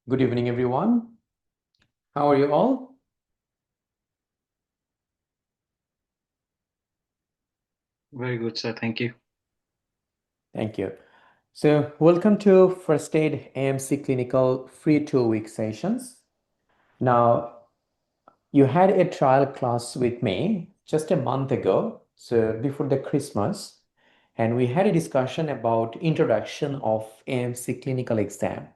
Good evening, everyone. How are you all? Very good, sir. Thank you. Thank you. So, welcome to First Aid AMC Clinical free 2-week sessions. Now, you had a trial class with me just a month ago, so before the Christmas, and we had a discussion about introduction of AMC clinical exam.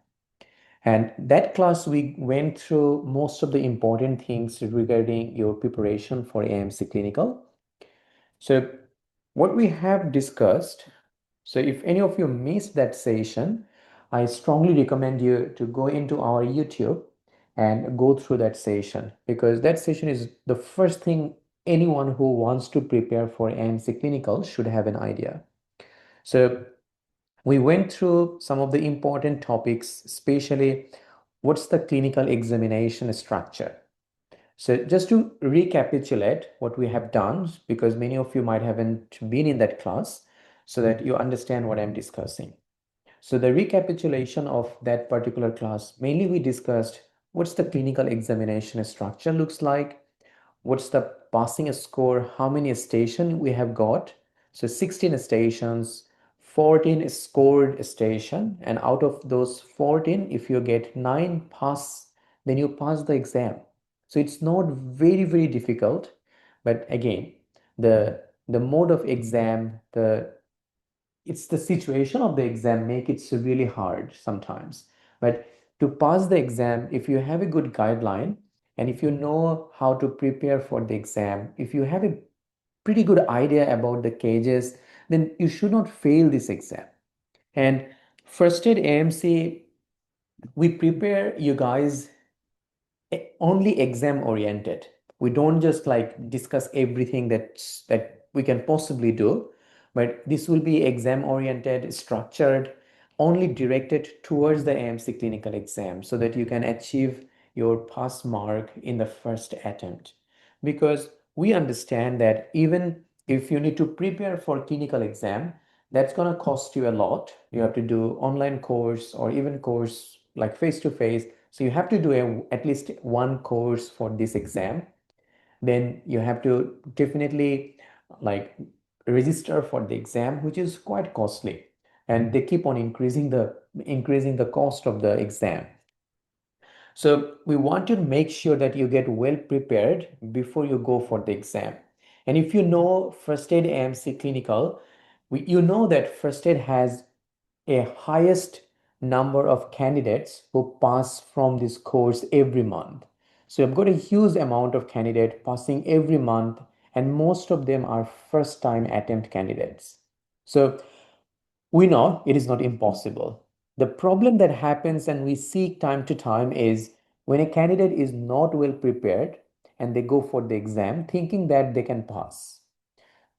And that class, we went through most of the important things regarding your preparation for AMC clinical. So, what we have discussed, so if any of you missed that session, I strongly recommend you to go into our YouTube and go through that session because that session is the first thing anyone who wants to prepare for AMC clinical should have an idea. So, we went through some of the important topics, especially what's the clinical examination structure. So just to recapitulate what we have done, because many of you might haven't been in that class, so that you understand what I'm discussing. So the recapitulation of that particular class, mainly we discussed what's the clinical examination structure looks like, what's the passing score, how many stations we have got. So 16 stations, 14 scored station, and out of those 14, if you get 9 pass, then you pass the exam. So it's not very difficult, but again, the mode of exam, it's the situation of the exam make it so really hard sometimes. But to pass the exam, if you have a good guideline and if you know how to prepare for the exam, if you have a pretty good idea about the cages, then you should not fail this exam. And first aid AMC, we prepare you guys only exam oriented. We don't just like discuss everything that we can possibly do, but this will be exam oriented, structured, only directed towards the AMC clinical exam so that you can achieve your pass mark in the first attempt. Because we understand that even if you need to prepare for clinical exam, that's going to cost you a lot. You have to do online course or even course like face to face, so you have to do at least one course for this exam. Then you have to definitely like register for the exam, which is quite costly. And they keep on increasing the cost of the exam. So we want to make sure that you get well prepared before you go for the exam. And if you know First Aid AMC Clinical, you know that First Aid has a highest number of candidates who pass from this course every month. So you've got a huge amount of candidate passing every month, and most of them are first time attempt candidates. So we know it is not impossible. The problem that happens and we see time to time is when a candidate is not well prepared and they go for the exam thinking that they can pass.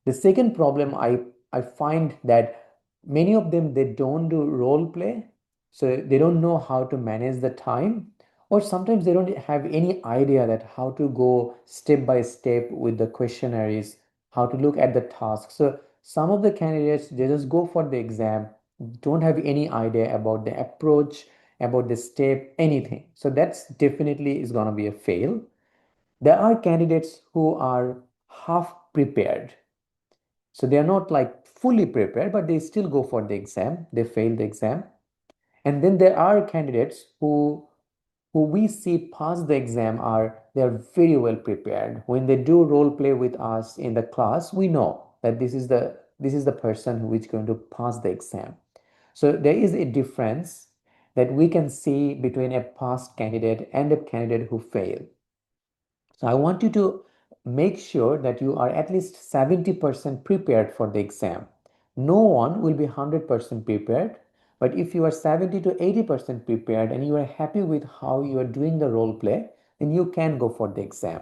The second problem I find that many of them they don't do role play, so they don't know how to manage the time, or sometimes they don't have any idea that how to go step by step with the questionnaires, how to look at the task. So some of the candidates they just go for the exam, don't have any idea about the approach, about the step, anything. So that's definitely is gonna be a fail. There are candidates who are half prepared, so they are not like fully prepared, but they still go for the exam. They fail the exam. And then there are candidates who we see pass the exam are they are very well prepared. When they do role play with us in the class, we know that this is the person who is going to pass the exam. So there is a difference that we can see between a past candidate and a candidate who failed. So I want you to make sure that you are at least 70% prepared for the exam. No one will be 100% prepared, but if you are 70 to 80% prepared and you are happy with how you are doing the role play, then you can go for the exam.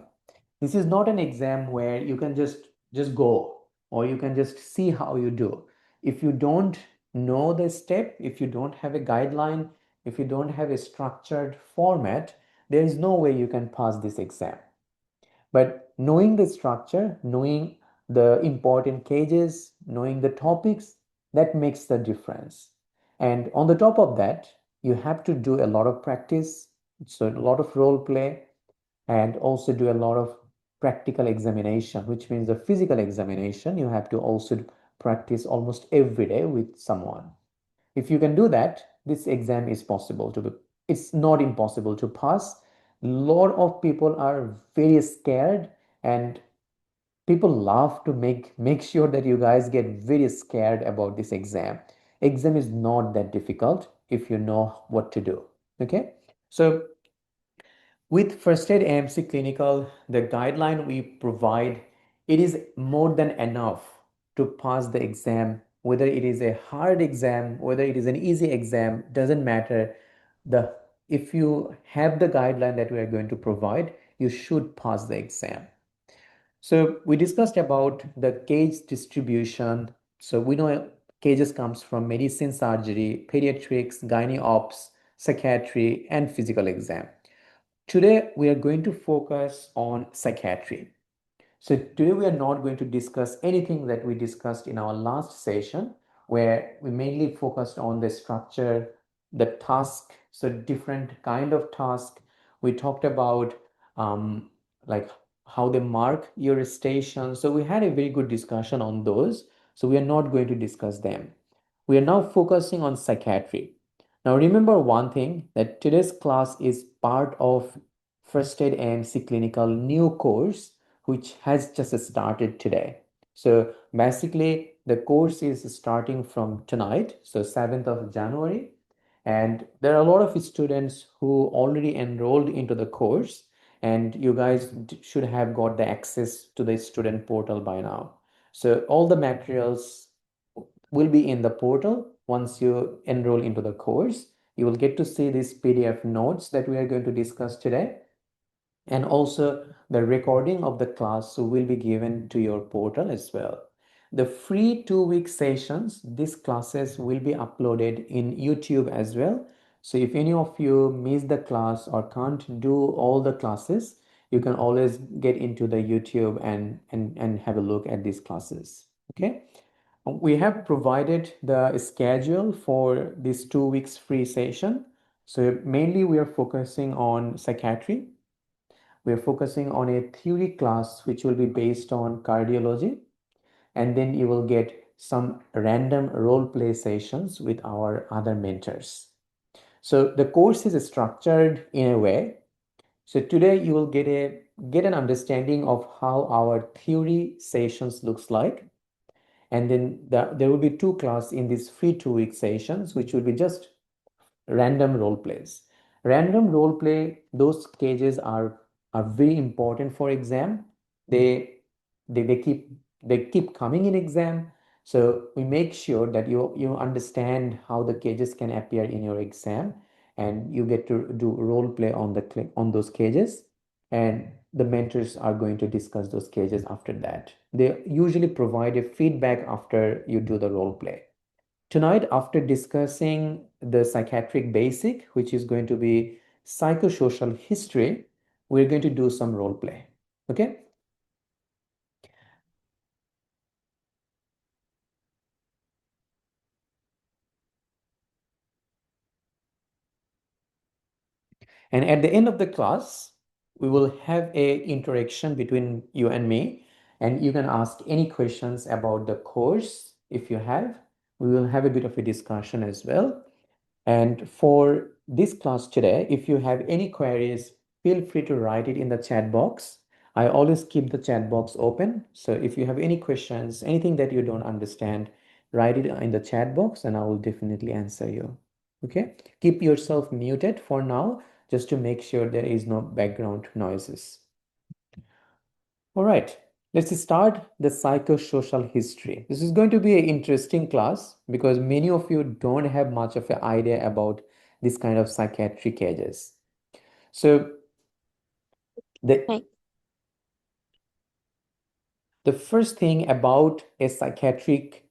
This is not an exam where you can just go or you can just see how you do. If you don't know the step, if you don't have a guideline, if you don't have a structured format, there is no way you can pass this exam. But knowing the structure, knowing the important cages, knowing the topics, that makes the difference. And on the top of that, you have to do a lot of practice, so a lot of role play, and also do a lot of practical examination, which means the physical examination. You have to also practice almost every day with someone. If you can do that, this exam is possible to be, it's not impossible to pass. A lot of people are very scared, and people love to make sure that you guys get very scared about this exam. Exam is not that difficult if you know what to do. Okay, so with first aid AMC clinical, the guideline we provide, it is more than enough to pass the exam. Whether it is a hard exam, whether it is an easy exam, doesn't matter. The If you have the guideline that we are going to provide, you should pass the exam. So we discussed about the cage distribution. So we know cages comes from medicine, surgery, pediatrics, gynae ops, psychiatry, and physical exam. Today, we are going to focus on psychiatry. So today we are not going to discuss anything that we discussed in our last session, where we mainly focused on the structure, the task, so different kind of task. We talked about like how they mark your station. So we had a very good discussion on those. So we are not going to discuss them. We are now focusing on psychiatry. Now remember one thing, that today's class is part of First Aid AMC Clinical new course which has just started today. So basically, the course is starting from tonight, so 7th of January. And there are a lot of students who already enrolled into the course, and you guys should have got the access to the student portal by now. So all the materials will be in the portal once you enroll into the course. You will get to see these PDF notes that we are going to discuss today, and also the recording of the class will be given to your portal as well. The free 2 week sessions, these classes will be uploaded in YouTube as well. So if any of you miss the class or can't do all the classes, you can always get into the YouTube and have a look at these classes. Okay. We have provided the schedule for this 2 weeks free session. So mainly we are focusing on psychiatry. We're focusing on a theory class which will be based on cardiology, and then you will get some random role play sessions with our other mentors. So the course is structured in a way. So today you will get an understanding of how our theory sessions looks like, and then there will be two classes in these free 2 week sessions, which will be just random role plays. Random role play, those cages are very important for exam. They they keep coming in exam. So we make sure that you understand how the cages can appear in your exam, and you get to do role play on on those cages, and the mentors are going to discuss those cases after that. They usually provide a feedback after you do the role play. Tonight, after discussing the psychiatric basic, which is going to be psychosocial history, we're going to do some role play. Okay? And at the end of the class, we will have a interaction between you and me, and you can ask any questions about the course if you have. We will have a bit of a discussion as well. And for this class today, if you have any queries, feel free to write it in the chat box. I always keep the chat box open. So if you have any questions, anything that you don't understand, write it in the chat box and I will definitely answer you. Okay? Keep yourself muted for now, just to make sure there is no background noises. All right, let's start the psychosocial history. This is going to be an interesting class because many of you don't have much of an idea about this kind of psychiatric cases. So the Right. the first thing about a psychiatric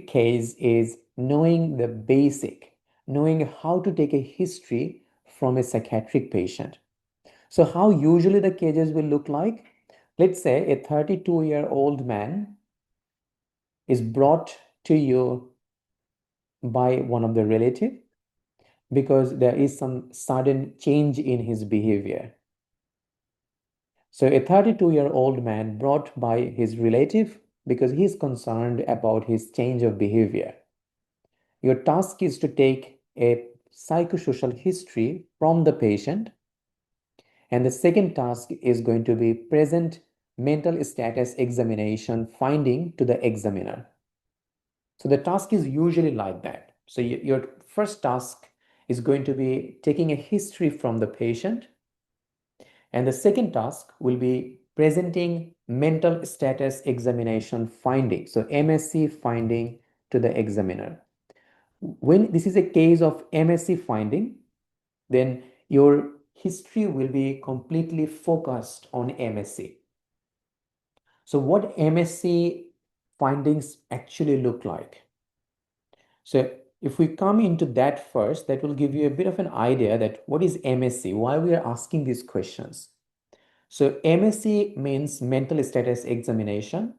case is knowing the basic, knowing how to take a history from a psychiatric patient. So how usually the cases will look like? Let's say a 32-year-old man is brought to you by one of the relative, because there is some sudden change in his behavior. So a 32-year-old man brought by his relative because he is concerned about his change of behavior. Your task is to take a psychosocial history from the patient, and the second task is going to be present mental status examination finding to the examiner. So the task is usually like that. So your first task is going to be taking a history from the patient, and the second task will be presenting mental status examination finding, so MSC finding to the examiner. When this is a case of MSC finding, then your history will be completely focused on MSC. So what MSC findings actually look like? So if we come into that first, that will give you a bit of an idea that what is MSC, why we are asking these questions. So MSC means mental status examination.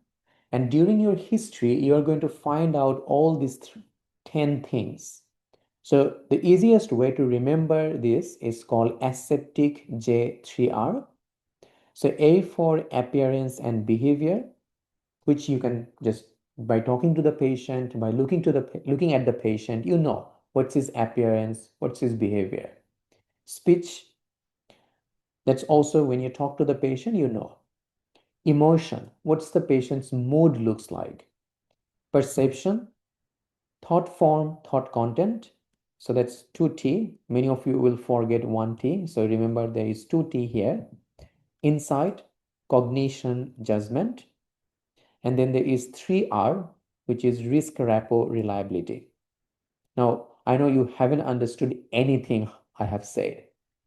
And during your history, you are going to find out all these 10 things. So the easiest way to remember this is called aseptic J3R. So A for appearance and behavior, which you can just by talking to the patient, by looking at the patient, you know what's his appearance, what's his behavior. Speech, that's also when you talk to the patient, you know. Emotion, what's the patient's mood looks like. Perception, thought form, thought content. So that's 2T. Many of you will forget 1T. So remember there is 2T here. Insight, cognition, judgment. And then there is 3R, which is risk rapport reliability. Now, I know you haven't understood anything I have said.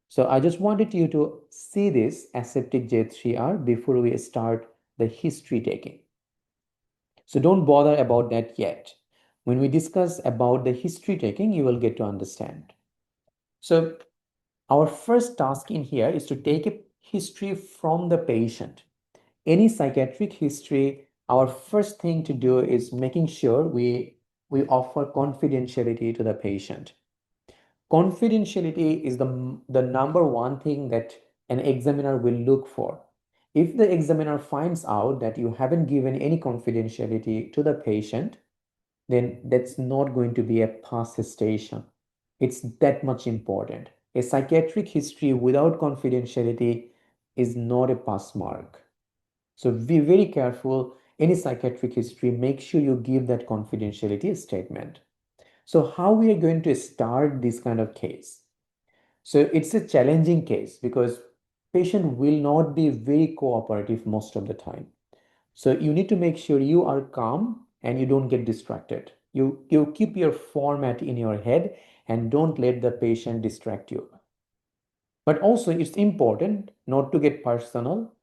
So I just wanted you to see this aseptic J3R before we start the history taking. So don't bother about that yet. When we discuss about the history taking, you will get to understand. So our first task in here is to take a history from the patient. Any psychiatric history, our first thing to do is making sure we offer confidentiality to the patient. Confidentiality is the number one thing that an examiner will look for. If the examiner finds out that you haven't given any confidentiality to the patient, then that's not going to be a pass station. It's that much important. A psychiatric history without confidentiality is not a pass mark. So be very careful. Any psychiatric history, make sure you give that confidentiality statement. So how we are going to start this kind of case? So it's a challenging case because patient will not be very cooperative most of the time. So you need to make sure you are calm and you don't get distracted. You keep your format in your head and don't let the patient distract you. But also it's important not to get personal.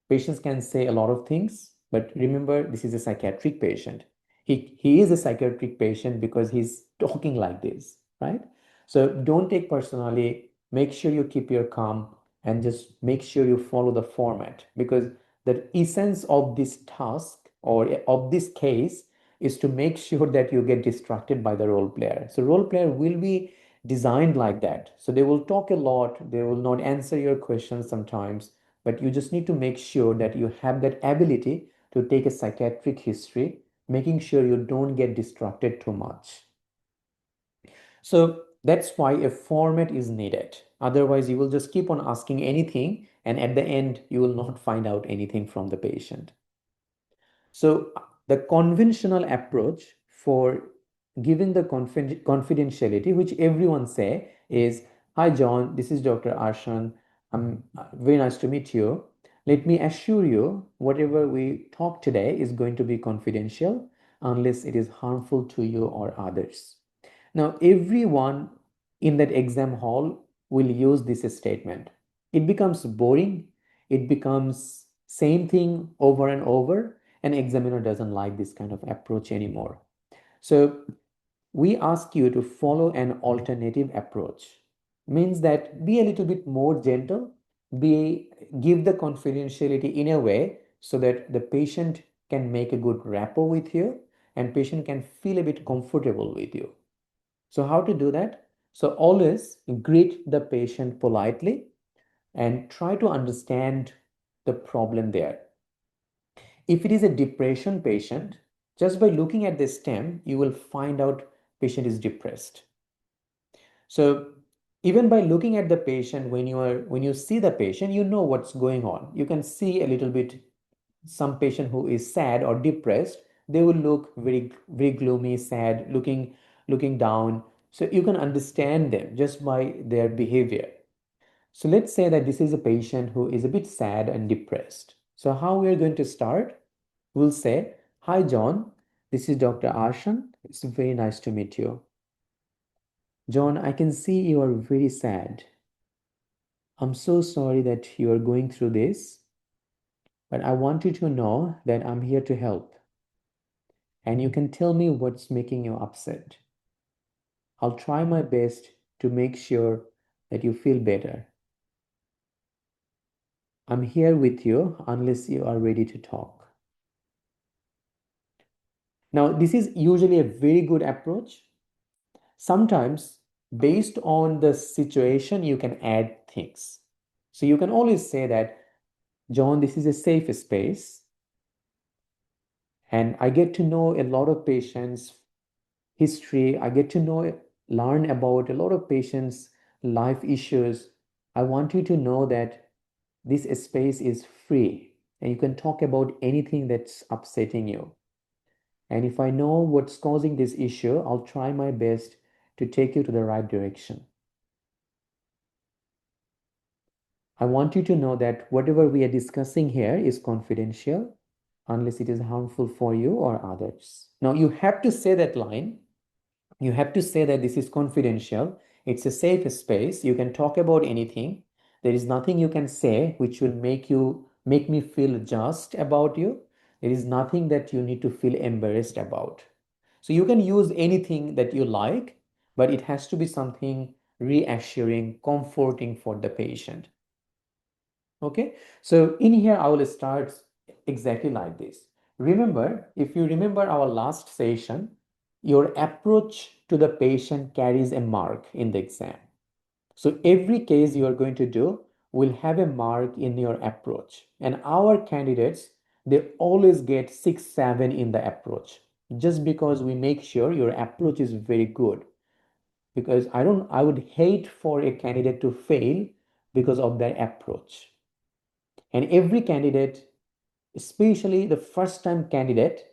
Patients can say a lot of things, but remember, this is a psychiatric patient. He is a psychiatric patient because he's talking like this, right? So don't take personally. Make sure you keep your calm and just make sure you follow the format because the essence of this task or of this case is to make sure that you get distracted by the role player. So role player will be designed like that. So they will talk a lot, they will not answer your questions sometimes, but you just need to make sure that you have that ability to take a psychiatric history, making sure you don't get distracted too much. So that's why a format is needed. Otherwise, you will just keep on asking anything, and at the end, you will not find out anything from the patient. So the conventional approach for giving the confidentiality, which everyone say is, "Hi John, this is Dr. Arshan. Very nice to meet you. Let me assure you, whatever we talk today is going to be confidential unless it is harmful to you or others." Now, everyone in that exam hall will use this statement. It becomes boring. It becomes same thing over and over. An examiner doesn't like this kind of approach anymore. So we ask you to follow an alternative approach. Means that be a little bit more gentle, give the confidentiality in a way so that the patient can make a good rapport with you and patient can feel a bit comfortable with you. So how to do that? So always greet the patient politely and try to understand the problem there. If it is a depression patient, just by looking at the stem, you will find out patient is depressed. So even by looking at the patient, when you see the patient, you know what's going on. You can see a little bit some patient who is sad or depressed, they will look very gloomy, sad, looking down. So you can understand them just by their behavior. So let's say that this is a patient who is a bit sad and depressed. So how we are going to start? We'll say, "Hi John, this is Dr. Arshan. It's very nice to meet you. John, I can see you are very sad. I'm so sorry that you are going through this, but I want you to know that I'm here to help. And you can tell me what's making you upset. I'll try my best to make sure that you feel better. I'm here with you unless you are ready to talk." Now, this is usually a very good approach. Sometimes, based on the situation, you can add things. So you can always say that, "John, this is a safe space, and I get to know a lot of patients' history. I get to learn about a lot of patients' life issues. I want you to know that this space is free, and you can talk about anything that's upsetting you. And if I know what's causing this issue, I'll try my best to take you to the right direction. I want you to know that whatever we are discussing here is confidential unless it is harmful for you or others." Now, you have to say that line. You have to say that this is confidential. It's a safe space. You can talk about anything. There is nothing you can say which will make me feel just about you. There is nothing that you need to feel embarrassed about. So you can use anything that you like, but it has to be something reassuring, comforting for the patient. Okay, so in here I will start exactly like this. Remember, if you remember our last session, your approach to the patient carries a mark in the exam. So every case you are going to do will have a mark in your approach. And our candidates, they always get 6, 7 in the approach, just because we make sure your approach is very good. Because I would hate for a candidate to fail because of their approach. And every candidate, especially the first time candidate,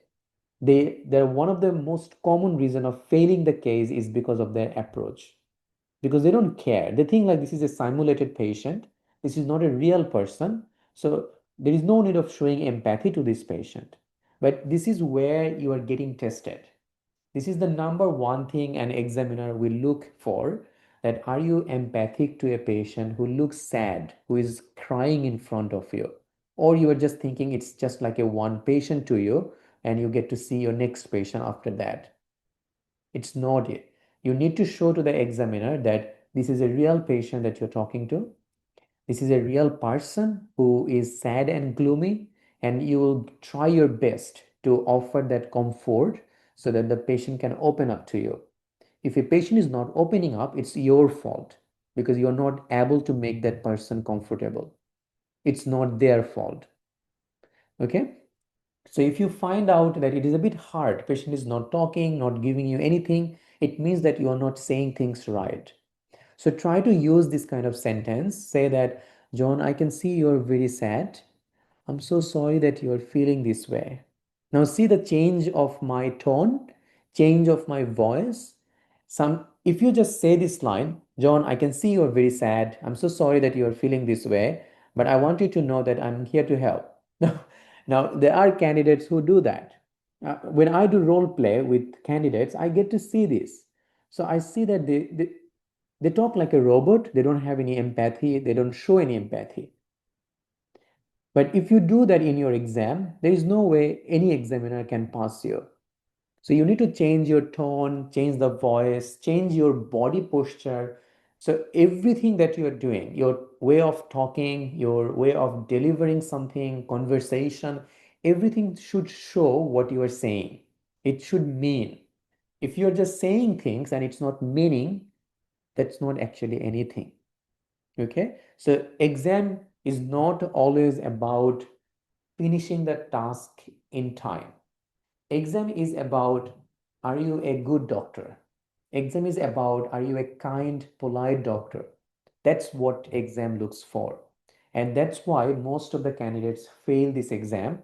they're one of the most common reason of failing the case is because of their approach, because they don't care. They think like this is a simulated patient, this is not a real person, so there is no need of showing empathy to this patient. But this is where you are getting tested. This is the number one thing an examiner will look for, that are you empathic to a patient who looks sad, who is crying in front of you, or you are just thinking it's just like a one patient to you and you get to see your next patient after that. It's not it. You need to show to the examiner that this is a real patient that you're talking to. This is a real person who is sad and gloomy, and you will try your best to offer that comfort so that the patient can open up to you. If a patient is not opening up, it's your fault because you're not able to make that person comfortable. It's not their fault. Okay? So if you find out that it is a bit hard, patient is not talking, not giving you anything, it means that you are not saying things right. So try to use this kind of sentence. Say that, "John, I can see you're very sad. I'm so sorry that you're feeling this way." Now see the change of my tone, change of my voice. If you just say this line, "John, I can see you're very sad. I'm so sorry that you're feeling this way, but I want you to know that I'm here to help." Now there are candidates who do that. When I do role play with candidates, I get to see this. So I see that they talk like a robot. They don't have any empathy. They don't show any empathy. But if you do that in your exam, there is no way any examiner can pass you. So you need to change your tone, change the voice, change your body posture. So everything that you are doing, your way of talking, your way of delivering something, conversation, everything should show what you are saying. It should mean. If you're just saying things and it's not meaning, That's not actually anything. Okay, so exam is not always about finishing the task in time. Exam is about, are you a good doctor? Exam is about, are you a kind, polite doctor? That's what exam looks for. And that's why most of the candidates fail this exam,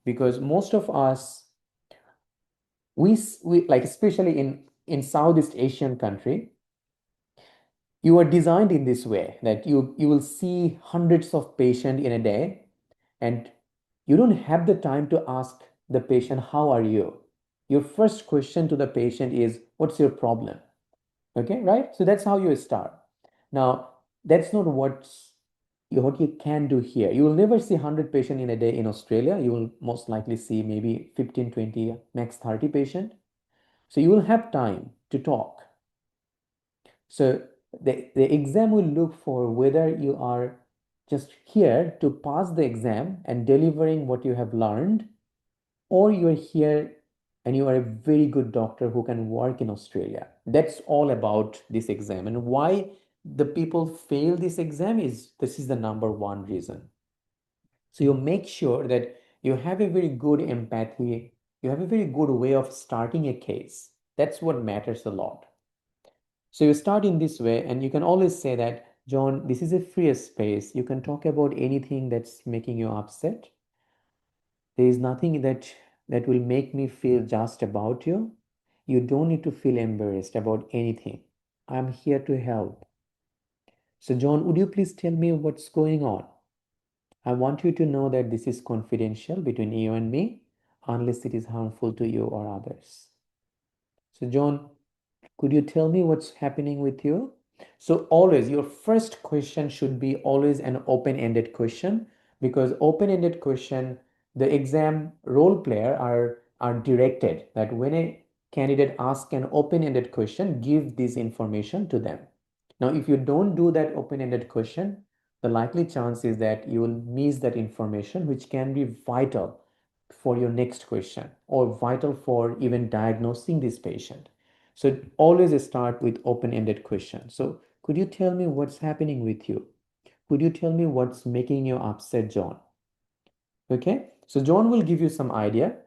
because most of us, we like, especially in Southeast Asian country, you are designed in this way that you will see hundreds of patients in a day, and you don't have the time to ask the patient, how are you? Your first question to the patient is, what's your problem? Okay, right? So that's how you start. Now, that's not what you can do here. You will never see 100 patients in a day in Australia. You will most likely see maybe 15, 20, max 30 patients. So you will have time to talk. So the exam will look for whether you are just here to pass the exam and delivering what you have learned, or you're here and you are a very good doctor who can work in Australia. That's all about this exam. And why the people fail this exam is this is the number one reason. So you make sure that you have a very good empathy, you have a very good way of starting a case. That's what matters a lot. So you start in this way, and you can always say that, John, this is a free space. You can talk about anything that's making you upset. There is nothing that will make me feel just about you. You don't need to feel embarrassed about anything. I'm here to help. So, John, would you please tell me what's going on? I want you to know that this is confidential between you and me, unless it is harmful to you or others. So, John, could you tell me what's happening with you? So always your first question should be always an open-ended question, because open-ended question, the exam role player are directed that when a candidate asks an open-ended question, give this information to them. Now, if you don't do that open-ended question, the likely chance is that you will miss that information, which can be vital for your next question or vital for even diagnosing this patient. So always start with open-ended questions. So could you tell me what's happening with you? Could you tell me what's making you upset, John? Okay, so John will give you some idea,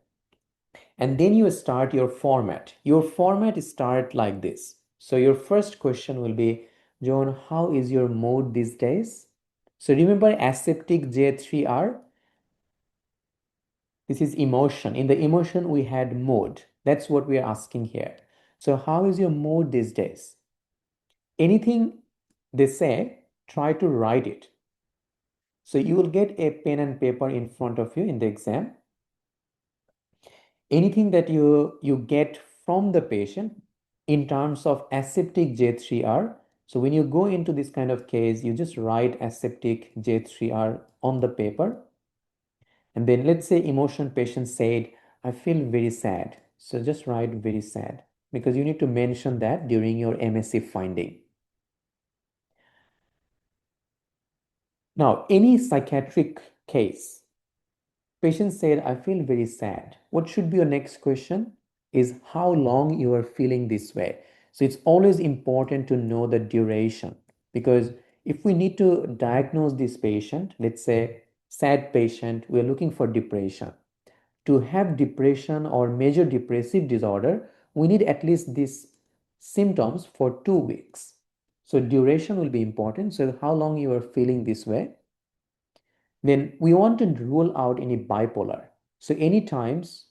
and then you start your format. Your format start like this. So your first question will be, John, how is your mood these days? So remember aseptic J3R? This is emotion. In the emotion, we had mood. That's what we are asking here. So how is your mood these days? Anything they say, try to write it. So you will get a pen and paper in front of you in the exam. Anything that you get from the patient in terms of aseptic J3R. So when you go into this kind of case, you just write aseptic J3R on the paper. And then let's say emotion patient said, I feel very sad. So just write very sad, because you need to mention that during your MSc finding. Now, any psychiatric case, patient said, I feel very sad. What should be your next question is how long you are feeling this way. So it's always important to know the duration, because if we need to diagnose this patient, let's say sad patient, we're looking for depression. To have depression or major depressive disorder, we need at least these symptoms for 2 weeks. So duration will be important. So how long you are feeling this way. Then we want to rule out any bipolar. So any times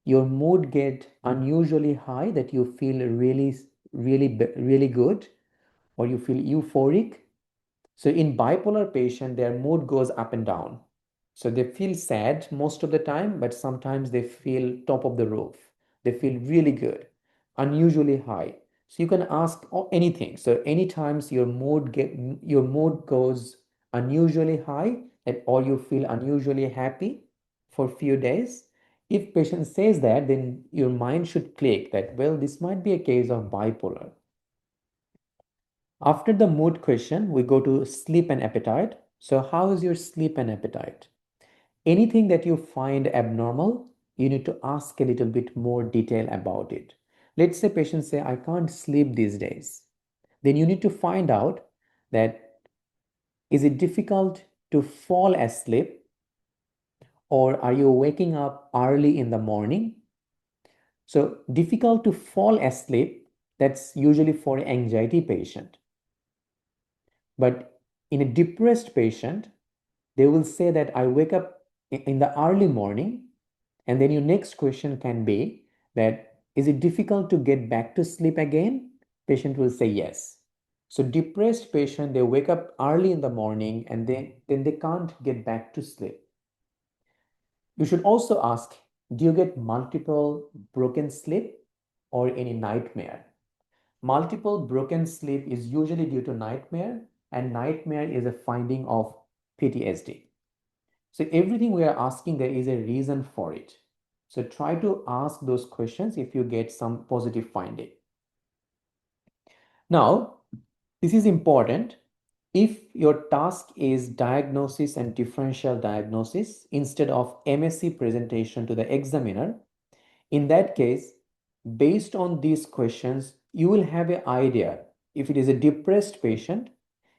your mood get unusually high, that you feel really good, or you feel euphoric. So in bipolar patient, their mood goes up and down. So they feel sad most of the time, but sometimes they feel top of the roof. They feel really good, unusually high. So you can ask anything. So anytimes your mood goes unusually high, or you feel unusually happy for a few days. If patient says that, then your mind should click that, well, this might be a case of bipolar. After the mood question, we go to sleep and appetite. So how is your sleep and appetite? Anything that you find abnormal, you need to ask a little bit more detail about it. Let's say patients say, I can't sleep these days. Then you need to find out that is it difficult to fall asleep, or are you waking up early in the morning? So difficult to fall asleep, that's usually for anxiety patient. But in a depressed patient, they will say that I wake up in the early morning, and then your next question can be that is it difficult to get back to sleep again? Patient will say yes. So depressed patient, they wake up early in the morning and then they can't get back to sleep. You should also ask, do you get multiple broken sleep or any nightmare? Multiple broken sleep is usually due to nightmare, and nightmare is a finding of PTSD. So everything we are asking, there is a reason for it. So try to ask those questions if you get some positive finding. Now, this is important. If your task is diagnosis and differential diagnosis instead of MSc presentation to the examiner, in that case, based on these questions, you will have an idea. If it is a depressed patient,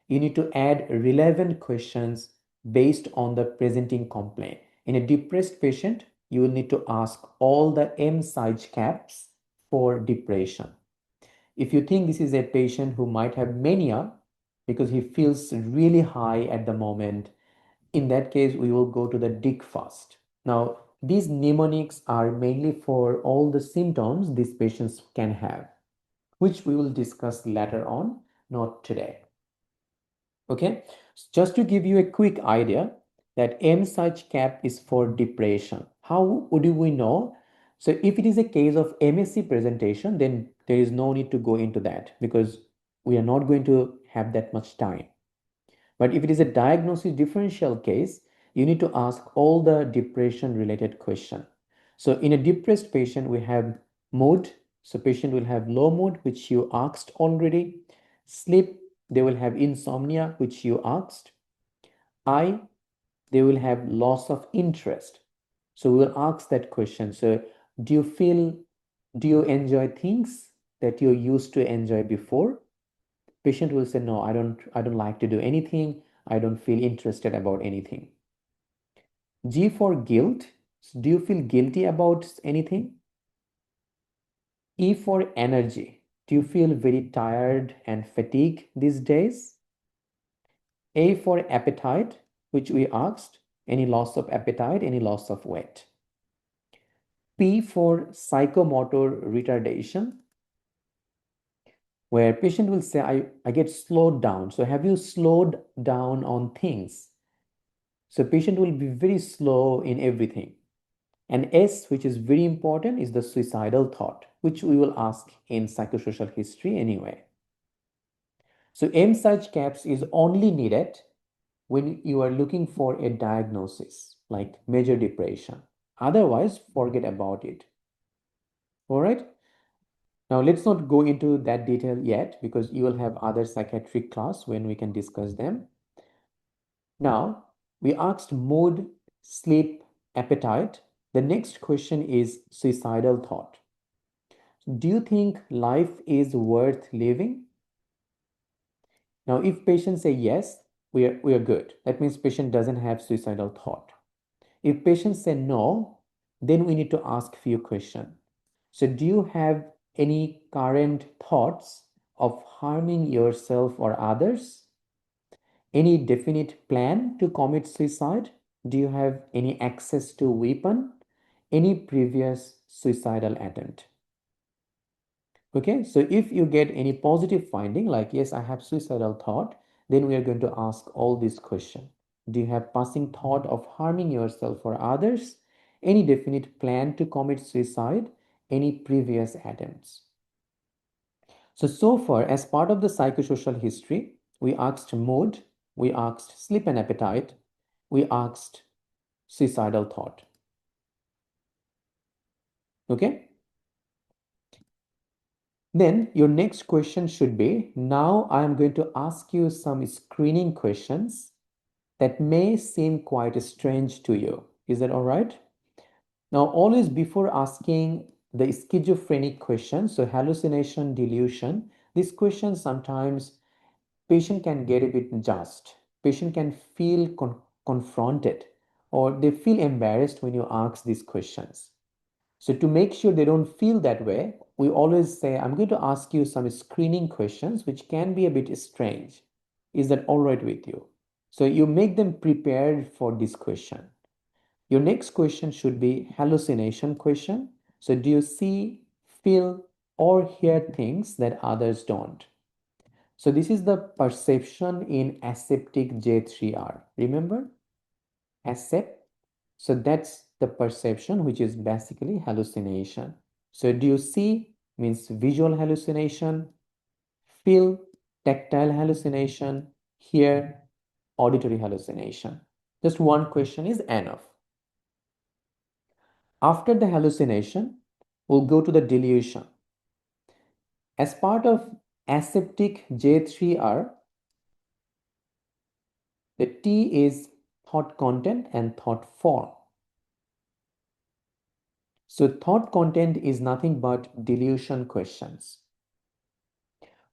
you need to add relevant questions based on the presenting complaint. In a depressed patient, you will need to ask all the M-Psych caps for depression. If you think this is a patient who might have mania because he feels really high at the moment, in that case, we will go to the DIC fast. Now, these mnemonics are mainly for all the symptoms these patients can have, which we will discuss later on, not today. Okay, just to give you a quick idea that M-Psych cap is for depression. How would we know? So if it is a case of MSc presentation, then there is no need to go into that because we are not going to have that much time. But if it is a diagnosis differential case, you need to ask all the depression related question. So in a depressed patient, we have mood. So patient will have low mood, which you asked already. Sleep, they will have insomnia, which you asked. Eye, they will have loss of interest. So we will ask that question. So do you feel, do you enjoy things that you used to enjoy before? Patient will say, no, I don't like to do anything. I don't feel interested about anything. G for guilt. So do you feel guilty about anything? E for energy. Do you feel very tired and fatigued these days? A for appetite, which we asked. Any loss of appetite, any loss of weight. P for psychomotor retardation, where patient will say, I get slowed down. So have you slowed down on things? So patient will be very slow in everything. And S, which is very important, is the suicidal thought, which we will ask in psychosocial history anyway. So M-Psych caps is only needed when you are looking for a diagnosis like major depression. Otherwise, forget about it. All right. Now, let's not go into that detail yet because you will have other psychiatric class when we can discuss them. Now, we asked mood, sleep, appetite. The next question is suicidal thought. Do you think life is worth living? Now, if patients say yes, we are good. That means patient doesn't have suicidal thought. If patients say no, then we need to ask few questions. So do you have any current thoughts of harming yourself or others? Any definite plan to commit suicide? Do you have any access to weapon? Any previous suicidal attempt? Okay, so if you get any positive finding like yes, I have suicidal thought, then we are going to ask all these questions. Do you have passing thought of harming yourself or others? Any definite plan to commit suicide? Any previous attempts? So far, as part of the psychosocial history, we asked mood, we asked sleep and appetite, we asked suicidal thought. Okay? Then your next question should be, now I am going to ask you some screening questions that may seem quite strange to you. Is that all right? Now, always before asking the schizophrenic question, so hallucination, delusion, This question sometimes patient can get a bit just. Patient can feel confronted or they feel embarrassed when you ask these questions. So to make sure they don't feel that way, we always say, I'm going to ask you some screening questions which can be a bit strange. Is that all right with you? So you make them prepared for this question. Your next question should be hallucination question. So do you see, feel, or hear things that others don't? So this is the perception in aseptic J3R. Remember? Acept. So that's the perception, which is basically hallucination. So do you see means visual hallucination, feel tactile hallucination, hear auditory hallucination. Just one question is enough. After the hallucination, we'll go to the delusion. As part of aseptic J3R, the T is thought content and thought form. So thought content is nothing but delusion questions.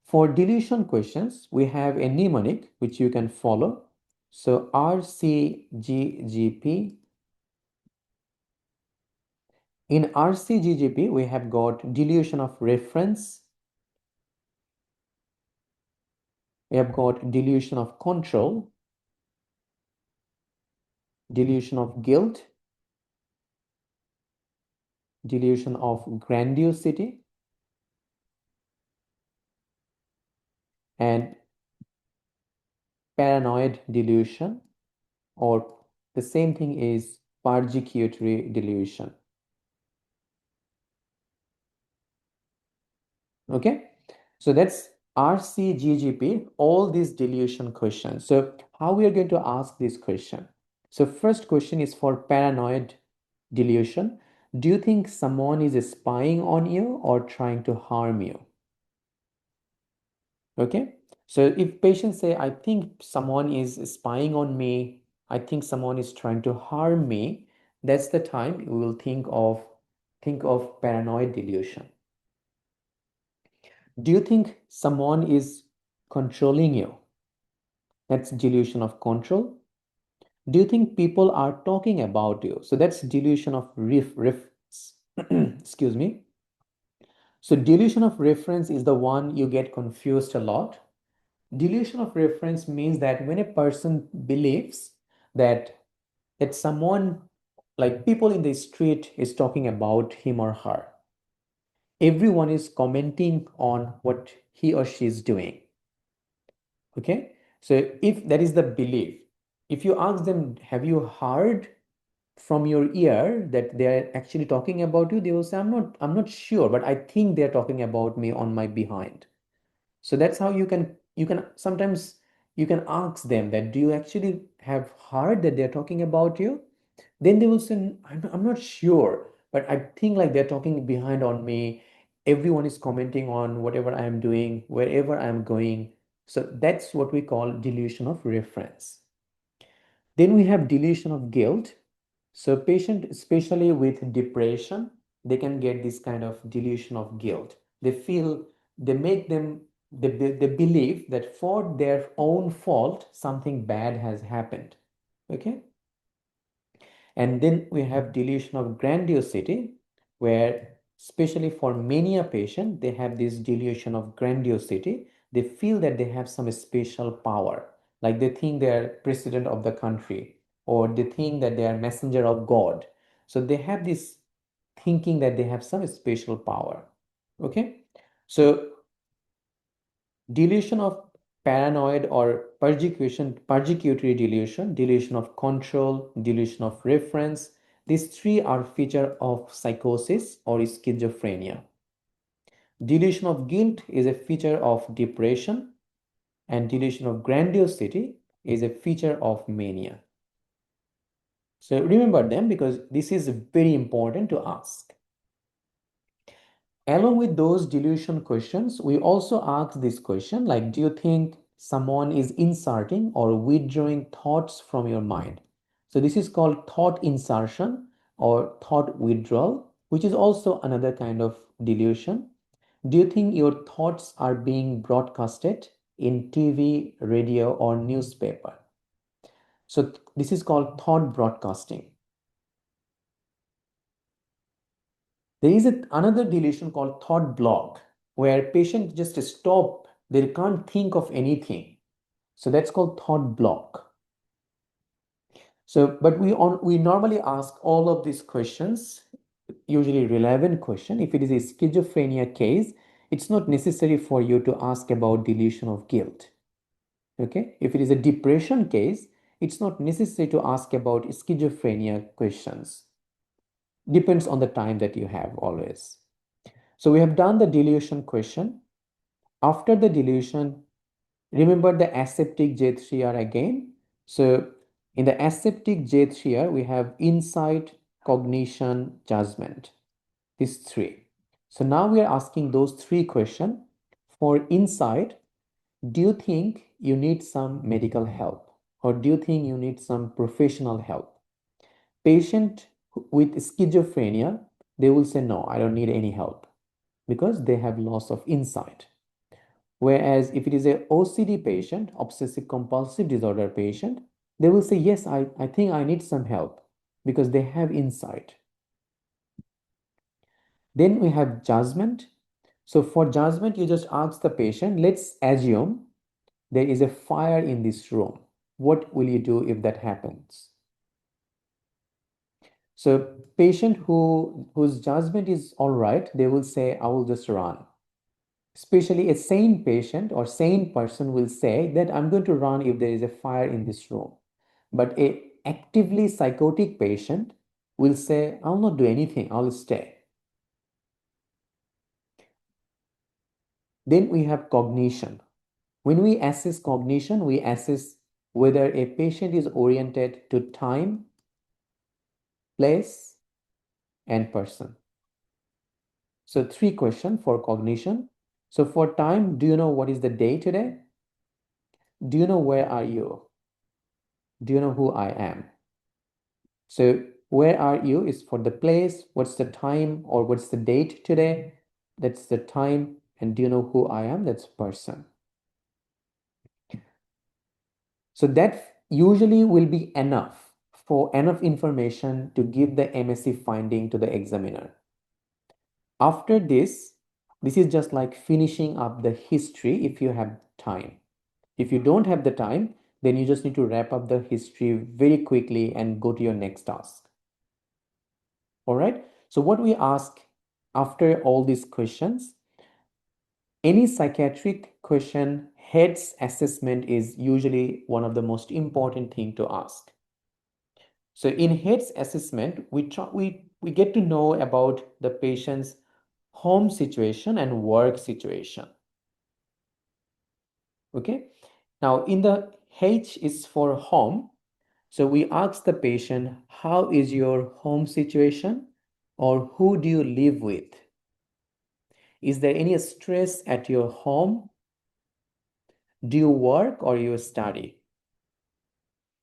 For delusion questions, we have a mnemonic which you can follow. So RCGGP. In RCGGP, we have got delusion of reference. We have got delusion of control, delusion of guilt, delusion of grandiosity, and paranoid delusion, or the same thing is psychiatry delusion. Okay, so that's RCGGP, all these delusion questions. So how we are going to ask this question? So first question is for paranoid delusion. Do you think someone is spying on you or trying to harm you? Okay, so if patients say, I think someone is spying on me, I think someone is trying to harm me, that's the time we will think of paranoid delusion. Do you think someone is controlling you? That's delusion of control. Do you think people are talking about you? So that's delusion of reference. Excuse me. So delusion of reference is the one you get confused a lot. Delusion of reference means that when a person believes that someone, like people in the street, is talking about him or her, everyone is commenting on what he or she is doing. Okay, so if that is the belief, if you ask them, have you heard from your ear that they are actually talking about you, they will say, I'm not sure, but I think they're talking about me on my behind. So that's how you can sometimes you can ask them that, do you actually have heard that they're talking about you? Then they will say, I'm not sure, but I think like they're talking behind on me. Everyone is commenting on whatever I am doing, wherever I'm going. So that's what we call delusion of reference. Then we have delusion of guilt. So patient, especially with depression, they can get this kind of delusion of guilt. They feel, they make them, they believe that for their own fault, something bad has happened. Okay. And then we have delusion of grandiosity, where especially for mania patient, they have this delusion of grandiosity. They feel that they have some special power, like they think they are president of the country, or they think that they are messenger of God. So they have this thinking that they have some special power. Okay, so delusion of paranoid or persecutory delusion, delusion of control, delusion of reference. These three are feature of psychosis or schizophrenia. Delusion of guilt is a feature of depression, and delusion of grandiosity is a feature of mania. So remember them because this is very important to ask. Along with those delusion questions, we also ask this question like, do you think someone is inserting or withdrawing thoughts from your mind? So this is called thought insertion or thought withdrawal, which is also another kind of delusion. Do you think your thoughts are being broadcasted in TV, radio, or newspaper? So this is called thought broadcasting. There is another delusion called thought block, where patients just stop, they can't think of anything. So that's called thought block. So, but we normally ask all of these questions, usually relevant question. If it is a schizophrenia case, it's not necessary for you to ask about delusion of guilt. Okay, if it is a depression case, it's not necessary to ask about schizophrenia questions. Depends on the time that you have always. So we have done the delusion question. After the delusion, remember the aseptic J3R again. So in the aseptic J3R, we have insight, cognition, judgment. These three. So now we are asking those three questions. For insight, do you think you need some medical help? Or do you think you need some professional help? Patient with schizophrenia, they will say, no, I don't need any help because they have loss of insight. Whereas if it is a OCD patient, obsessive compulsive disorder patient, they will say, yes, I think I need some help because they have insight. Then we have judgment. So for judgment, you just ask the patient, let's assume there is a fire in this room. What will you do if that happens? So patient whose judgment is all right, they will say, I will just run. Especially a sane patient or sane person will say that I'm going to run if there is a fire in this room. But a actively psychotic patient will say, I'll not do anything, I'll stay. Then we have cognition. When we assess cognition, we assess whether a patient is oriented to time, place, and person. So three questions for cognition. So for time, do you know what is the day today? Do you know where are you? Do you know who I am? So where are you is for the place, what's the time or what's the date today? That's the time. And do you know who I am? That's person. So that usually will be enough for enough information to give the MSc finding to the examiner. After this is just like finishing up the history if you have time. If you don't have the time, then you just need to wrap up the history very quickly and go to your next task. All right. So what we ask after all these questions, any psychiatric question, heads assessment is usually one of the most important thing to ask. So in heads assessment, we get to know about the patient's home situation and work situation. Okay. Now in the H is for home. So we ask the patient, how is your home situation or who do you live with? Is there any stress at your home? Do you work or you study?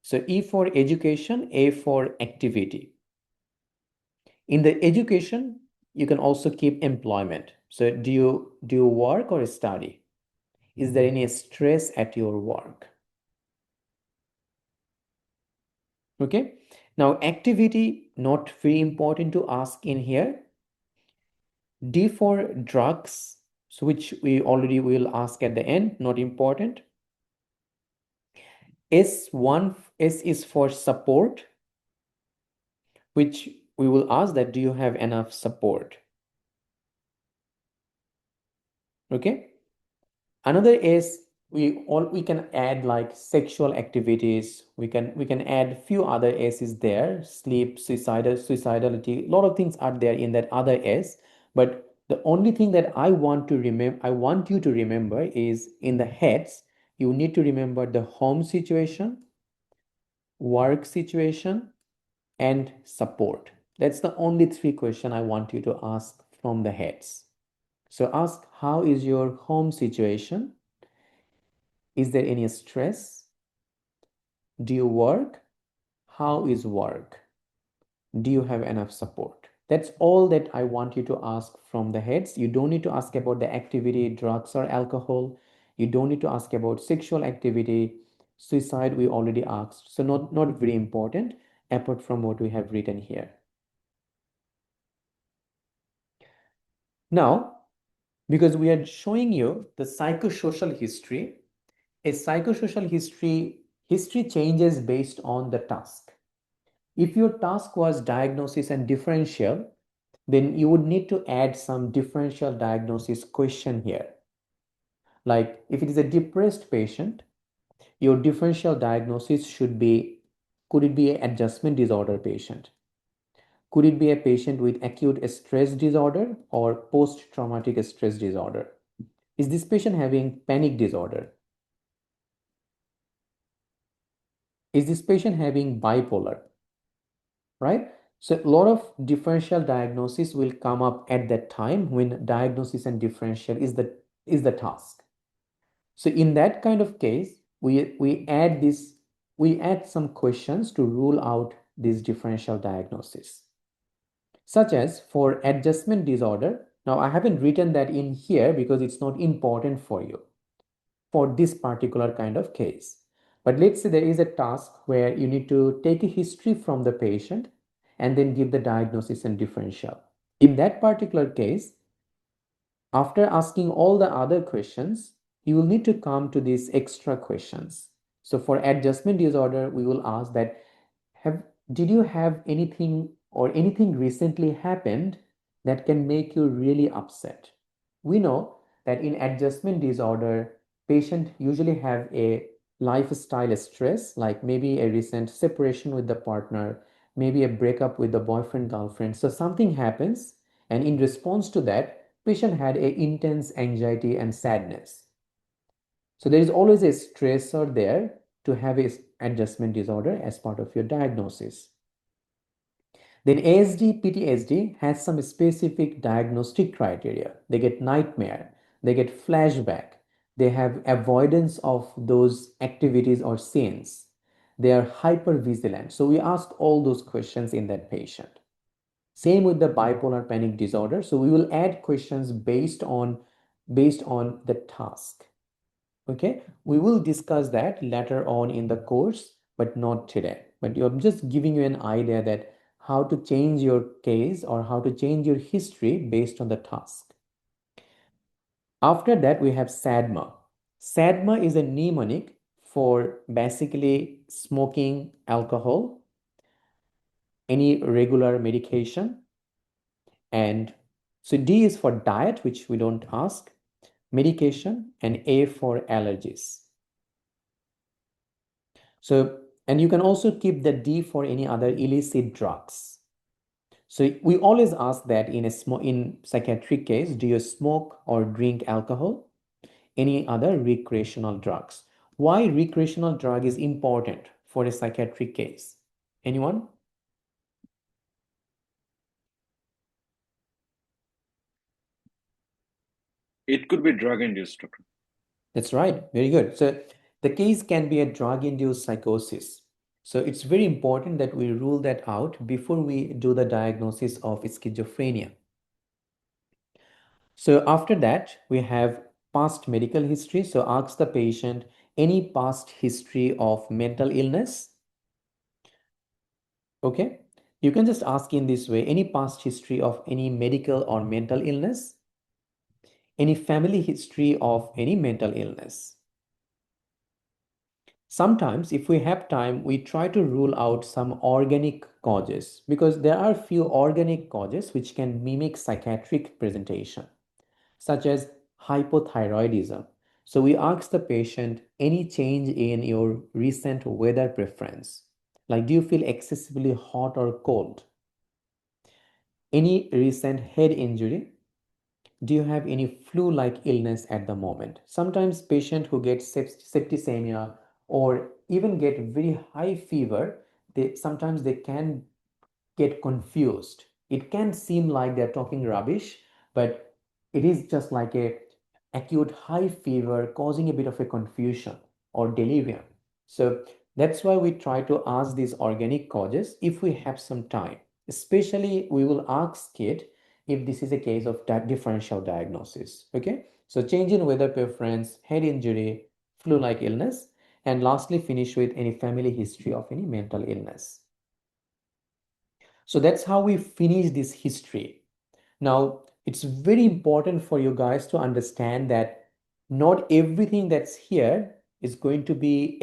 So E for education, A for activity. In the education, you can also keep employment. So do you work or study? Is there any stress at your work? Okay. Now activity, not very important to ask in here. D for drugs, so which we already will ask at the end, not important. S is for support, which we will ask that do you have enough support? Okay. Another is we can add like sexual activities. We can add few other S's there, sleep, suicidality. A lot of things are there in that other S. But the only thing that I want you to remember is in the heads, you need to remember the home situation, work situation, and support. That's the only three questions I want you to ask from the heads. So ask, how is your home situation? Is there any stress? Do you work? How is work? Do you have enough support? That's all that I want you to ask from the heads. You don't need to ask about the activity, drugs or alcohol. You don't need to ask about sexual activity. Suicide, we already asked. So not very important apart from what we have written here. Now, because we are showing you the psychosocial history, a psychosocial history changes based on the task. If your task was diagnosis and differential, then you would need to add some differential diagnosis question here. Like if it is a depressed patient, your differential diagnosis should be, could it be an adjustment disorder patient? Could it be a patient with acute stress disorder or post-traumatic stress disorder? Is this patient having panic disorder? Is this patient having bipolar? Right? So a lot of differential diagnosis will come up at that time when diagnosis and differential is the task. So in that kind of case, we add some questions to rule out this differential diagnosis, such as for adjustment disorder. Now I haven't written that in here because it's not important for you for this particular kind of case. But let's say there is a task where you need to take a history from the patient and then give the diagnosis and differential. In that particular case, after asking all the other questions, you will need to come to these extra questions. So for adjustment disorder, we will ask that have did you have anything or anything recently happened that can make you really upset? We know that in adjustment disorder, patient usually have a lifestyle stress, like maybe a recent separation with the partner, maybe a breakup with the boyfriend girlfriend. So something happens, and in response to that, patient had a intense anxiety and sadness. So there is always a stressor there to have a adjustment disorder as part of your diagnosis. Then ASD, PTSD has some specific diagnostic criteria. They get nightmare, they get flashback, they have avoidance of those activities or scenes. They are hyper vigilant. So we ask all those questions in that patient. Same with the bipolar panic disorder. So we will add questions based on the task. Okay, we will discuss that later on in the course, but not today. But I'm just giving you an idea that how to change your case or how to change your history based on the task. After that, we have SADMA. SADMA is a mnemonic for basically smoking alcohol, any regular medication, and so D is for diet, which we don't ask, medication, and A for allergies. So, and you can also keep the D for any other illicit drugs. So we always ask that in psychiatric case, do you smoke or drink alcohol? Any other recreational drugs? Why recreational drug is important for a psychiatric case? Anyone? It could be drug induced, doctor. That's right. Very good. So the case can be a drug-induced psychosis. So it's very important that we rule that out before we do the diagnosis of schizophrenia. So after that, we have past medical history. So ask the patient any past history of mental illness. Okay. You can just ask in this way, any past history of any medical or mental illness, any family history of any mental illness. Sometimes, if we have time, we try to rule out some organic causes because there are few organic causes which can mimic psychiatric presentation, such as hypothyroidism. So we ask the patient any change in your recent weather preference. Like, do you feel excessively hot or cold? Any recent head injury? Do you have any flu-like illness at the moment? Sometimes patient who get septicemia or even get very high fever, they can get confused. It can seem like they're talking rubbish, but it is just like a acute high fever causing a bit of a confusion or delirium. So that's why we try to ask these organic causes if we have some time. Especially, we will ask it if this is a case of differential diagnosis. Okay, so change in weather preference, head injury, flu-like illness, and lastly, finish with any family history of any mental illness. So that's how we finish this history. Now, it's very important for you guys to understand that not everything that's here is going to be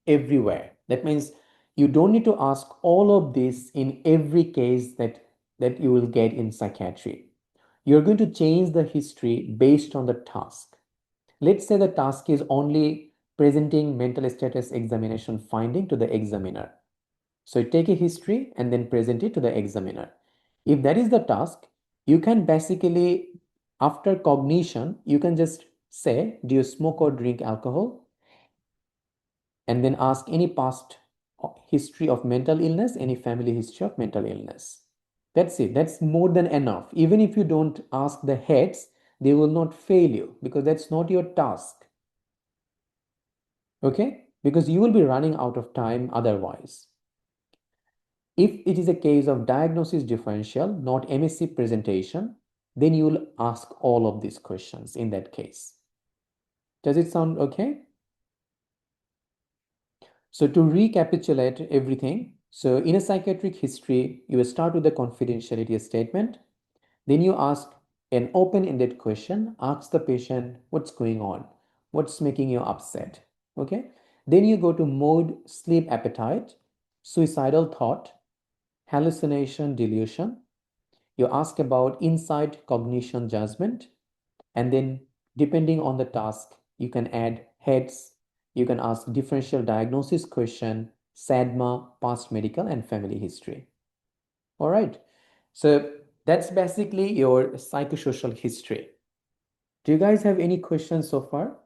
everywhere. That means you don't need to ask all of this in every case that you will get in psychiatry. You're going to change the history based on the task. Let's say the task is only presenting mental status examination finding to the examiner. So take a history and then present it to the examiner. If that is the task, you can basically, after cognition, you can just say, do you smoke or drink alcohol? And then ask any past history of mental illness, any family history of mental illness. That's it. That's more than enough. Even if you don't ask the heads, they will not fail you because that's not your task. Okay? Because you will be running out of time otherwise. If it is a case of diagnosis differential, not MSc presentation, then you will ask all of these questions in that case. Does it sound okay? So to recapitulate everything, so in a psychiatric history, you start with the confidentiality statement. Then you ask an open-ended question, ask the patient what's going on, what's making you upset. Okay. Then you go to mood, sleep appetite, suicidal thought, hallucination, delusion. You ask about insight, cognition, judgment, and then depending on the task, you can add heads, you can ask differential diagnosis question, SADMA, past medical, and family history. All right. So that's basically your psychosocial history. Do you guys have any questions so far?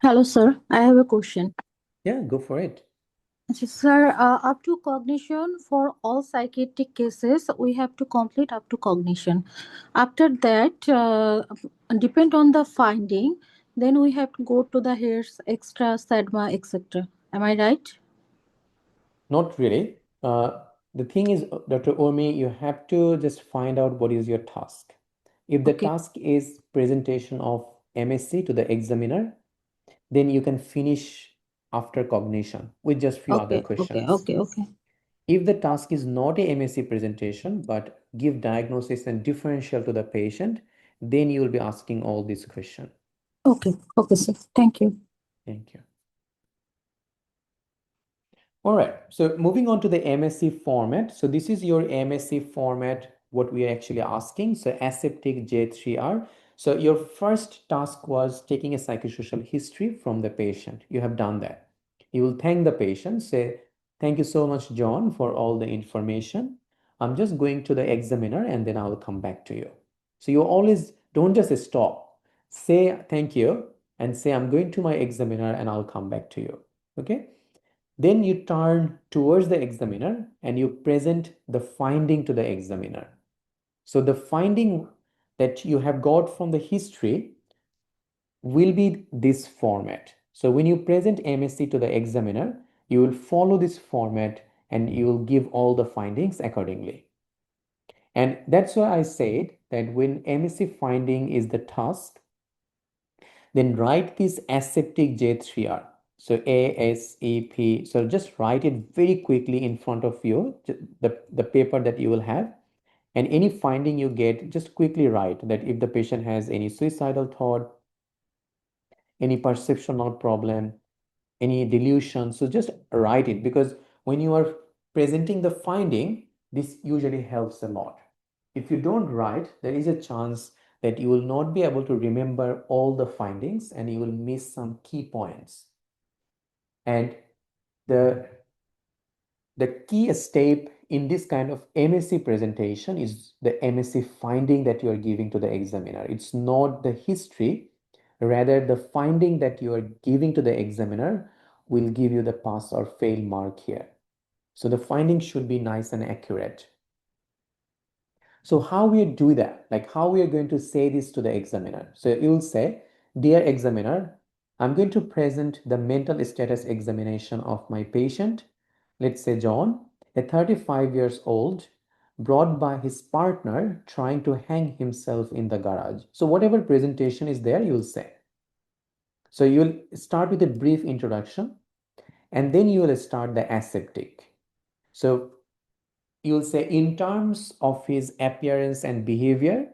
Hello, sir. I have a question. Yeah, go for it. Sir, up to cognition for all psychiatric cases, we have to complete up to cognition. After that, depend on the finding, then we have to go to the hairs, extra, SADMA, etc. Am I right? Not really. The thing is, Dr. Omi, you have to just find out what is your task. If the Okay. task is presentation of MSc to the examiner, then you can finish after cognition with just few other Okay. Okay. questions. Okay. Okay. If the task is not a MSc presentation, but give diagnosis and differential to the patient, then you will be asking all these questions. Okay. Okay, sir. Thank you. Thank you. All right, so moving on to the MSc format. So this is your MSc format, what we are actually asking. So aseptic J3R. So your first task was taking a psychosocial history from the patient. You have done that. You will thank the patient, say, thank you so much, John, for all the information. I'm just going to the examiner and then I will come back to you. So you always don't just stop. Say thank you and say, I'm going to my examiner and I'll come back to you. Okay. Then you turn towards the examiner and you present the finding to the examiner. So the finding that you have got from the history will be this format. So when you present MSc to the examiner, you will follow this format and you will give all the findings accordingly. And that's why I said that when MSc finding is the task, then write this aseptic J3R. So ASEP. So just write it very quickly in front of you, the paper that you will have. And any finding you get, just quickly write that if the patient has any suicidal thought, any perceptual problem, any delusion. So just write it because when you are presenting the finding, this usually helps a lot. If you don't write, there is a chance that you will not be able to remember all the findings and you will miss some key points. And the key step in this kind of MSc presentation is the MSc finding that you are giving to the examiner. It's not the history, rather the finding that you are giving to the examiner will give you the pass or fail mark here. So the finding should be nice and accurate. So how we do that? Like how we are going to say this to the examiner? So you'll say, dear examiner, I'm going to present the mental status examination of my patient. Let's say John, a 35 years old, brought by his partner trying to hang himself in the garage. So whatever presentation is there, you'll say. So you'll start with a brief introduction and then you will start the aseptic. So you'll say in terms of his appearance and behavior.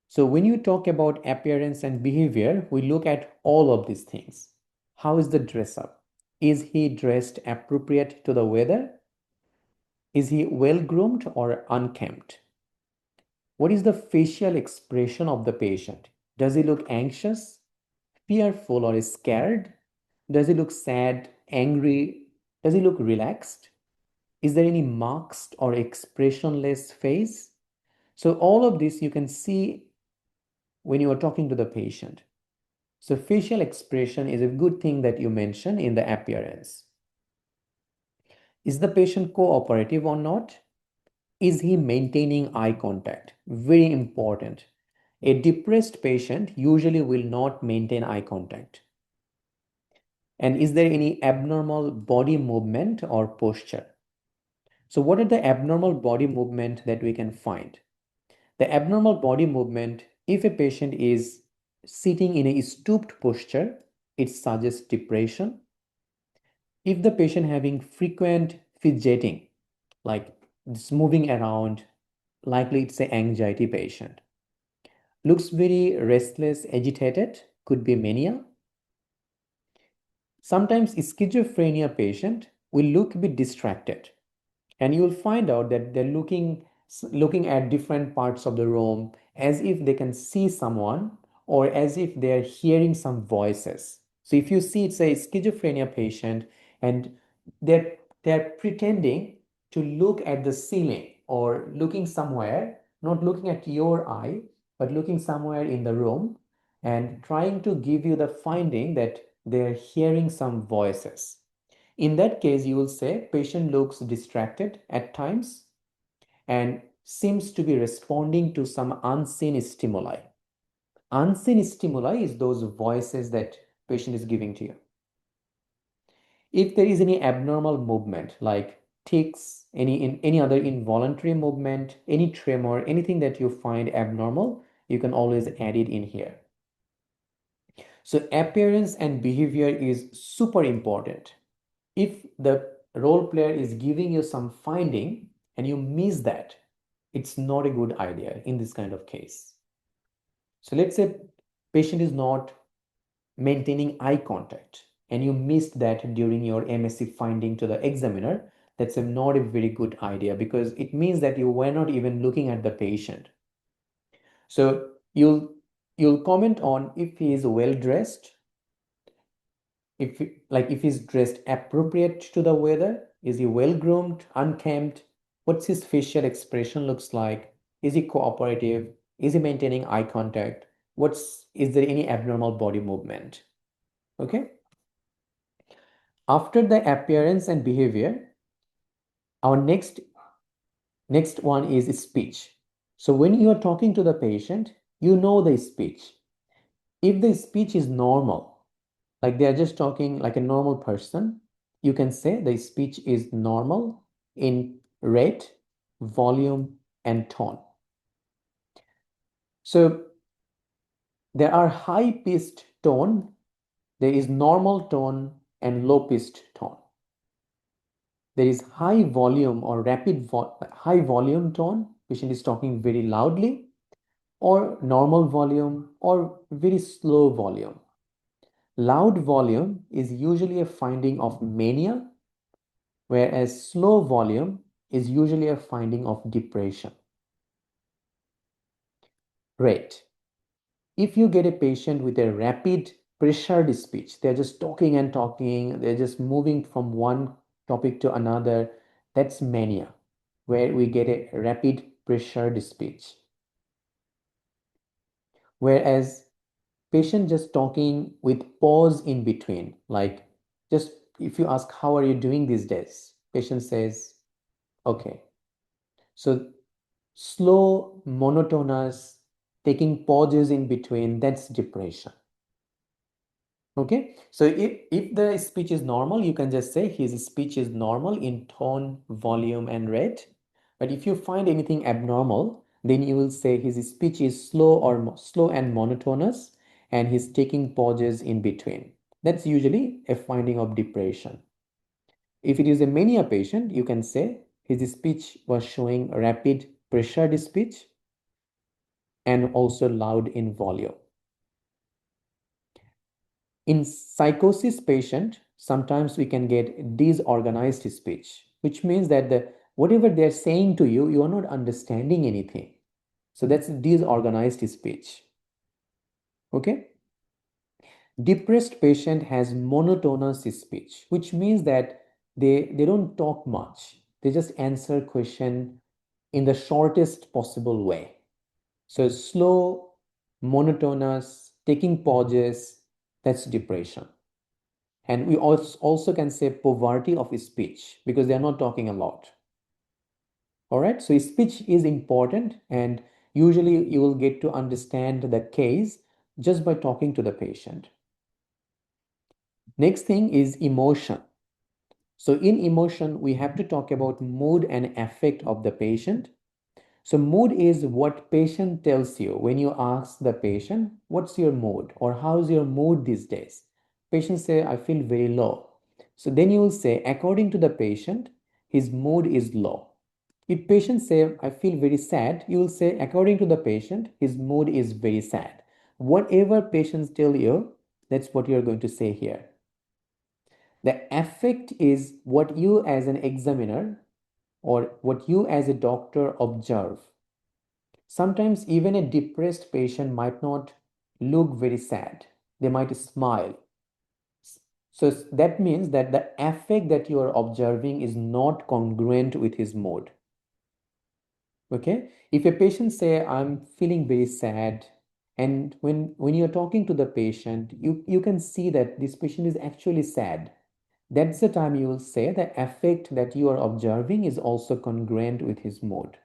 So when you talk about appearance and behavior, we look at all of these things. How is the dress up? Is he dressed appropriate to the weather? Is he well groomed or unkempt? What is the facial expression of the patient? Does he look anxious, fearful, or scared? Does he look sad, angry? Does he look relaxed? Is there any masked or expressionless face? So all of this you can see when you are talking to the patient. So facial expression is a good thing that you mention in the appearance. Is the patient cooperative or not? Is he maintaining eye contact? Very important. A depressed patient usually will not maintain eye contact. And is there any abnormal body movement or posture? So what are the abnormal body movement that we can find? The abnormal body movement, if a patient is sitting in a stooped posture, it suggests depression. If the patient having frequent fidgeting, like it's moving around, likely it's an anxiety patient. Looks very restless, agitated, could be mania. Sometimes schizophrenia patient will look a bit distracted, and you will find out that they're looking at different parts of the room as if they can see someone or as if they're hearing some voices. So if you see it's a schizophrenia patient and they're pretending to look at the ceiling or looking somewhere, not looking at your eye, but looking somewhere in the room and trying to give you the finding that they're hearing some voices. In that case, you will say patient looks distracted at times and seems to be responding to some unseen stimuli. Unseen stimuli is those voices that patient is giving to you. If there is any abnormal movement like tics, any other involuntary movement, any tremor, anything that you find abnormal, you can always add it in here. So appearance and behavior is super important. If the role player is giving you some finding and you miss that, it's not a good idea in this kind of case. So let's say patient is not maintaining eye contact and you missed that during your MSc finding to the examiner. That's not a very good idea because it means that you were not even looking at the patient. So you'll comment on if he is well dressed, if he's dressed appropriate to the weather. Is he well groomed, unkempt? What's his facial expression looks like? Is he cooperative? Is he maintaining eye contact? Is there any abnormal body movement? Okay. After the appearance and behavior, our next one is speech. So when you are talking to the patient, you know the speech. If the speech is normal, like they are just talking like a normal person, you can say the speech is normal in rate, volume, and tone. So there are high-pitched tone, there is normal tone, and low-pitched tone. There is high volume or high volume tone, patient is talking very loudly, or normal volume or very slow volume. Loud volume is usually a finding of mania, whereas slow volume is usually a finding of depression. Rate. If you get a patient with a rapid pressured speech, they're just talking and talking, they're just moving from one topic to another, that's mania. where we get a rapid pressured speech. Whereas patient just talking with pause in between, like just if you ask, how are you doing these days? Patient says, okay. So slow, monotonous, taking pauses in between, that's depression. Okay, so if the speech is normal, you can just say his speech is normal in tone, volume, and rate. But if you find anything abnormal, then you will say his speech is slow or slow and monotonous, and he's taking pauses in between. That's usually a finding of depression. If it is a mania patient, you can say his speech was showing rapid pressured speech and also loud in volume. In psychosis patient, sometimes we can get disorganized speech, which means that whatever they're saying to you, you are not understanding anything. So that's disorganized speech. Okay? Depressed patient has monotonous speech, which means that they don't talk much. They just answer question in the shortest possible way. So slow, monotonous, taking pauses, that's depression. And we also can say poverty of speech because they're not talking a lot. All right, so speech is important, and usually you will get to understand the case just by talking to the patient. Next thing is emotion. So in emotion, we have to talk about mood and affect of the patient. So mood is what patient tells you when you ask the patient, what's your mood or how's your mood these days? Patient say, I feel very low. So then you will say, according to the patient, his mood is low. If patient say, I feel very sad, you will say, according to the patient, his mood is very sad. Whatever patients tell you, that's what you're going to say here. The affect is what you as an examiner or what you as a doctor observe. Sometimes even a depressed patient might not look very sad. They might smile. So that means that the affect that you are observing is not congruent with his mood. Okay? If a patient say, I'm feeling very sad, and when you're talking to the patient, you can see that this patient is actually sad. That's the time you will say the affect that you are observing is also congruent with his mood.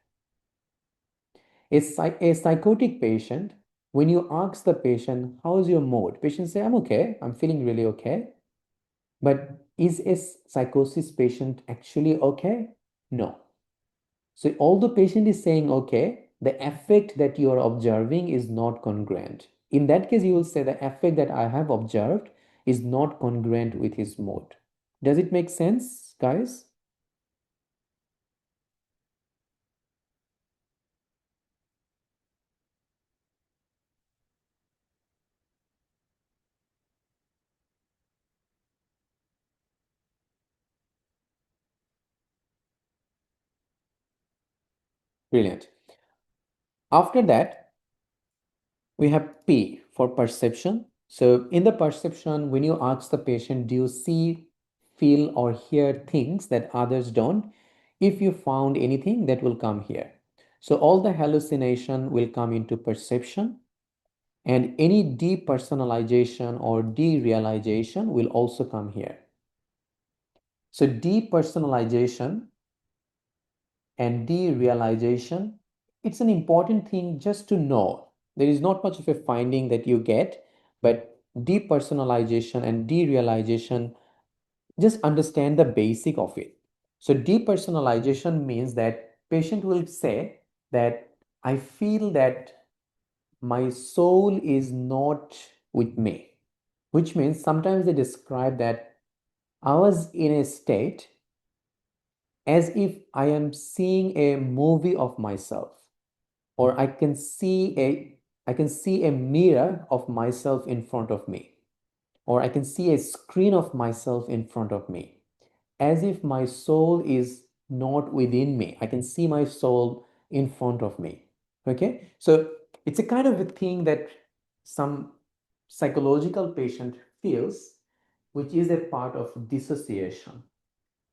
A psychotic patient, when you ask the patient, how's your mood? Patient say, I'm okay, I'm feeling really okay. But is a psychosis patient actually okay? No. So although patient is saying okay, the effect that you are observing is not congruent. In that case, you will say the effect that I have observed is not congruent with his mood. Does it make sense, guys? Brilliant. After that, we have P for perception. So in the perception, when you ask the patient, do you see, feel, or hear things that others don't? If you found anything, that will come here. So all the hallucination will come into perception, and any depersonalization or derealization will also come here. So depersonalization and derealization, it's an important thing just to know. There is not much of a finding that you get, but depersonalization and derealization, just understand the basic of it. So depersonalization means that patient will say that I feel that my soul is not with me, which means sometimes they describe that I was in a state as if I am seeing a movie of myself, or I can see a mirror of myself in front of me, or I can see a screen of myself in front of me, as if my soul is not within me. I can see my soul in front of me. Okay, so it's a kind of a thing that some psychological patient feels, which is a part of dissociation.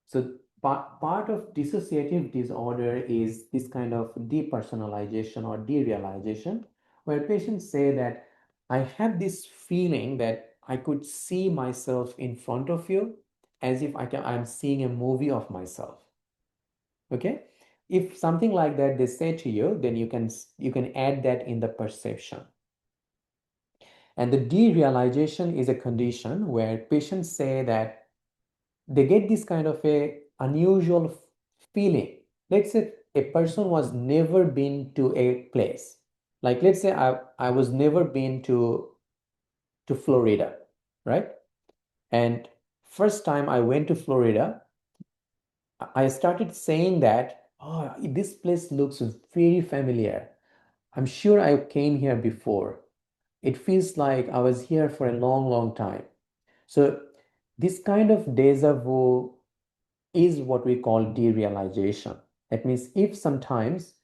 So part of dissociative disorder is this kind of depersonalization or derealization, where patients say that I have this feeling that I could see myself in front of you as if I'm seeing a movie of myself. Okay? If something like that they say to you, then you can add that in the perception. And the derealization is a condition where patients say that they get this kind of a unusual feeling. Let's say a person was never been to a place. Like let's say I was never been to Florida, right? And first time I went to Florida, I started saying that, oh, this place looks very familiar. I'm sure I came here before. It feels like I was here for a long, long time. So this kind of deja vu is what we call derealization. That means if sometimes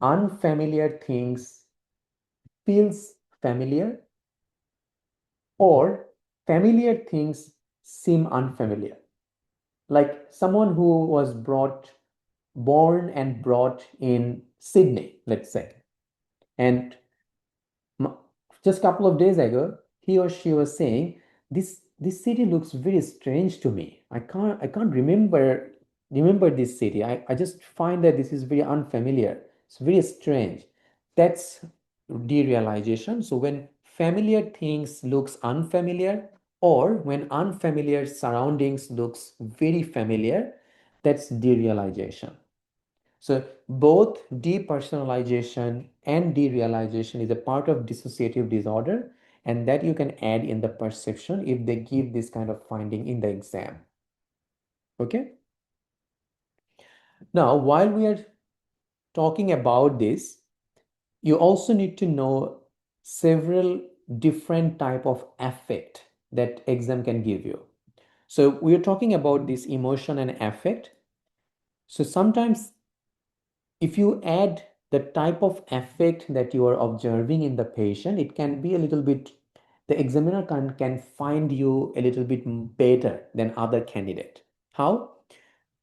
unfamiliar things feels familiar or familiar things seem unfamiliar. Like someone who was born and brought in Sydney, let's say, and m- just a couple of days ago, he or she was saying, this city looks very strange to me. I can't remember this city. I just find that this is very unfamiliar. It's very strange. That's derealization. So when familiar things looks unfamiliar, or when unfamiliar surroundings looks very familiar, that's derealization. So both depersonalization and derealization is a part of dissociative disorder, and that you can add in the perception if they give this kind of finding in the exam. Okay. Now, while we are talking about this, you also need to know several different type of affect that exam can give you. So we are talking about this emotion and affect. So sometimes if you add the type of affect that you are observing in the patient, it can be a little bit, the examiner can find you a little bit better than other candidate. How?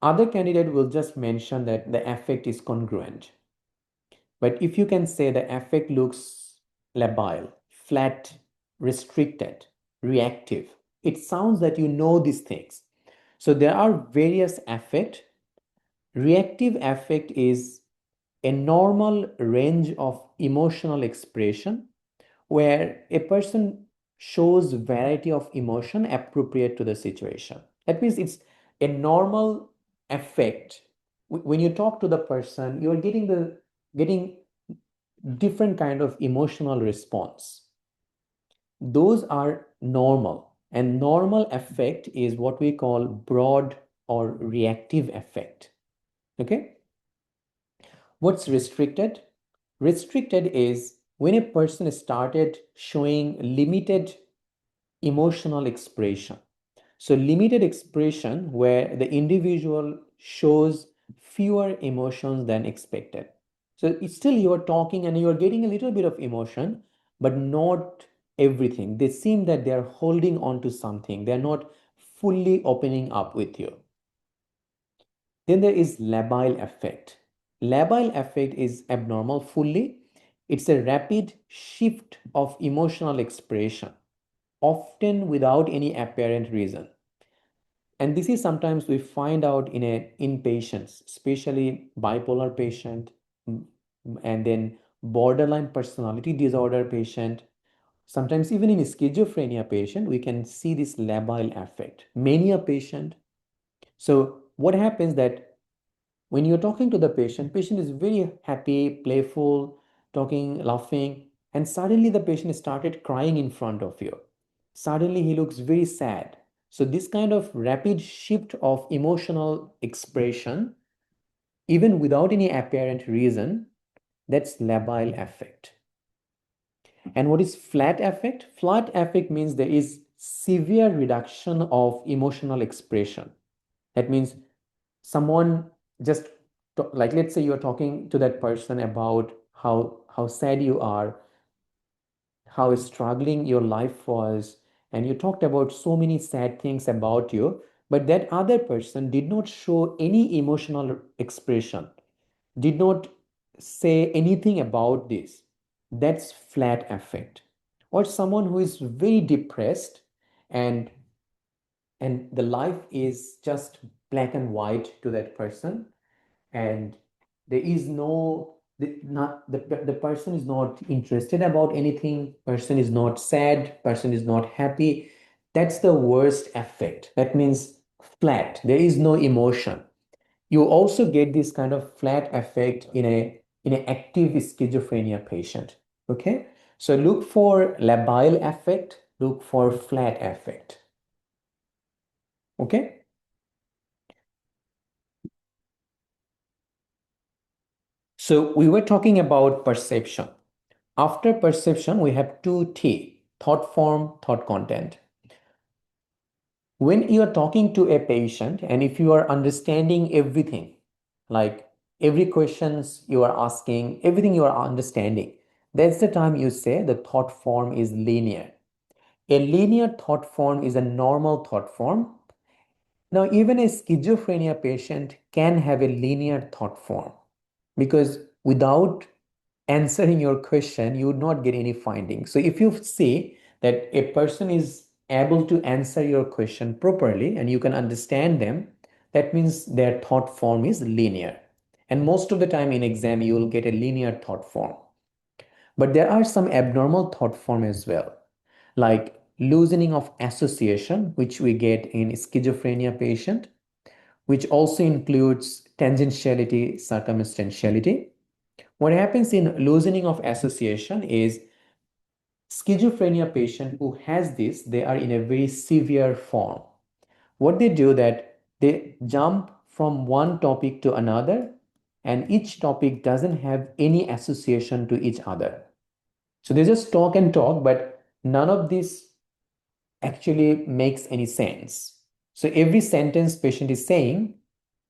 Other candidate will just mention that the affect is congruent. But if you can say the affect looks labile, flat, restricted, reactive, it sounds that you know these things. So there are various affect. Reactive affect is a normal range of emotional expression where a person shows variety of emotion appropriate to the situation. That means it's a normal affect. When you talk to the person, you're getting different kind of emotional response. Those are normal, and normal affect is what we call broad or reactive affect. Okay. What's restricted? Restricted is when a person started showing limited emotional expression. So, limited expression where the individual shows fewer emotions than expected. So, it's still you are talking and you are getting a little bit of emotion, but not everything. They seem that they are holding on to something, they are not fully opening up with you. Then there is labile affect. Labile affect is abnormal fully. It's a rapid shift of emotional expression, often without any apparent reason. And this is sometimes we find out in patients, especially bipolar patient, and then borderline personality disorder patient. Sometimes even in schizophrenia patient, we can see this labile affect. Mania patient. So what happens that when you're talking to the patient is very happy, playful, talking, laughing, and suddenly the patient started crying in front of you. Suddenly he looks very sad. So this kind of rapid shift of emotional expression, even without any apparent reason, that's labile affect. And what is flat affect? Flat affect means there is severe reduction of emotional expression. That means someone just like let's say you're talking to that person about how sad you are, how struggling your life was, and you talked about so many sad things about you, but that other person did not show any emotional expression, did not say anything about this. That's flat affect. Or someone who is very depressed and the life is just black and white to that person, and there is no the person is not interested about anything, person is not sad, person is not happy. That's the worst affect. That means flat, there is no emotion. You also get this kind of flat affect in an active schizophrenia patient. Okay, so look for labile affect, look for flat affect. Okay. So we were talking about perception. After perception, we have two T, thought form, thought content. When you are talking to a patient and if you are understanding everything, like every questions you are asking, everything you are understanding, that's the time you say the thought form is linear. A linear thought form is a normal thought form. Now, even a schizophrenia patient can have a linear thought form because without answering your question, you would not get any findings. So if you see that a person is able to answer your question properly and you can understand them, that means their thought form is linear. And most of the time in exam, you will get a linear thought form. But there are some abnormal thought form as well, like loosening of association, which we get in schizophrenia patient, which also includes tangentiality, circumstantiality. What happens in loosening of association is schizophrenia patient who has this, they are in a very severe form. What they do that they jump from one topic to another and each topic doesn't have any association to each other. So they just talk and talk, but none of this actually makes any sense. So every sentence patient is saying,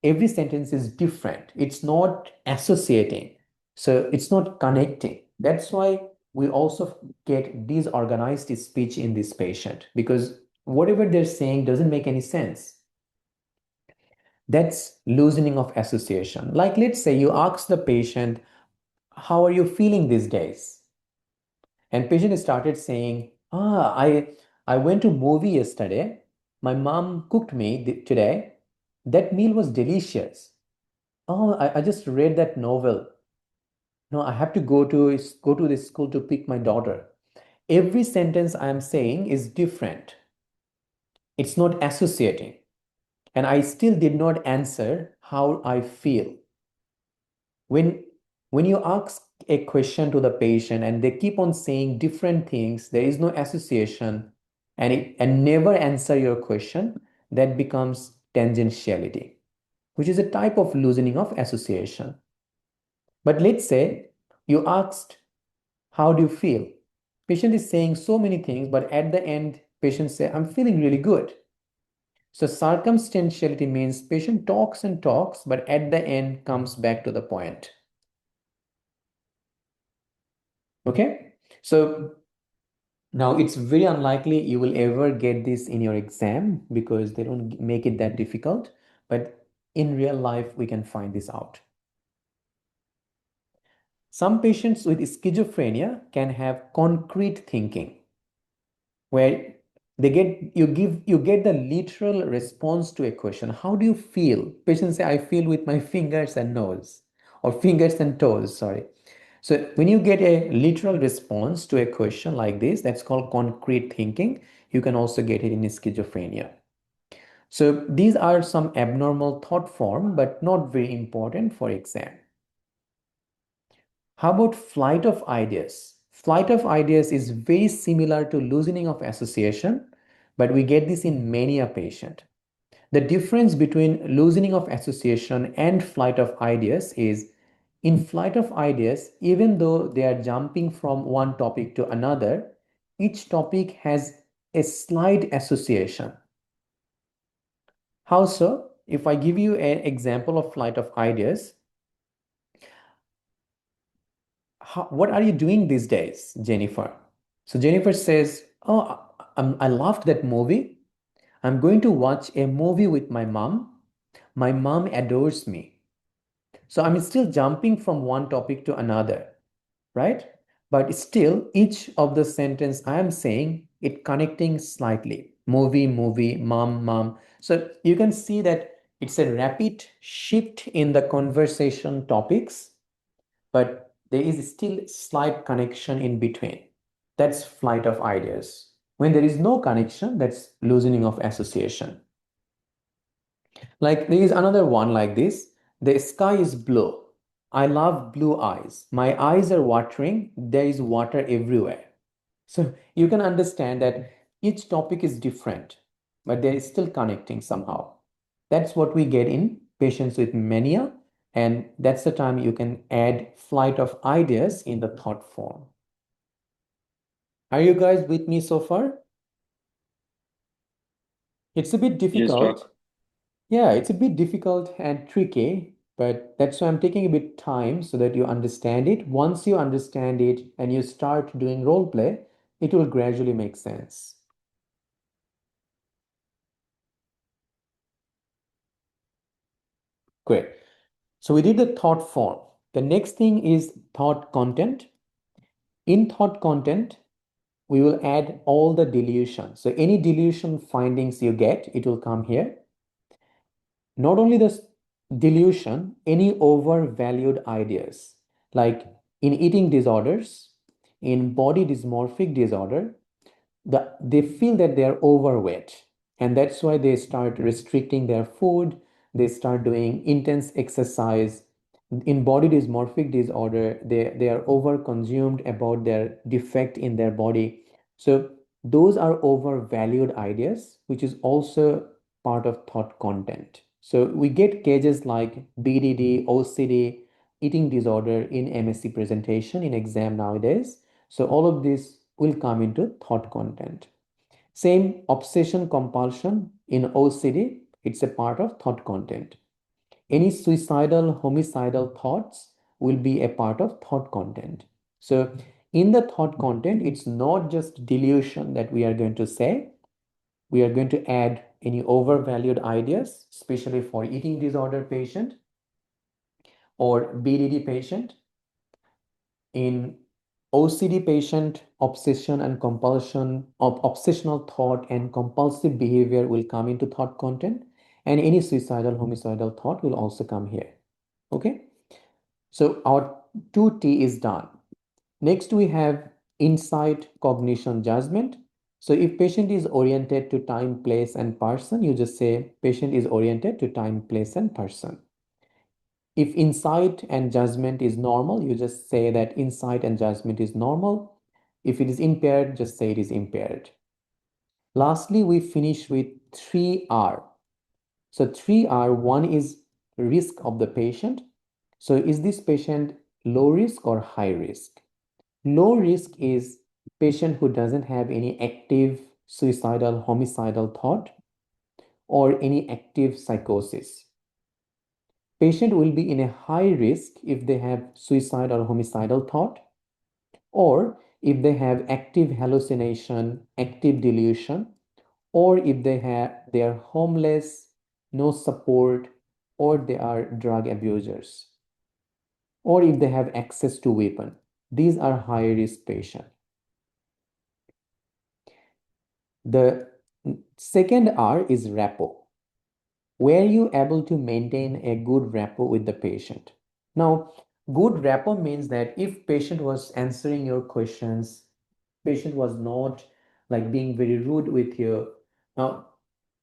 every sentence is different. It's not associating. So it's not connecting. That's why we also get disorganized speech in this patient because whatever they're saying doesn't make any sense. That's loosening of association. Like let's say you ask the patient, how are you feeling these days? And patient started saying, I went to movie yesterday. My mom cooked me today. That meal was delicious. Oh, I just read that novel. No, I have to go to this school to pick my daughter. Every sentence I am saying is different. It's not associating. And I still did not answer how I feel. When when you ask a question to the patient and they keep on saying different things, there is no association, and never answer your question, that becomes tangentiality, which is a type of loosening of association. But let's say you asked, how do you feel? Patient is saying so many things, but at the end, patient say, I'm feeling really good. So circumstantiality means patient talks and talks, but at the end comes back to the point. Okay, so now it's very unlikely you will ever get this in your exam because they don't make it that difficult, but in real life, we can find this out. Some patients with schizophrenia can have concrete thinking where you get the literal response to a question. How do you feel? Patients say, I feel with my fingers and nose, or fingers and toes, sorry. So when you get a literal response to a question like this, that's called concrete thinking. You can also get it in schizophrenia. So these are some abnormal thought form, but not very important for exam. How about flight of ideas? Flight of ideas is very similar to loosening of association, but we get this in mania patient. The difference between loosening of association and flight of ideas is in flight of ideas, even though they are jumping from one topic to another, each topic has a slight association. How so? If I give you an example of flight of ideas, what are you doing these days, Jennifer? So Jennifer says, oh, I loved that movie. I'm going to watch a movie with my mom. My mom adores me. So I'm still jumping from one topic to another, right? But still, each of the sentence I am saying, it connecting slightly. Movie, movie, mom, mom. So you can see that it's a rapid shift in the conversation topics, but there is still slight connection in between. That's flight of ideas. When there is no connection, that's loosening of association. Like there is another one like this. The sky is blue. I love blue eyes. My eyes are watering. There is water everywhere. So you can understand that each topic is different, but they are still connecting somehow. That's what we get in patients with mania. And that's the time you can add flight of ideas in the thought form. Are you guys with me so far? It's a bit Yes, difficult. doc. Yeah, it's a bit difficult and tricky, but that's why I'm taking a bit time so that you understand it. Once you understand it and you start doing role play, it will gradually make sense. Great. So we did the thought form. The next thing is thought content. In thought content, we will add all the delusion. So any delusion findings you get, it will come here. Not only the delusion, any overvalued ideas, like in eating disorders, in body dysmorphic disorder, they feel that they are overweight, and that's why they start restricting their food. They start doing intense exercise. In body dysmorphic disorder, they are over consumed about their defect in their body. So those are overvalued ideas, which is also part of thought content. So we get cases like BDD, OCD, eating disorder in MSc presentation in exam nowadays. So all of this will come into thought content. Same obsession compulsion in OCD, it's a part of thought content. Any suicidal, homicidal thoughts will be a part of thought content. So in the thought content, it's not just delusion that we are going to say. We are going to add any overvalued ideas, especially for eating disorder patient or BDD patient. In OCD patient, obsession and compulsion, obsessional thought and compulsive behavior will come into thought content, and any suicidal, homicidal thought will also come here. Okay, so our 2T is done. Next, we have insight, cognition, judgment. So if patient is oriented to time, place, and person, you just say patient is oriented to time, place, and person. If insight and judgment is normal, you just say that insight and judgment is normal. If it is impaired, just say it is impaired. Lastly, we finish with 3R. So 3R, one is risk of the patient. So is this patient low risk or high risk? Low risk is patient who doesn't have any active suicidal, homicidal thought or any active psychosis. Patient will be in a high risk if they have suicide or homicidal thought, or if they have active hallucination, active delusion, or if they are homeless, no support, or they are drug abusers, or if they have access to weapon. These are high risk patients. The second R is rapport. Were you able to maintain a good rapport with the patient? Now, good rapport means that if patient was answering your questions, patient was not like being very rude with you. Now,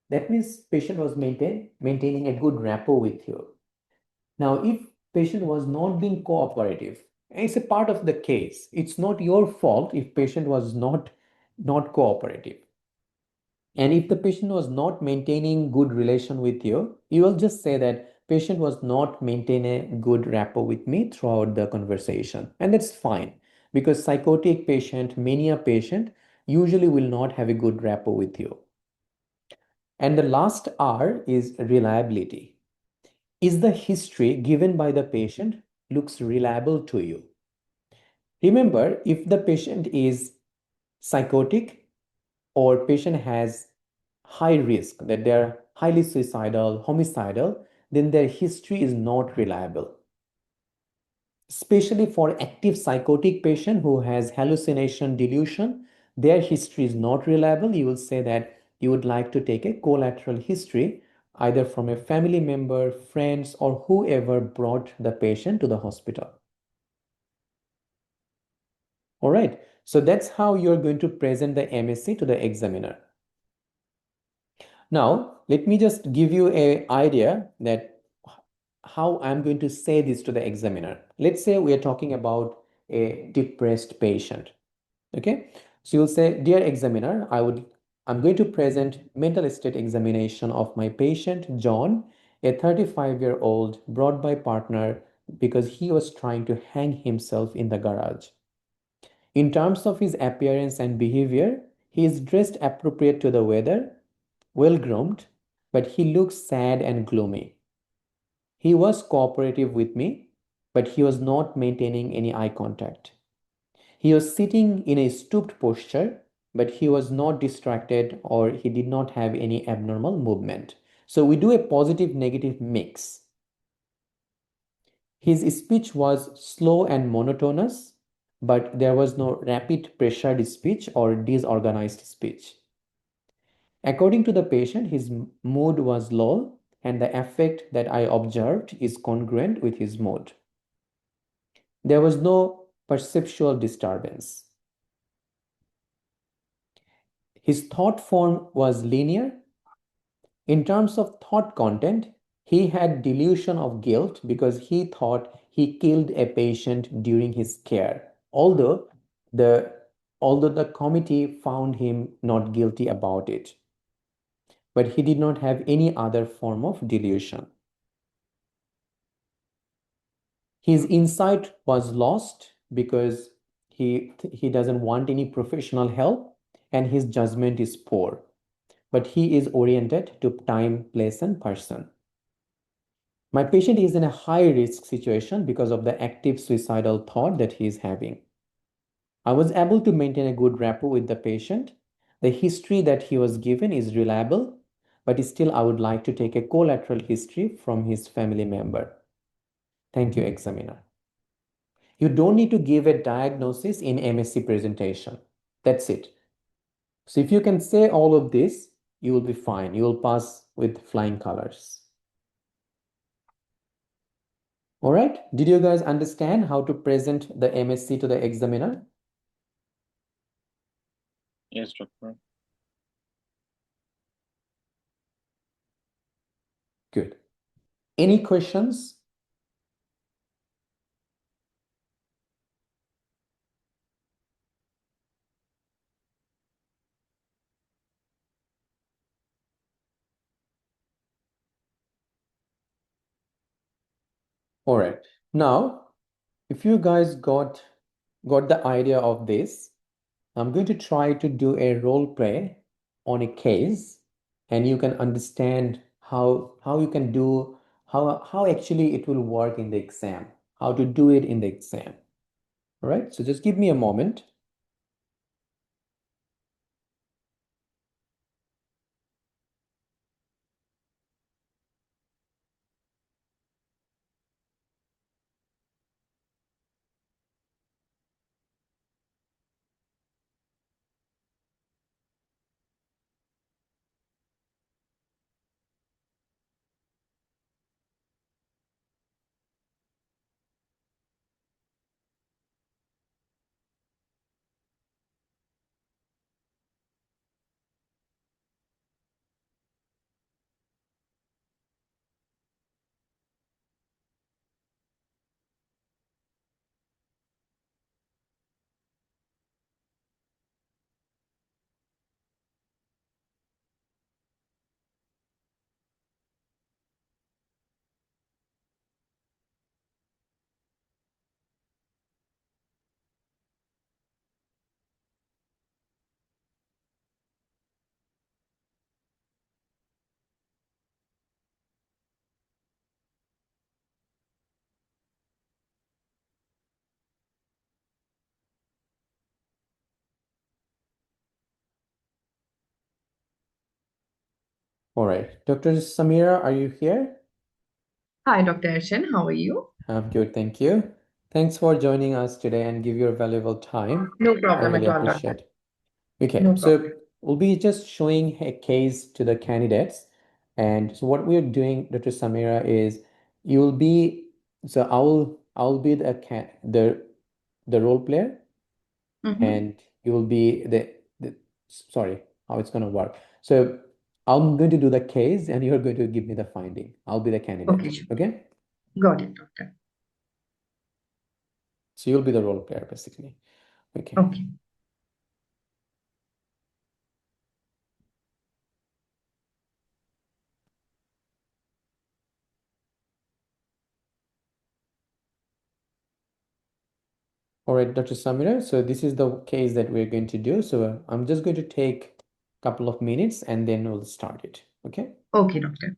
that means patient was maintaining a good rapport with you. Now, if patient was not being cooperative, it's a part of the case. It's not your fault if patient was not cooperative. And if the patient was not maintaining good relation with you, you will just say that patient was not maintaining a good rapport with me throughout the conversation. And that's fine because psychotic patient, mania patient usually will not have a good rapport with you. And the last R is reliability. Is the history given by the patient looks reliable to you? Remember, if the patient is psychotic or patient has high risk, that they're highly suicidal, homicidal, then their history is not reliable. Especially for active psychotic patient who has hallucination, delusion, their history is not reliable. You will say that you would like to take a collateral history either from a family member, friends, or whoever brought the patient to the hospital. All right, so that's how you're going to present the MSc to the examiner. Now, let me just give you an idea that how I'm going to say this to the examiner. Let's say we are talking about a depressed patient. Okay, so you'll say, dear examiner, I'm going to present mental state examination of my patient John, a 35-year-old brought by partner because he was trying to hang himself in the garage. In terms of his appearance and behavior, he is dressed appropriate to the weather, well groomed, but he looks sad and gloomy. He was cooperative with me, but he was not maintaining any eye contact. He was sitting in a stooped posture, but he was not distracted or he did not have any abnormal movement. So we do a positive negative mix. His speech was slow and monotonous, but there was no rapid pressured speech or disorganized speech. According to the patient, his mood was low, and the effect that I observed is congruent with his mood. There was no perceptual disturbance. His thought form was linear. In terms of thought content, he had delusion of guilt because he thought he killed a patient during his care, the although the committee found him not guilty about it. But he did not have any other form of delusion. His insight was lost because he doesn't want any professional help and his judgment is poor. But he is oriented to time, place, and person. My patient is in a high risk situation because of the active suicidal thought that he is having. I was able to maintain a good rapport with the patient. The history that he was given is reliable, but still I would like to take a collateral history from his family member. Thank you, examiner. You don't need to give a diagnosis in MSc presentation. That's it. So if you can say all of this, you will be fine. You will pass with flying colors. All right. Did you guys understand how to present the MSc to the examiner? Yes, doctor. Good. Any questions? All right. Now, if you guys got the idea of this, I'm going to try to do a role play on a case, and you can understand how you can do how actually it will work in the exam, how to do it in the exam. All right. So just give me a moment. All right. Dr. Samira, are you here? Hi, Dr. Arshan. How are you? I'm good, thank you. Thanks for joining us today and give your valuable time. No I problem really at all, doctor. appreciate. Okay, No so problem. we'll be just showing a case to the candidates. And so what we're doing, Dr. Samira, is you'll be so I'll be the role player, Mm-hmm. and you will be the sorry, how it's gonna work. So I'm going to do the case and you're going to give me the finding. I'll be the Okay, candidate. sure. Okay? Got it, doctor. So you'll be the role player basically. Okay. Okay. All right, Dr. Samira. So this is the case that we're going to do. So I'm just going to take a couple of minutes and then we'll start it. Okay. Okay, doctor.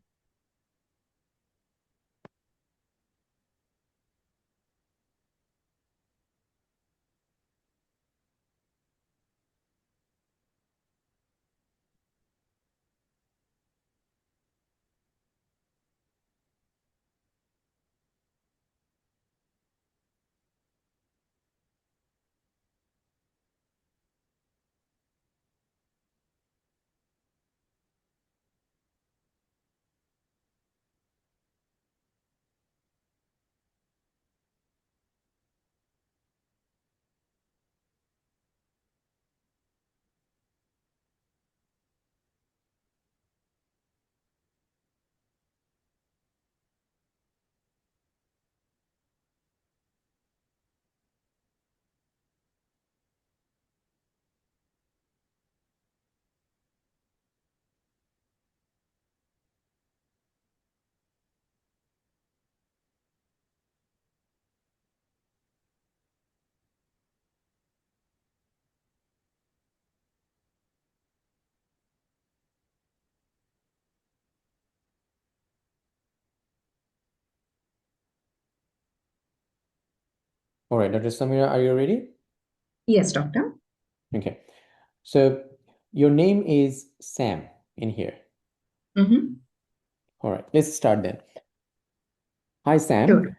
All right, Dr. Samira, are you ready? Yes, doctor. Okay. So your name is Sam in here. Mm-hmm. All right, let's start then. Hi, Sure. Sam.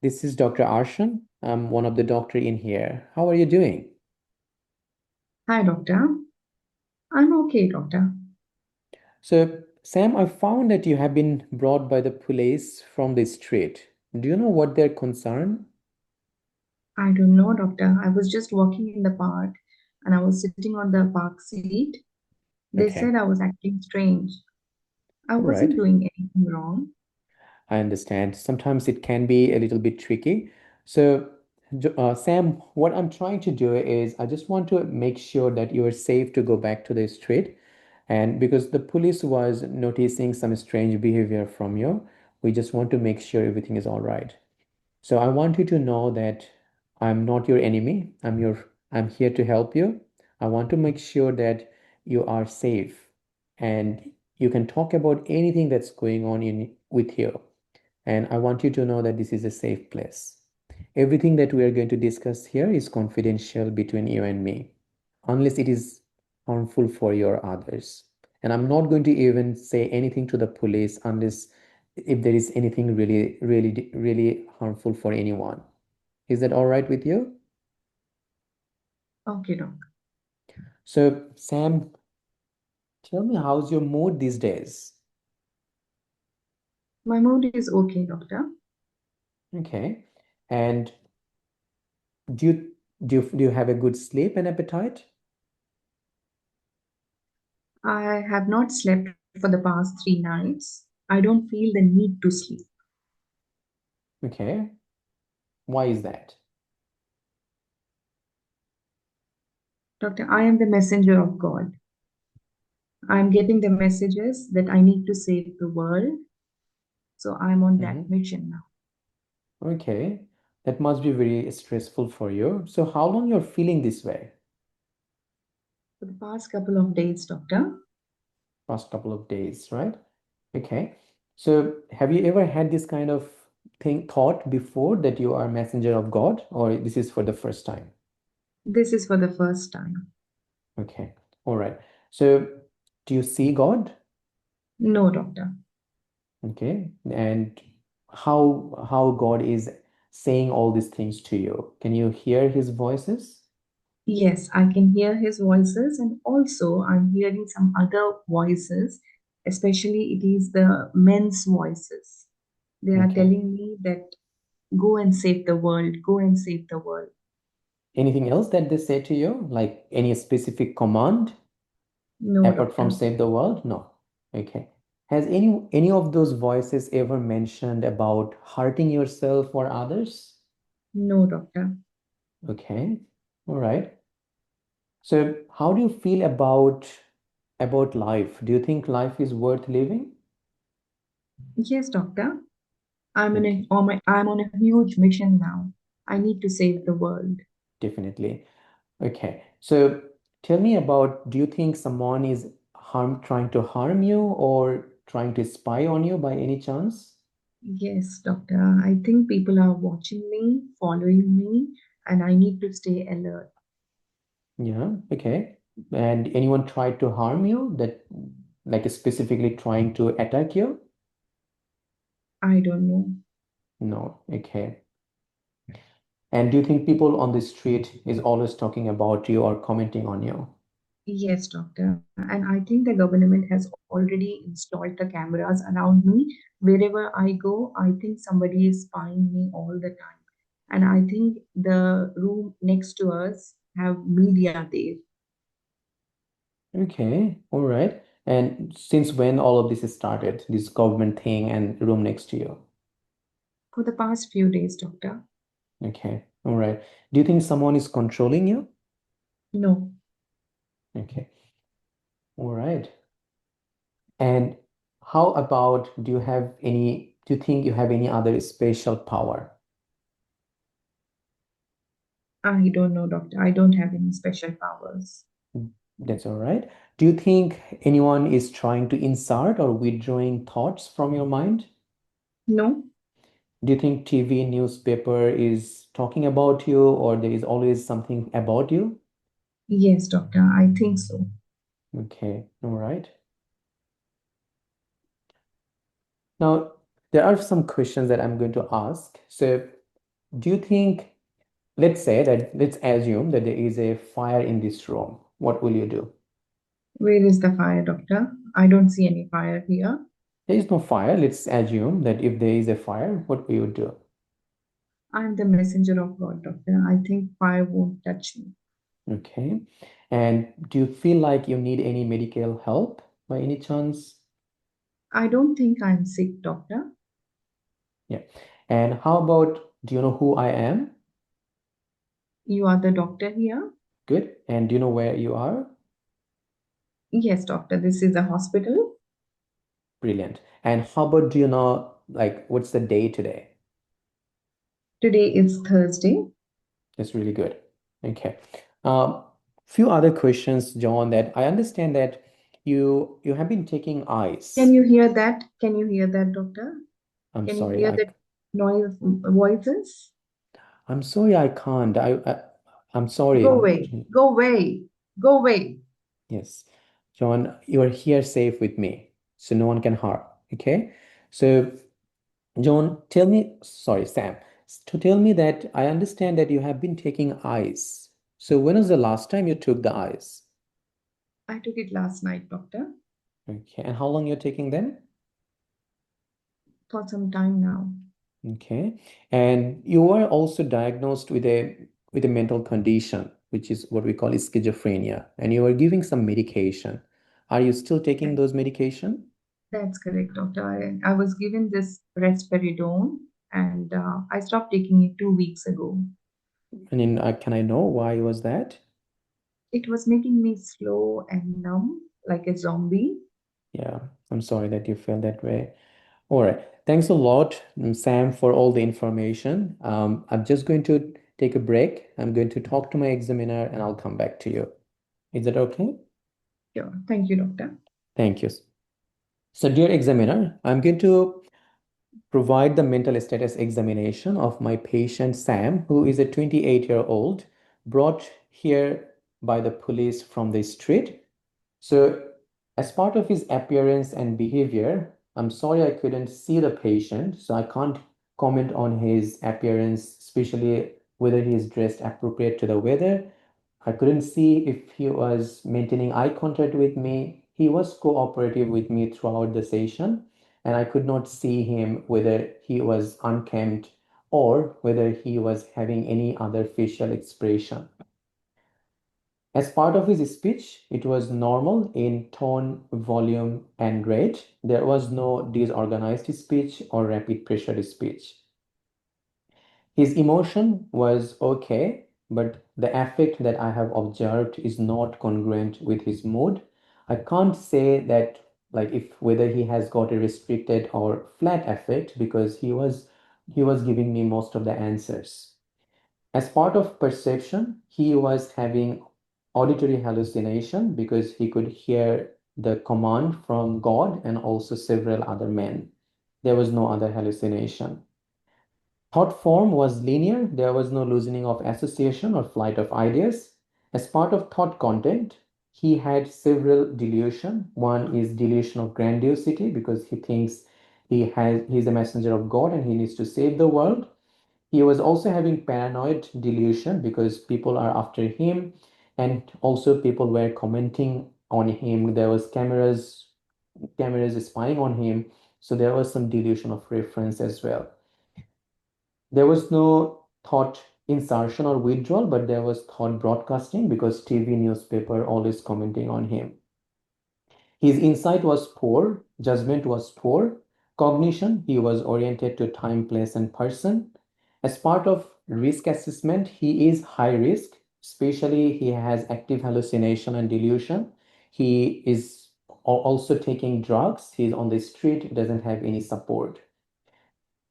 This is Dr. Arshan. I'm one of the doctor in here. How are you doing? Hi, doctor. I'm okay, doctor. So, Sam, I found that you have been brought by the police from the street. Do you know what their concern? I don't know, doctor. I was just walking in the park and I was sitting on the park seat. They said Okay. I was acting strange. I All wasn't right. doing anything wrong. I understand. Sometimes it can be a little bit tricky. So, Sam, what I'm trying to do is I just want to make sure that you are safe to go back to the street. And because the police was noticing some strange behavior from you, we just want to make sure everything is all right. So I want you to know that I'm not your enemy. I'm here to help you. I want to make sure that you are safe and you can talk about anything that's going on in with you. And I want you to know that this is a safe place. Everything that we are going to discuss here is confidential between you and me, unless it is harmful for your others. And I'm not going to even say anything to the police unless if there is anything really, really, really harmful for anyone. Is that all right with you? Okay, doc. So, Sam, tell me, how's your mood these days? My mood is okay, doctor. Okay. And do you do you have a good sleep and appetite? I have not slept for the past 3 nights. I don't feel the need to sleep. Okay. Why is that? Doctor, I am the messenger of God. I'm getting the messages that I need to save the world. So I'm on that Hmm. mission now. Okay. That must be very stressful for you. So how long you're feeling this way? For the past couple of days, doctor, Past couple of days, right? Okay. So have you ever had this kind of thought before that you are a messenger of God, or this is for the first time? this is for the first time. Okay. All right. So do you see God? No, doctor. Okay. And how God is saying all these things to you? Can you hear his voices? Yes, I can hear his voices, and also I'm hearing some other voices, especially it is the men's voices. They are Okay. telling me that go and save the world, go and save the world. Anything else that they say to you? Like any specific command No, apart from doctor. save the world? No. Okay. Has any of those voices ever mentioned about hurting yourself or others? No, doctor. Okay. All right. So how do you feel about life? Do you think life is worth living? Yes, doctor. Okay, I'm on a huge mission now. I need to save the world. definitely. Okay. So tell me about, do you think someone is trying to harm you or trying to spy on you by any chance? Yes, doctor. I think people are watching me, following me, and I need to stay alert. Yeah, okay. And anyone tried to harm you that like specifically trying to attack you? I don't know. No, okay. And do you think people on the street is always talking about you or commenting on you? Yes, doctor. And I think the government has already installed the cameras around me. Wherever I go, I think somebody is spying me all the time. And I think the room next to us have media there Okay, all right. And since when all of this has started, this government thing and room next to you? for the past few days, doctor. Okay, all right. Do you think someone is controlling you? No, Okay, all right. And how about do you think you have any other special power? I don't know, doctor. I don't have any special powers. That's all right. Do you think anyone is trying to insert or withdrawing thoughts from your mind? No, Do you think TV, newspaper is talking about you or there is always something about you? yes, doctor. I think so. Okay, all right. Now, there are some questions that I'm going to ask. So, do you think, let's assume that there is a fire in this room. What will you do? Where is the fire, doctor? I don't see any fire here. There is no fire. Let's assume that if there is a fire, what will you do? I'm the messenger of God, doctor. I think fire won't touch me. Okay. And do you feel like you need any medical help by any chance? I don't think I'm sick, doctor. Yeah. And how about, do you know who I am? You are the doctor here? Good. And do you know where you are? Yes, doctor. This is a hospital. Brilliant. And how about, do you know, like, what's the day today? Today is Thursday. That's really good. Okay. Few other questions, John, that I understand that you have been taking Can ice. you hear that? Can you hear that, doctor? I'm Can you sorry, hear I the noise, voices? I'm sorry I can't. I'm sorry. Go away. Go away. Go away. Yes. John, you are here safe with me, so no one can harm. Okay. So, John, tell me, sorry, Sam, to tell me that I understand that you have been taking ice. So when was the last time you took the ice? I took it last night, doctor, Okay. And how long you're taking them? for some time now. Okay. And you were also diagnosed with a mental condition, which is what we call schizophrenia, and you were giving some medication. Are you still taking That- those medication? That's correct, doctor. I was given this risperidone and I stopped taking it 2 weeks ago. And then, can I know why was that? It was making me slow and numb like a zombie. Yeah, I'm sorry that you feel that way. All right. Thanks a lot, Sam, for all the information. I'm just going to take a break. I'm going to talk to my examiner and I'll come back to you. Is that okay? Sure. Thank you, doctor. Thank you. So, dear examiner, I'm going to provide the mental status examination of my patient Sam, who is a 28-year-old brought here by the police from the street. So As part of his appearance and behavior, I'm sorry I couldn't see the patient, so I can't comment on his appearance, especially whether he is dressed appropriate to the weather. I couldn't see if he was maintaining eye contact with me. He was cooperative with me throughout the session, and I could not see him whether he was unkempt or whether he was having any other facial expression. As part of his speech, it was normal in tone, volume, and rate. There was no disorganized speech or rapid pressure speech. His emotion was okay, but the affect that I have observed is not congruent with his mood. I can't say that like if whether he has got a restricted or flat affect because he was giving me most of the answers. As part of perception, he was having auditory hallucination because he could hear the command from God and also several other men. There was no other hallucination. Thought form was linear. There was no loosening of association or flight of ideas. As part of thought content, he had several delusion. One is delusion of grandiosity because he thinks he's a messenger of God and he needs to save the world. He was also having paranoid delusion because people are after him and also people were commenting on him. There was cameras spying on him. So there was some delusion of reference as well. There was no thought insertion or withdrawal, but there was thought broadcasting because TV newspaper always commenting on him. His insight was poor, judgment was poor, cognition, he was oriented to time, place, and person. As part of risk assessment, he is high risk, especially he has active hallucination and delusion. He is also taking drugs. He's on the street, doesn't have any support.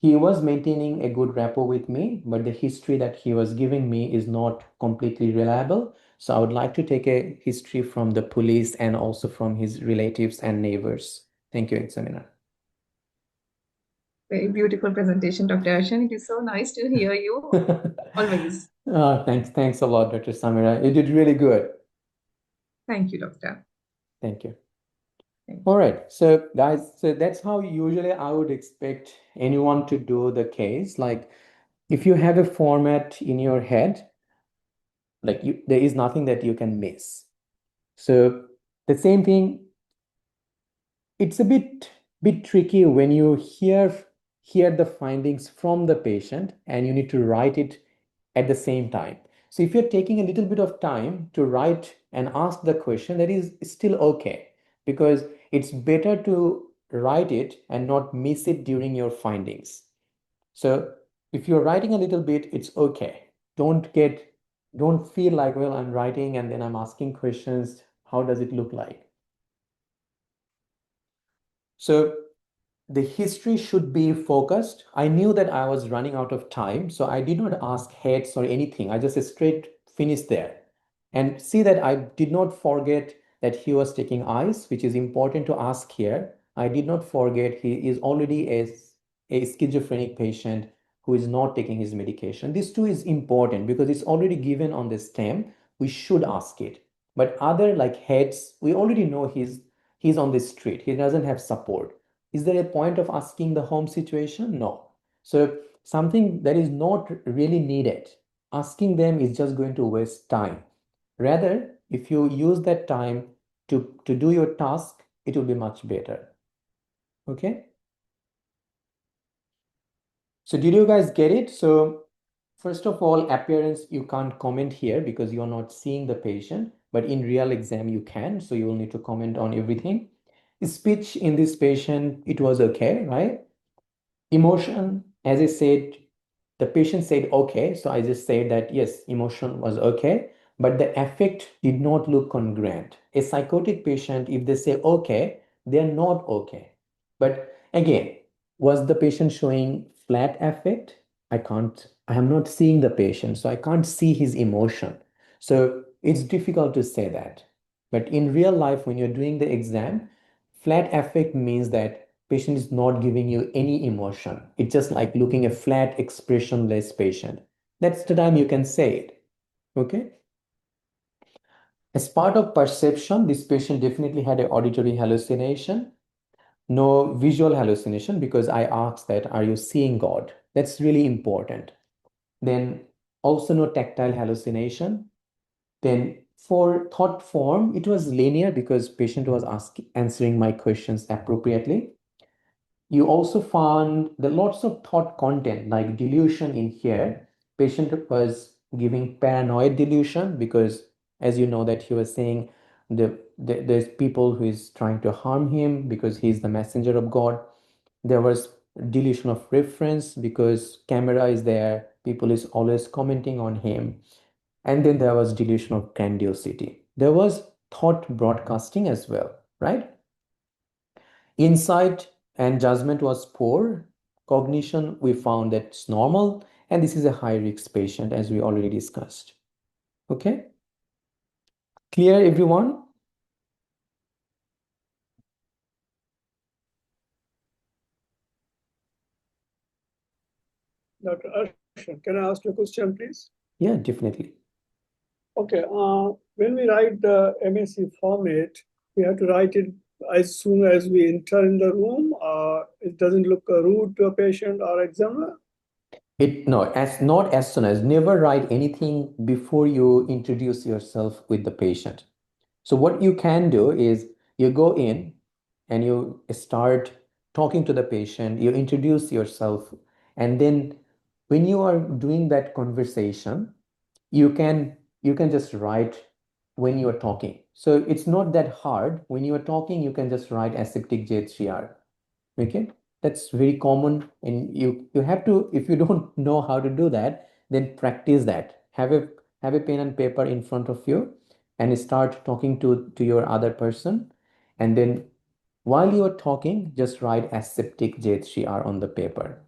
He was maintaining a good rapport with me, but the history that he was giving me is not completely reliable. So I would like to take a history from the police and also from his relatives and neighbors. Thank you, examiner. Very beautiful presentation, Dr. Arshan. It is so nice to hear you always. Thanks a lot, Dr. Samira. You did really good. Thank you, Doctor. Thank you. Thank All right, so guys, so that's how usually I would expect anyone to do the case. Like if you have a format in your head, there is nothing that you can miss. So the same thing, it's a bit tricky when you hear the findings from the patient and you need to write it at the same time. So if you're taking a little bit of time to write and ask the question, that is still okay because it's better to write it and not miss it during your findings. So if you're writing a little bit, it's okay. Don't feel like, well, I'm writing and then I'm asking questions. How does it look like? So the history should be focused. I knew that I was running out of time, so I did not ask heads or anything. I just straight finished there. And see that I did not forget that he was taking ice, which is important to ask here. I did not forget he is already a schizophrenic patient who is not taking his medication. This too is important because it's already given on the stem. We should ask it. But other like heads, we already know he's on the street. He doesn't have support. Is there a point of asking the home situation? No. So something that is not really needed, asking them is just going to waste time. Rather, if you use that time to do your task, it will be much better. Okay? So did you guys get it? So first of all, appearance, you can't comment here because you're not seeing the patient, but in real exam you can. So you will need to comment on everything. Speech in this patient, it was okay, right? Emotion, as I said, the patient said okay. So I just said that yes, emotion was okay, but the affect did not look congruent. A psychotic patient, if they say okay, they're not okay. But again, was the patient showing flat affect? I am not seeing the patient, so I can't see his emotion. So it's difficult to say that. But in real life, when you're doing the exam, flat affect means that patient is not giving you any emotion. It's just like looking a flat, expressionless patient. That's the time you can say it. Okay. As part of perception, this patient definitely had an auditory hallucination, no visual hallucination, because I asked that, are you seeing God? That's really important. Then also no tactile hallucination. Then for thought form, it was linear because patient was answering my questions appropriately. You also found the lots of thought content like delusion in here. Patient was giving paranoid delusion because, as you know, that he was saying there's people who is trying to harm him because he's the messenger of God. There was delusion of reference because camera is there, people is always commenting on him. And then there was delusion of grandiosity. There was thought broadcasting as well, right? Insight and judgment was poor. Cognition, we found that's normal. And this is a high risk patient, as we already discussed. Okay? Clear, everyone? Dr. Arshad, can I ask you a question, please? Yeah, definitely. Okay, when we write the MSc format, we have to write it as soon as we enter in the room. It doesn't look rude to a patient or examiner. Not as soon as never write anything before you introduce yourself with the patient. So what you can do is you go in and you start talking to the patient, you introduce yourself, and then when you are doing that conversation, you can just write when you are talking. So it's not that hard. When you are talking, you can just write aseptic J3R. Okay, that's very common, and you have to, if you don't know how to do that, then practice that. Have a pen and paper in front of you and start talking to your other person, and then while you are talking, just write aseptic J3R on the paper.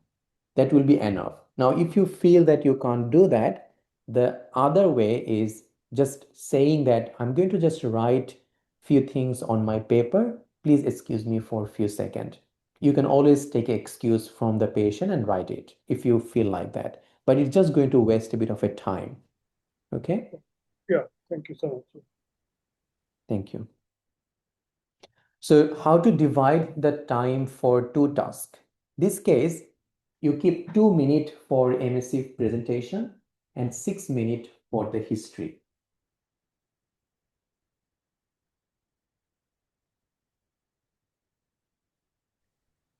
That will be enough. Now, if you feel that you can't do that, the other way is just saying that I'm going to just write few things on my paper. Please excuse me for a few seconds. You can always take an excuse from the patient and write it if you feel like that. But it's just going to waste a bit of a time. Okay? Yeah, thank you so much. Thank you. So how to divide the time for two tasks? This case, you keep 2 minutes for MSc presentation and 6 minutes for the history.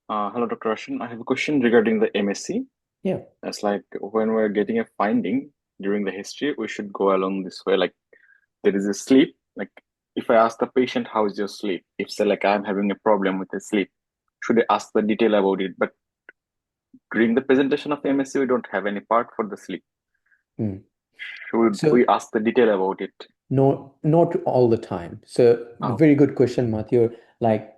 Hello, Dr. Roshan. I have a question regarding the MSc. Yeah. It's like when we're getting a finding during the history, we should go along this way. Like there is a sleep. Like if I ask the patient, how is your sleep? If say like I'm having a problem with the sleep, should I ask the detail about it? But during the presentation of MSc, we don't have any part for the sleep. Hmm. Should So we ask the detail about it? no, not all the time. So Oh, very good question, Matthew. Like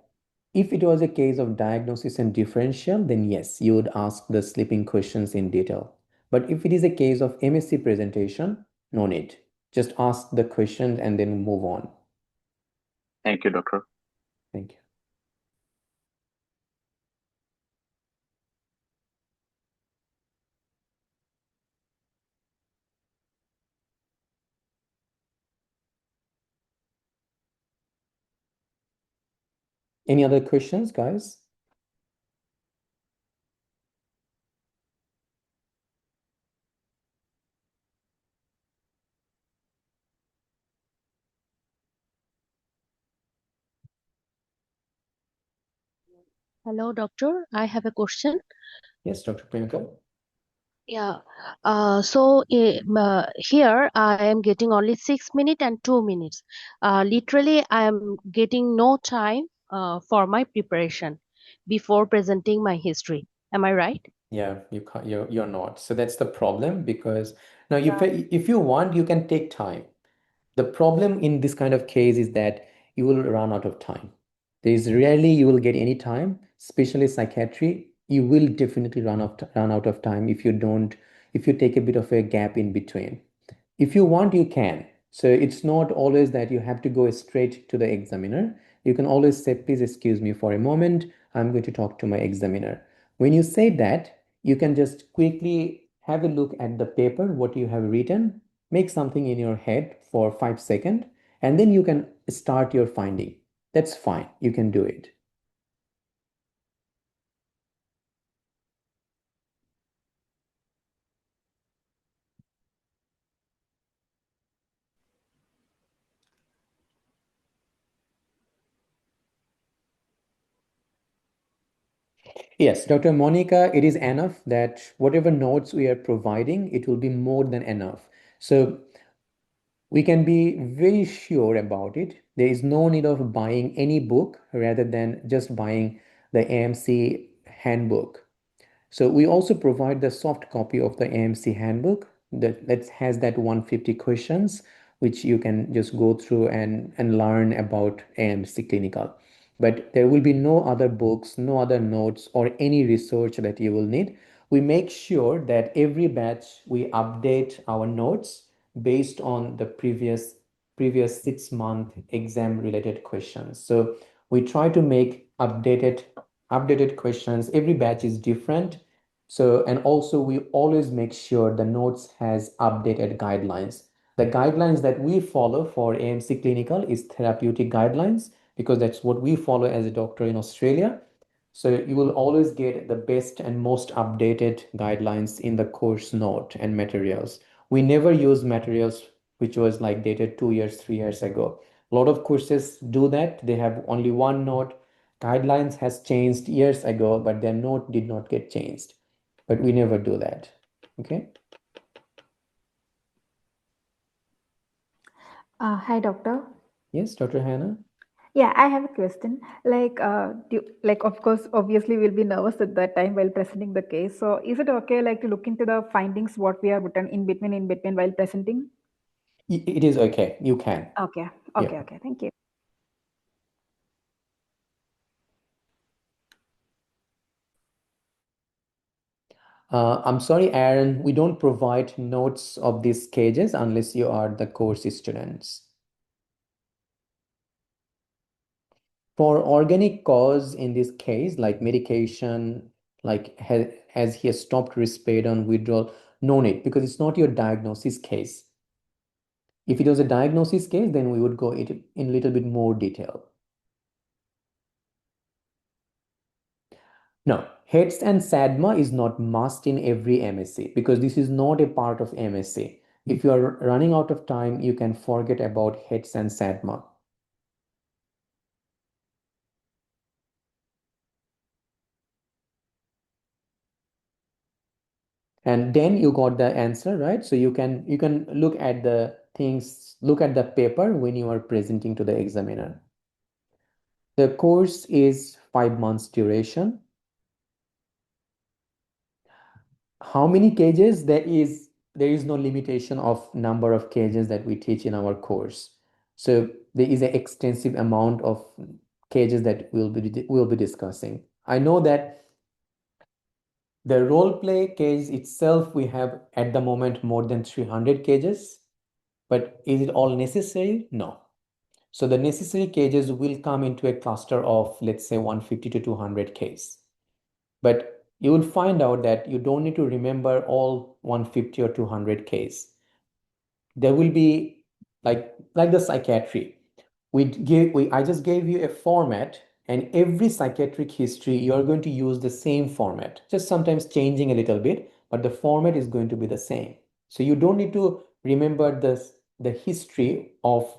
if it was a case of diagnosis and differential, then yes, you would ask the sleeping questions in detail. But if it is a case of MSc presentation, no need. Just ask the question and then move on. thank you, doctor. Thank you. Any other questions, guys? Hello, doctor. I have a question. Yes, Dr. Priyanka. Yeah. Here I am getting only 6 minutes and 2 minutes. Literally, I am getting no time for my preparation before presenting my history. Am I right? Yeah, you can't, you're not. So that's the problem because now Yeah. if you want, you can take time. The problem in this kind of case is that you will run out of time. There is rarely you will get any time, especially psychiatry. You will definitely run out of time if you take a bit of a gap in between. If you want, you can. So it's not always that you have to go straight to the examiner. You can always say, please excuse me for a moment. I'm going to talk to my examiner. When you say that, you can just quickly have a look at the paper, what you have written, make something in your head for 5 seconds, and then you can start your finding. That's fine. You can do it. Yes, Dr. Monica, it is enough that whatever notes we are providing, it will be more than enough. So we can be very sure about it. There is no need of buying any book rather than just buying the AMC handbook. So we also provide the soft copy of the AMC handbook that has that 150 questions, which you can just go through and learn about AMC clinical. But there will be no other books, no other notes, or any research that you will need. We make sure that every batch we update our notes based on the previous 6 month exam related questions. So we try to make updated questions. Every batch is different. So, and also we always make sure the notes has updated guidelines. The guidelines that we follow for AMC clinical is therapeutic guidelines because that's what we follow as a doctor in Australia. So you will always get the best and most updated guidelines in the course note and materials. We never use materials which was like dated 2 years, 3 years ago. A lot of courses do that. They have only one note. Guidelines has changed years ago, but their note did not get changed. But we never do that. Okay. Hi, doctor. Yes, Dr. Hannah. Yeah, I have a question. Of course, obviously, we'll be nervous at that time while presenting the case. So, is it okay, like, to look into the findings what we have written in between while presenting? It is okay. You can. Okay, Yeah. okay. Thank you. I'm sorry, Aaron, we don't provide notes of these cases unless you are the course students. For organic cause in this case, like medication, as he has stopped risperidone withdrawal, no need because it's not your diagnosis case. If it was a diagnosis case, then we would go in a little bit more detail. No, HEDS and SADMA is not must in every MSc because this is not a part of MSc. If you are running out of time, you can forget about HEDS and SADMA. And then you got the answer, right? So you can look at the things, look at the paper when you are presenting to the examiner. The course is 5 months duration. How many cages? There is no limitation of number of cages that we teach in our course. So there is an extensive amount of cages that we'll be discussing. I know that the role play cage itself, we have at the moment more than 300 cages, but is it all necessary? No. So the necessary cages will come into a cluster of, let's say, 150 to 200 cases. But you will find out that you don't need to remember all 150 or 200 cases. There will be like the psychiatry. I just gave you a format, and every psychiatric history, you're going to use the same format, just sometimes changing a little bit, but the format is going to be the same. So you don't need to remember the history of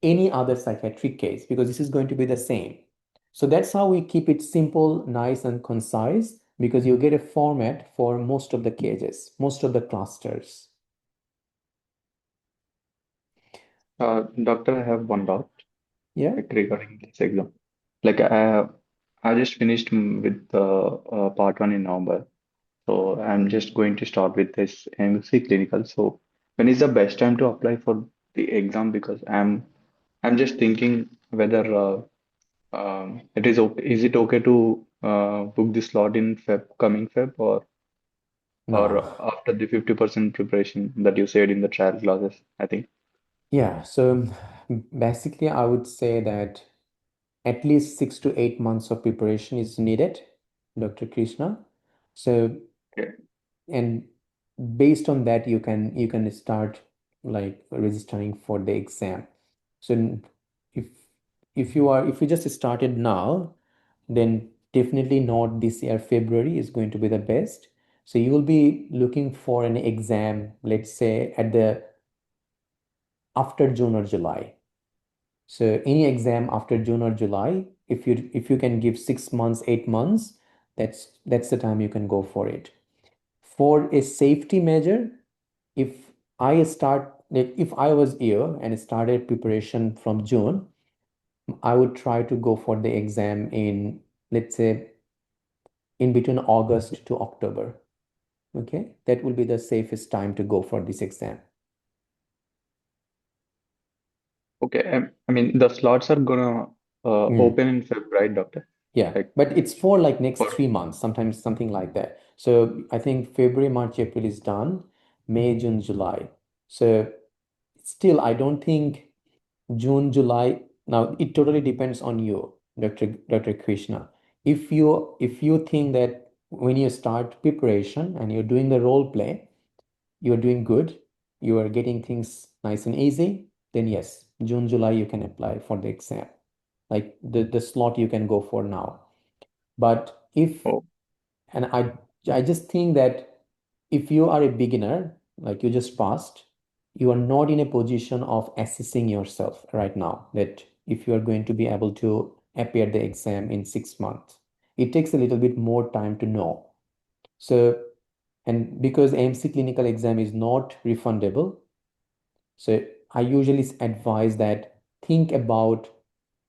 any other psychiatric case because this is going to be the same. So that's how we keep it simple, nice, and concise because you get a format for most of the cases, most of the clusters. Doctor, I have one doubt Yeah. regarding this exam. I just finished with part one in November. So I'm just going to start with this AMC clinical. So when is the best time to apply for the exam? Because I'm just thinking whether is it okay to book the slot in coming Feb or No. after the 50% preparation that you said in the trial classes, I think. Yeah. So basically, I would say that at least 6 to 8 months of preparation is needed, Dr. Krishna. So, Okay. and based on that, you can start like registering for the exam. So if if you just started now, then definitely not this year. February is going to be the best. So you will be looking for an exam, let's say at the after June or July. So any exam after June or July, if you can give 6 months, 8 months, that's the time you can go for it. For a safety measure, if if I was here and started preparation from June, I would try to go for the exam in, let's say, in between August to October. Okay, that will be the safest time to go for this exam. Okay, I mean the slots are gonna Mm. open in Feb, right, doctor? Yeah, Like but it's for like next for 3 months, sometimes something like that. So I think February, March, April is done, May, June, July. So still, I don't think June, July. Now it totally depends on you, Dr. Krishna. If you think that when you start preparation and you're doing the role play, you're doing good, you are getting things nice and easy, then yes, June, July, you can apply for the exam. Like the slot you can go for now. But if, oh, and I just think that if you are a beginner, like you just passed, you are not in a position of assessing yourself right now, that if you are going to be able to appear the exam in 6 months. It takes a little bit more time to know. So, and because AMC clinical exam is not refundable, so I usually advise that think about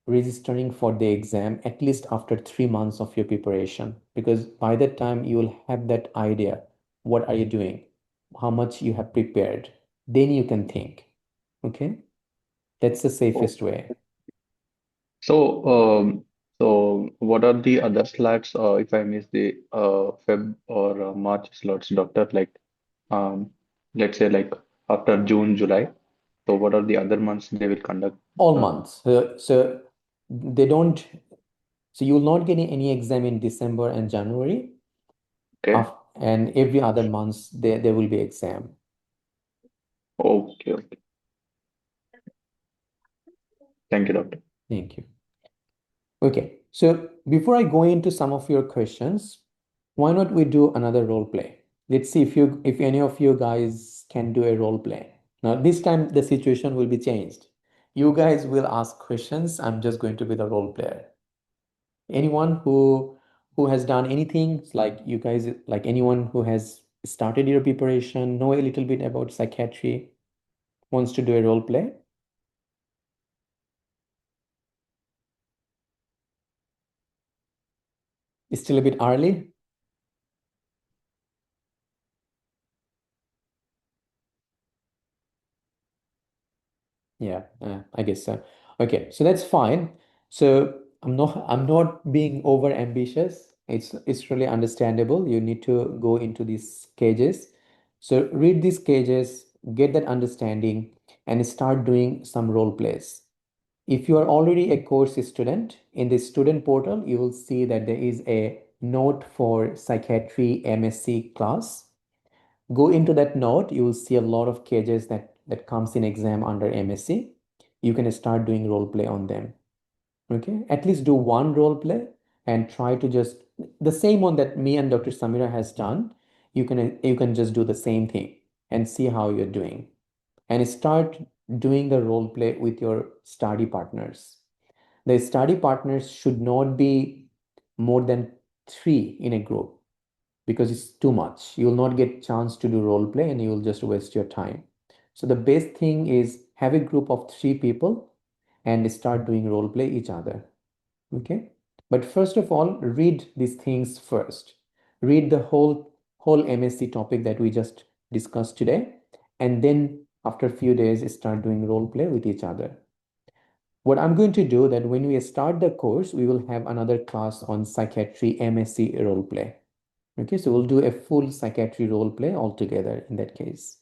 registering for the exam at least after 3 months of your preparation, because by that time you will have that idea what are you doing, how much you have prepared, then you can think. Okay, that's the oh. safest way. So so what are the other slots if I miss the Feb or March slots, doctor? Like um let's say like after June, July. So what are the other months they will conduct? All Uh, months. So they don't, so you will not get any exam in December and January, okay, and every other months there will be exam. okay, okay. Thank you, doctor. Thank you. Okay, so before I go into some of your questions, why not we do another role play? Let's see if any of you guys can do a role play. Now this time the situation will be changed. You guys will ask questions. I'm just going to be the role player. Anyone who has done anything, like you guys, like anyone who has started your preparation, know a little bit about psychiatry, wants to do a role play? It's still a bit early. Yeah, I guess so. Okay, so that's fine. So I'm not being over ambitious. It's really understandable. You need to go into these cages. So read these cages, get that understanding, and start doing some role plays. If you are already a course student, in the student portal, you will see that there is a note for psychiatry MSc class. Go into that note, you will see a lot of cages that comes in exam under MSc. You can start doing role play on them. Okay, at least do one role play and try to just the same one that me and Dr. Samira has done. You can just do the same thing and see how you're doing, and start doing the role play with your study partners. The study partners should not be more than three in a group, because it's too much. You will not get chance to do role play and you will just waste your time. So the best thing is have a group of three people and start doing role play each other. Okay. But first of all, read these things first. Read the whole MSc topic that we just discussed today. And then after a few days, start doing role play with each other. What I'm going to do that when we start the course, we will have another class on psychiatry MSc role play. Okay, so we'll do a full psychiatry role play altogether in that case.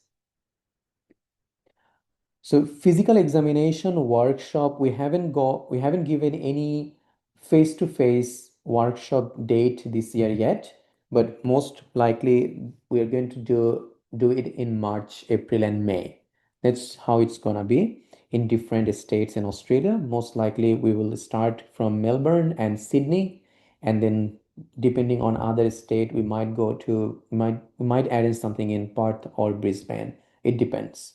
So physical examination workshop, we haven't given any face-to-face workshop date this year yet, but most likely we are going to do it in March, April, and May. That's how it's gonna be. in different states in Australia. Most likely, we will start from Melbourne and Sydney, and then depending on other state, we might add in something in Perth or Brisbane. It depends.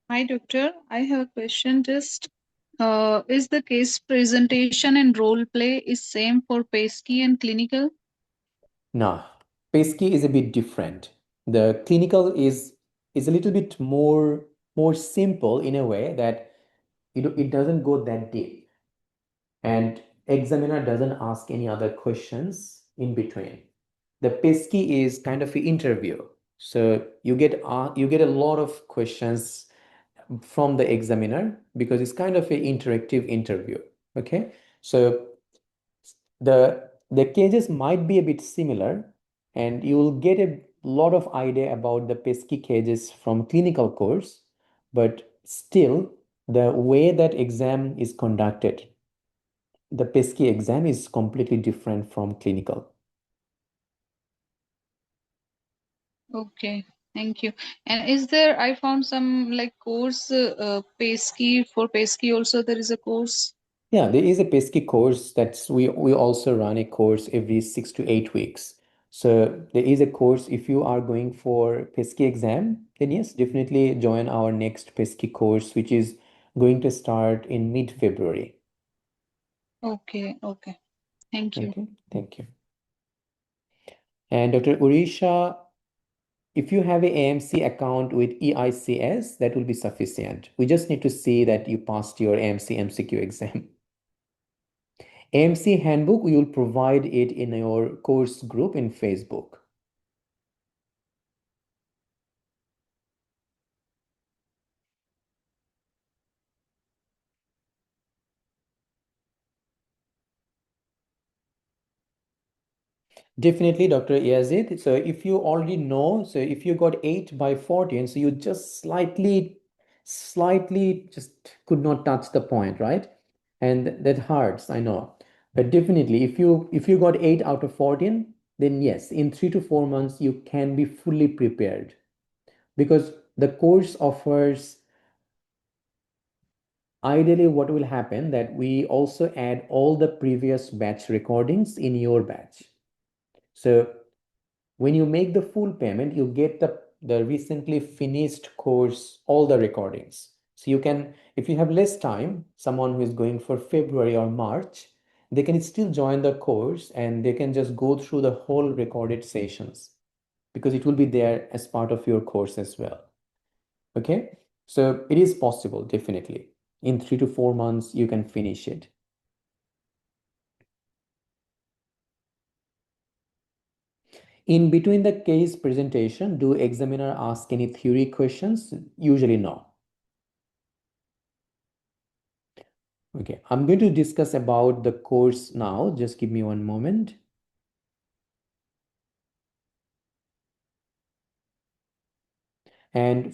Hi, doctor. I have a question. Just is the case presentation and role play is same for pesky and clinical? No, pesky is a bit different. The clinical is a little bit more simple in a way that it doesn't go that deep, and examiner doesn't ask any other questions in between. The pesky is kind of an interview, so you get a lot of questions from the examiner because it's kind of an interactive interview. Okay, so the cases might be a bit similar, and you will get a lot of idea about the pesky cases from clinical course, but still the way that exam is conducted, the pesky exam is completely different from clinical. Okay, thank you. And is there, I found some like course pesky, for pesky also there is a course. Yeah, there is a pesky course that's we also run a course every 6 to 8 weeks. So there is a course if you are going for pesky exam, then yes, definitely join our next pesky course, which is going to start in mid-February. Okay, okay. Thank you. Okay, thank you. And Dr. Urisha, if you have a AMC account with EICS, that will be sufficient. We just need to see that you passed your AMC MCQ exam. AMC handbook, we will provide it in your course group in Facebook. Definitely, Dr. Yazid. So if you already know, so if you got 8 by 14, so you just slightly just could not touch the point, right? And that hurts, I know. But definitely, if you got 8 out of 14, then yes, in 3 to 4 months, you can be fully prepared because the course offers ideally what will happen that we also add all the previous batch recordings in your batch. So when you make the full payment, you get the recently finished course, all the recordings. So you can, if you have less time, someone who is going for February or March, they can still join the course and they can just go through the whole recorded sessions because it will be there as part of your course as well. Okay, so it is possible, definitely. In 3 to 4 months, you can finish it. In between the case presentation, do examiner ask any theory questions? Usually no. Okay, I'm going to discuss about the course now. Just give me one moment. And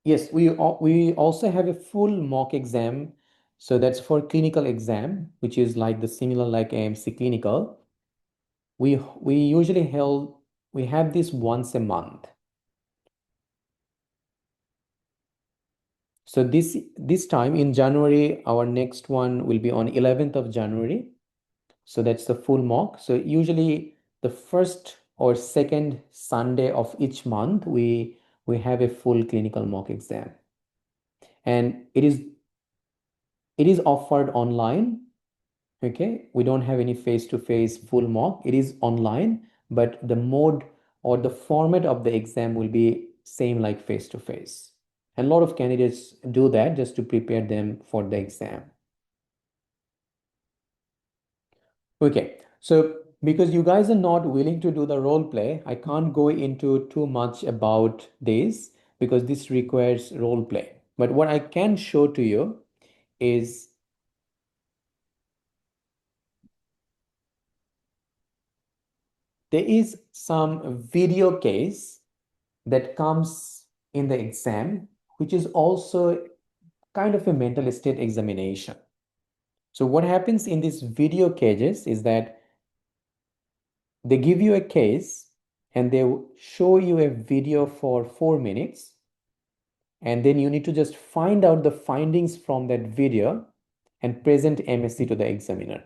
yes, we also have a full mock exam. So that's for clinical exam, which is like the similar like AMC clinical. We usually we have this once a month. So this time in January, our next one will be on 11th of January. So that's the full mock. So usually the first or second Sunday of each month, we have a full clinical mock exam. And it is offered online. Okay, we don't have any face-to-face full mock. It is online, but the mode or the format of the exam will be same like face-to-face. And a lot of candidates do that just to prepare them for the exam. Okay, so because you guys are not willing to do the role play, I can't go into too much about this because this requires role play. But what I can show to you is there is some video case that comes in the exam, which is also kind of a mental state examination. So what happens in these video cases is that they give you a case and they show you a video for 4 minutes, and then you need to just find out the findings from that video and present MSc to the examiner.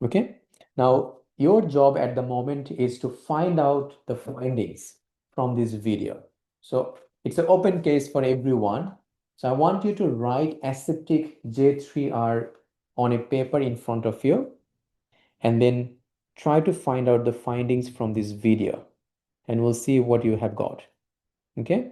Okay? Now, your job at the moment is to find out the findings from this video. So it's an open case for everyone. So I want you to write aseptic J3R on a paper in front of you, and then try to find out the findings from this video, and we'll see what you have got. Okay?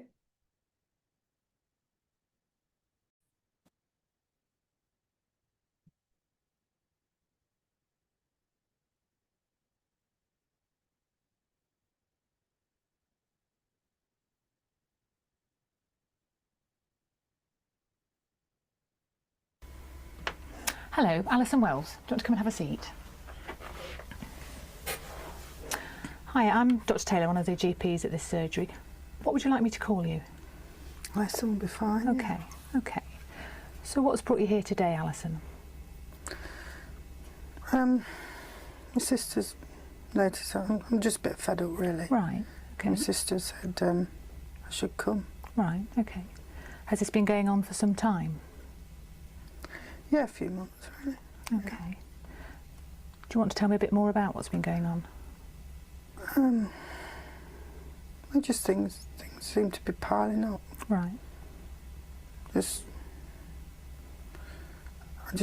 Hello, Alison Wells. Do you want to come and have a seat? Hi, I'm Dr. Taylor, one of the GPs at this surgery. What would you like me to call you? Alison will be fine. Okay, okay. So what's brought you here today, Alison? My sister's noticed I'm just a bit fed up, really. Right, okay. My sister said I should come. Right, okay. Has this been going on for some time? Yeah, a few months, really. Okay. Do you want to tell me a bit more about what's been going on? Just things seem to be piling up. Right. I just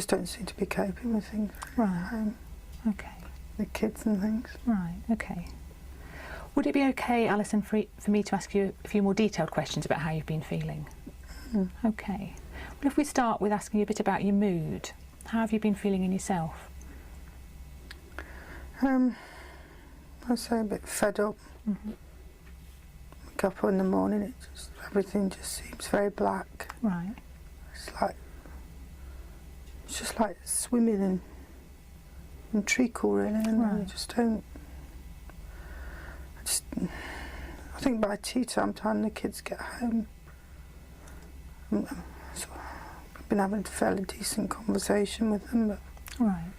don't seem to be coping with things. Right. Okay. The kids and things. Right, okay. Would it be okay, Alison, for me to ask you a few more detailed questions about how you've been feeling? Okay. Well, if we start with asking you a bit about your mood, how have you been feeling in yourself? I say a bit fed up. Wake up in the morning, everything just seems very black. Right. It's just like swimming in treacle, really, and I just don't. I think by tea time the kids get home, so I've been having a fairly decent conversation with them. But right.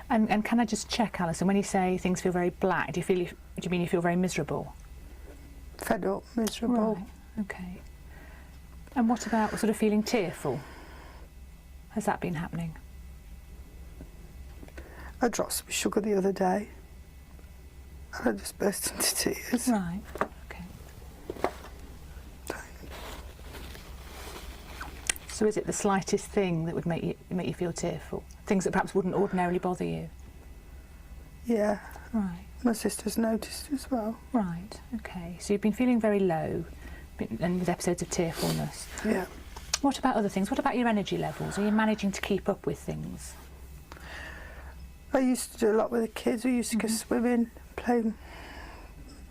And can I just check, Alison, when you say things feel very black, do you mean you feel very miserable? Fed up, miserable. Right. Okay. And what about sort of feeling tearful? Has that been happening? I dropped some sugar the other day and I just burst into tears. Right, okay. So is it the slightest thing that would make you feel tearful? Things that perhaps wouldn't ordinarily bother you? Yeah. Right. My sister's noticed as well. Right, okay. So you've been feeling very low and with episodes of tearfulness. Yeah. What about other things? What about your energy levels? Are you managing to keep up with things? I used to do a lot with the kids. We used to go swimming, play,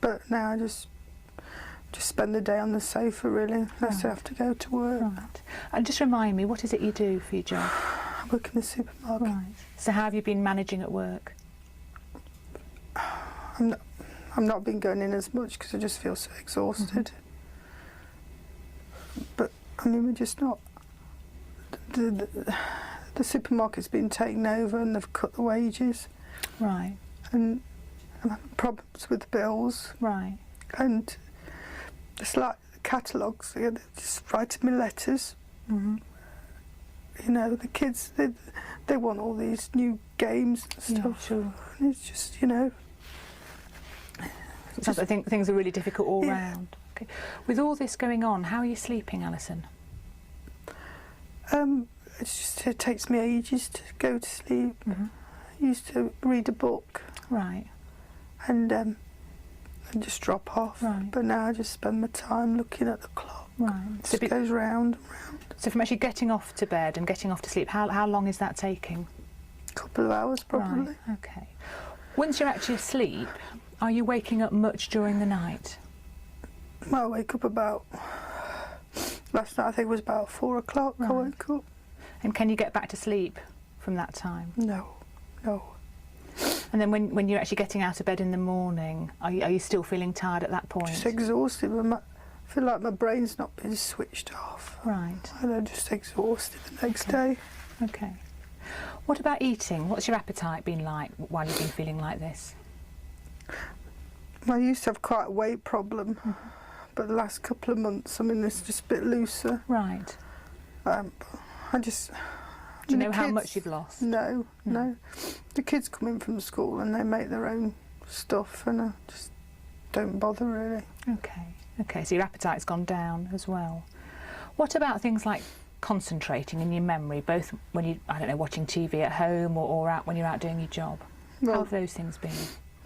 but now I just spend the day on the sofa, really, unless I have to go to work. Right. And just remind me, what is it you do for your job? I work in the supermarket. Right. So how have you been managing at work? I'm not been going in as much because I just feel so exhausted. But I mean, we're just not. The supermarket's been taken over and they've cut the wages. Right. And I'm having problems with bills. Right. And it's like the catalogues, they're just writing me letters. You know, the kids, they want all these new games and stuff. Yeah, sure. And it's just, you know. Sounds like things are really difficult all round. Okay. With all this going on, how are you sleeping, Alison? It takes me ages to go to sleep. I used to read a book. Right. And just drop off. Right. But now I just spend my time looking at the clock. Right. So it goes round and round. So from actually getting off to bed and getting off to sleep, how long is that taking? A couple of hours, probably. Right. Okay. Once you're actually asleep, are you waking up much during the night? Well, I wake up about... Last night I think it was about 4 o'clock I woke up. And can you get back to sleep from that time? No. And then when you're actually getting out of bed in the morning, are you still feeling tired at that point? Just exhausted. I feel like my brain's not been switched off. Right. And I'm just exhausted the next day. Okay. What about eating? What's your appetite been like while you've been feeling like this? I used to have quite a weight problem, but the last couple of months, I mean, it's just a bit looser. Right. I just... Do you know how much you've lost? No. The kids come in from school and they make their own stuff, and I just don't bother really. Okay, so your appetite's gone down as well. What about things like concentrating in your memory, both when you, I don't know, watching TV at home or out when you're out doing your job? Well, how have those things been?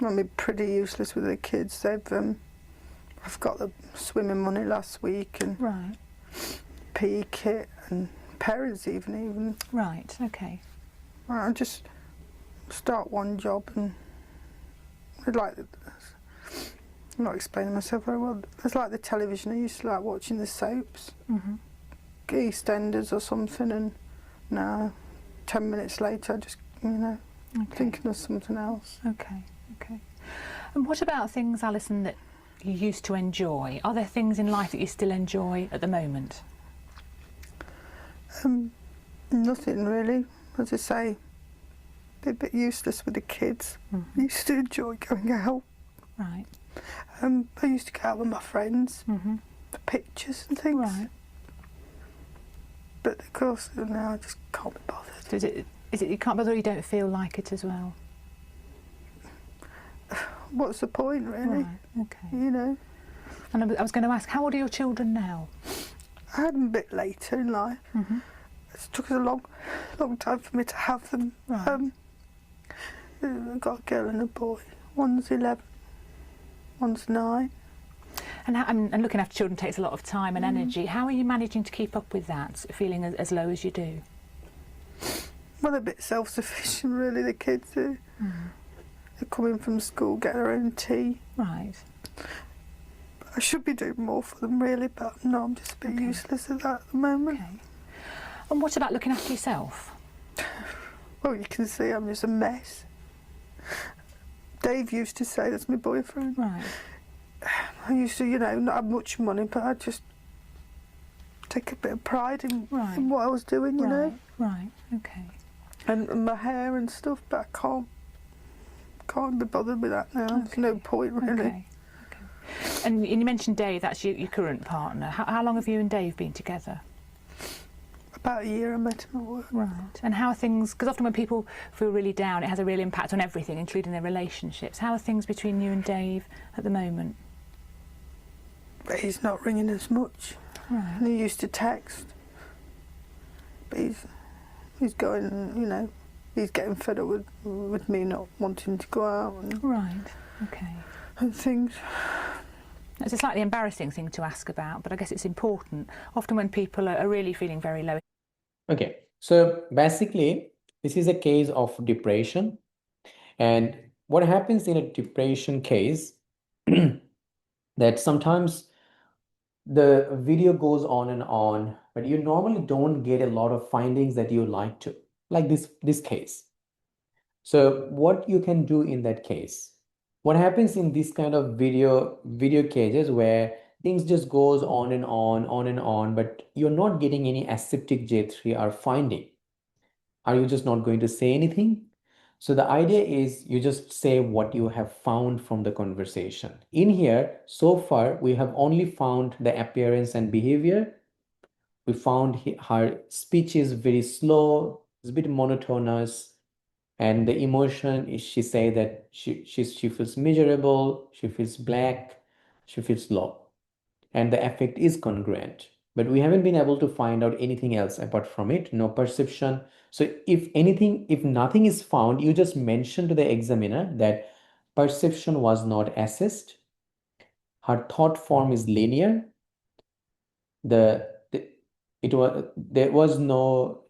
I mean, pretty useless with the kids. They've, I've got the swimming money last week and right. PE kit and parents even. Right, okay. I just start one job and I'd like, I'm not explaining myself very well. It's like the television. I used to like watching the soaps, EastEnders or something, and now 10 minutes later I just, thinking of something else. Okay. And what about things, Alison, that you used to enjoy? Are there things in life that you still enjoy at the moment? Nothing really. As I say, a bit useless with the kids. I used to enjoy going out. Right. I used to go out with my friends, for pictures and things. Right. But of course now I just can't be bothered. So is it you can't bother, or you don't feel like it as well? What's the point really? Right, okay. And I was going to ask, how old are your children now? I had them a bit later in life. It took us a long time for me to have them. Right. I've got a girl and a boy. One's 11, one's 9. And looking after children takes a lot of time and energy. How are you managing to keep up with that, feeling as low as you do? Well, they're a bit self-sufficient really, the kids do. They come in from school, get their own tea. Right. I should be doing more for them really, but no, I'm just a bit useless at that at the moment. Okay. And what about looking after yourself? Well, you can see I'm just a mess. Dave used to say, that's my boyfriend. Right. I used to, not have much money, but I just take a bit of pride in what I was doing, you know. Right, okay. And my hair and stuff, but I can't be bothered with that now. There's no point really. Okay. And you mentioned Dave, that's your current partner. How long have you and Dave been together? About a year. I met him at work. Right. And how are things, because often when people feel really down, it has a real impact on everything, including their relationships. How are things between you and Dave at the moment? But he's not ringing as much. Right. And he used to text. But he's going, he's getting fed up with me not wanting to go out. Right, okay. And things. It's a slightly embarrassing thing to ask about, but I guess it's important. Often when people are really feeling very low. Okay, so basically, this is a case of depression. And what happens in a depression case, that sometimes the video goes on, but you normally don't get a lot of findings that you like to, like this case. So what you can do in that case, what happens in this kind of video cases where things just goes on and on, but you're not getting any aseptic J3 or finding. Are you just not going to say anything? So the idea is you just say what you have found from the conversation. In here, so far, we have only found the appearance and behavior. We found her speech is very slow, it's a bit monotonous. And the emotion is, she say that she feels miserable, she feels black, she feels low. And the affect is congruent. But we haven't been able to find out anything else apart from it, no perception. So if nothing is found, you just mention to the examiner that perception was not assessed. Her thought form is linear. There was no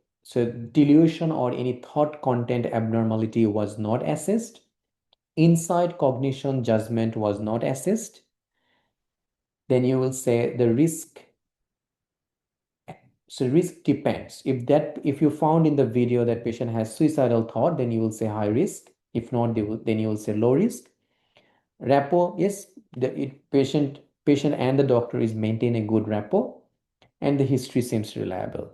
delusion or any thought content abnormality was not assessed. Insight, cognition, judgment was not assessed. Then you will say the risk. So risk depends. If you found in the video that patient has suicidal thought, then you will say high risk. If not, then you will say low risk. Rapport, yes, patient and the doctor is maintain a good rapport, and the history seems reliable.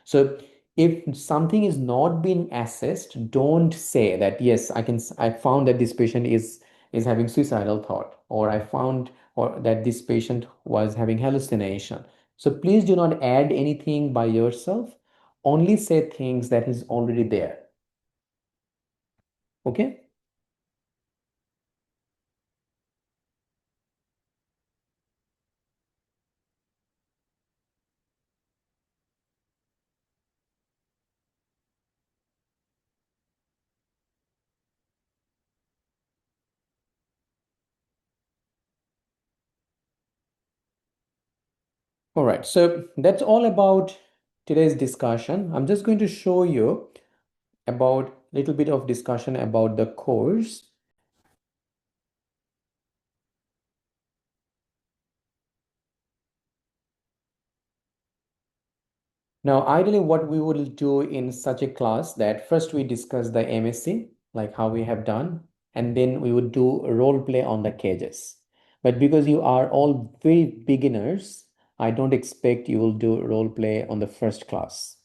So if something is not being assessed, don't say that yes, I found that this patient is is having suicidal thought, or I found or that this patient was having hallucination. So please do not add anything by yourself. Only say things that is already there. Okay? All right, so that's all about today's discussion. I'm just going to show you about a little bit of discussion about the course. Now, ideally, what we will do in such a class that first we discuss the MSc, like how we have done, and then we would do a role play on the cages. But because you are all very beginners, I don't expect you will do role play on the first class.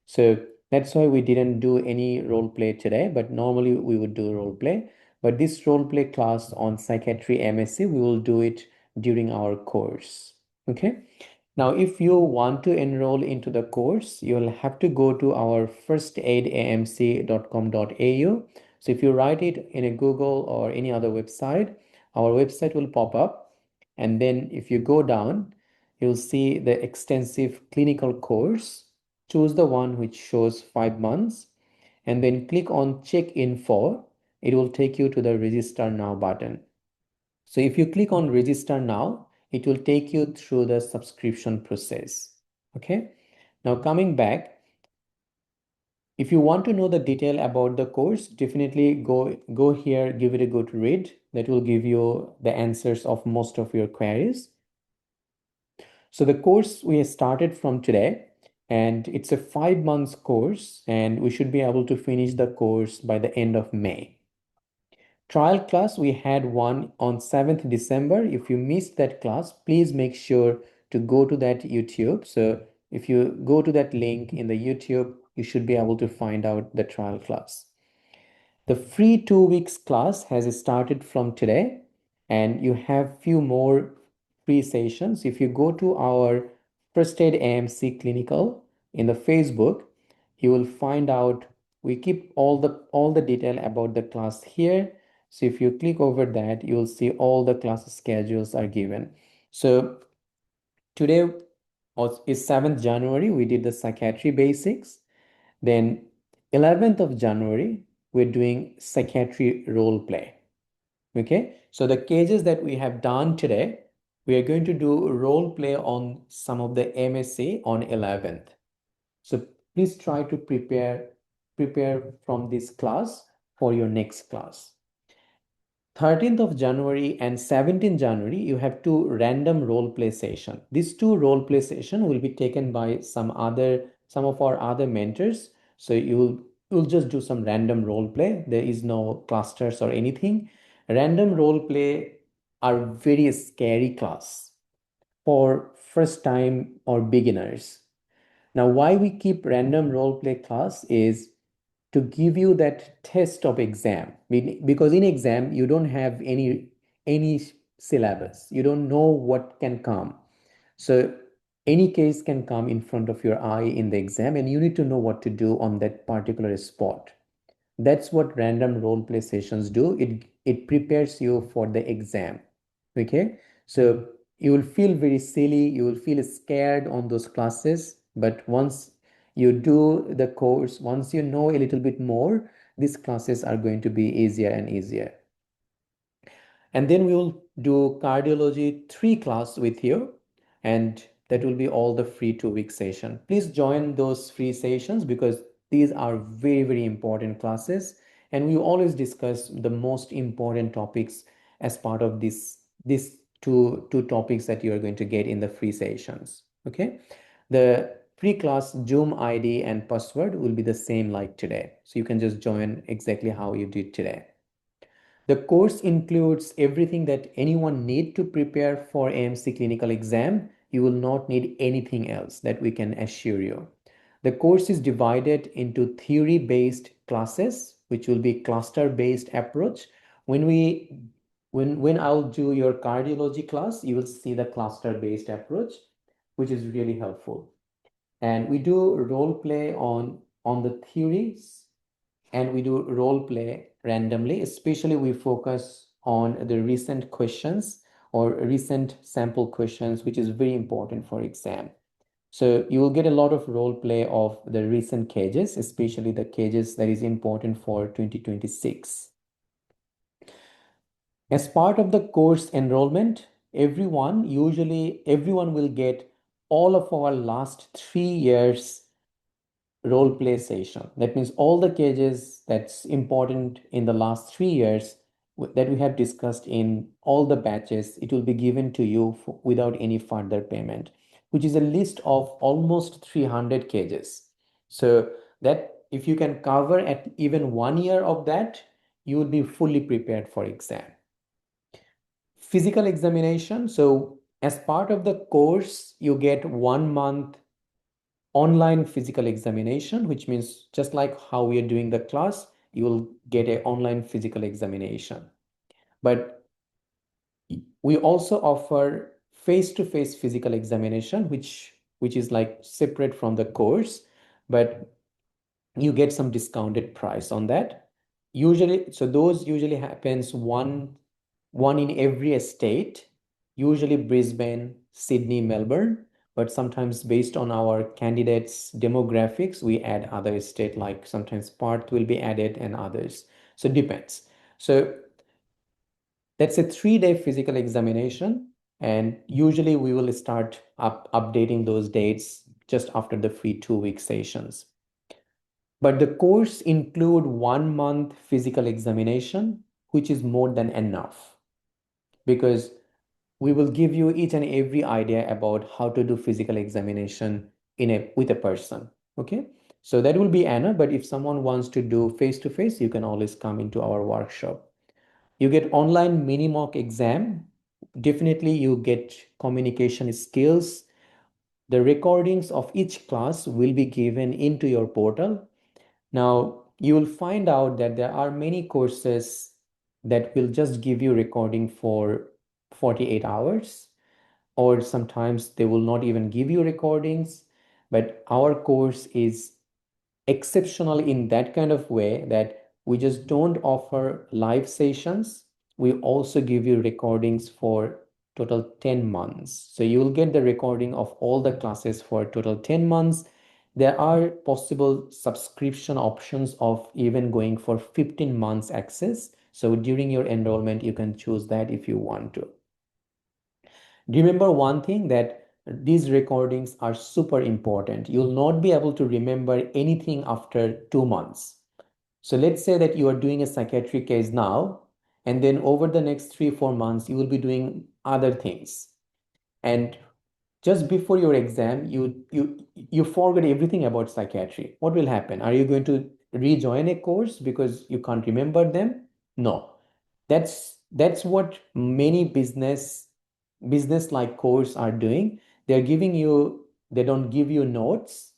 So that's why we didn't do any role play today, but normally we would do role play. But this role play class on Psychiatry MSc, we will do it during our course. Okay. Now, if you want to enroll into the course, you'll have to go to our firstaidamc.com.au. So if you write it in a Google or any other website, our website will pop up. And then if you go down, you'll see the extensive clinical course. Choose the one which shows 5 months and then click on check info. It will take you to the register now button. So if you click on register now, it will take you through the subscription process. Okay. Now coming back, if you want to know the detail about the course, definitely go here, give it a good read. That will give you the answers of most of your queries. So the course we have started from today, and it's a 5 months course, and we should be able to finish the course by the end of May. Trial class, we had one on 7th December. If you missed that class, please make sure to go to that YouTube. So if you go to that link in the YouTube, you should be able to find out the trial class. The free 2 weeks class has started from today, and you have few more free sessions. If you go to our First Aid AMC Clinical in the Facebook, you will find out we keep all the detail about the class here. So if you click over that, you will see all the class schedules are given. So today is 7th January. We did the psychiatry basics. Then 11th of January, we're doing psychiatry role play. Okay, so the cases that we have done today, we are going to do role play on some of the MSc on 11th. So please try to prepare from this class for your next class. 13th of January and 17th January, you have 2 random role play session. These 2 role play session will be taken by some of our other mentors. So you'll just do some random role play. There is no clusters or anything. Random role play are very scary class for first time or beginners. Now, why we keep random role play class is to give you that test of exam, because in exam you don't have any syllabus, you don't know what can come. So any case can come in front of your eye in the exam, and you need to know what to do on that particular spot. That's what random role play sessions do. It prepares you for the exam. Okay, so you will feel very silly, you will feel scared on those classes, but once you do the course, once you know a little bit more, these classes are going to be easier and easier. And then we will do cardiology 3 class with you, and that will be all the free 2 week session. Please join those free sessions because these are very, very important classes, and we always discuss the most important topics as part of these two topics that you are going to get in the free sessions. Okay, the free class Zoom ID and password will be the same like today, so you can just join exactly how you did today. The course includes everything that anyone need to prepare for AMC clinical exam. You will not need anything else, that we can assure you. The course is divided into theory-based classes, which will be cluster-based approach. When we When I'll do your cardiology class, you will see the cluster-based approach, which is really helpful. And we do role play on the theories, and we do role play randomly. Especially we focus on the recent questions or recent sample questions, which is very important for exam. So you will get a lot of role play of the recent cases, especially the cases that is important for 2026. As part of the course enrollment, everyone will get all of our last 3 years role play session. That means all the cases that's important in the last 3 years that we have discussed in all the batches, it will be given to you without any further payment, which is a list of almost 300 cases. So that if you can cover at even 1 year of that, you will be fully prepared for exam. Physical examination. So as part of the course, you get 1 month online physical examination, which means just like how we are doing the class, you will get an online physical examination. But we also offer face-to-face physical examination, which is like separate from the course, but you get some discounted price on that. Usually, so those usually happens one in every state, usually Brisbane, Sydney, Melbourne, but sometimes based on our candidates' demographics, we add other state, like sometimes Perth will be added and others. So it depends. So that's a 3-day physical examination, and usually we will start updating those dates just after the free 2-week sessions. But the course include 1 month physical examination, which is more than enough, because we will give you each and every idea about how to do physical examination with a person. Okay, so that will be enough. But if someone wants to do face-to-face, you can always come into our workshop. You get online mini mock exam. Definitely you get communication skills. The recordings of each class will be given into your portal. Now, you will find out that there are many courses that will just give you recording for 48 hours, or sometimes they will not even give you recordings. But our course is exceptional in that kind of way that we just don't offer live sessions. We also give you recordings for total 10 months. So you will get the recording of all the classes for total 10 months. There are possible subscription options of even going for 15 months access. So during your enrollment, you can choose that if you want to. Remember one thing, that these recordings are super important. You'll not be able to remember anything after 2 months. So let's say that you are doing a psychiatric case now, and then over the next 3-4 months, you will be doing other things. And just before your exam, you forget everything about psychiatry. What will happen? Are you going to rejoin a course because you can't remember them? No. That's what many business like course are doing. They don't give you notes.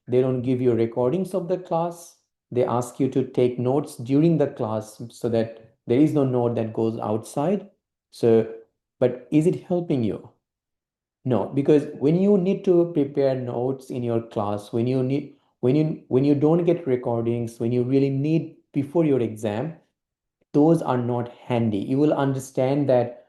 They don't give you recordings of the class. They ask you to take notes during the class so that there is no note that goes outside. So, but is it helping you? No, because when you need to prepare notes in your class, when you don't get recordings, when you really need before your exam, those are not handy. You will understand that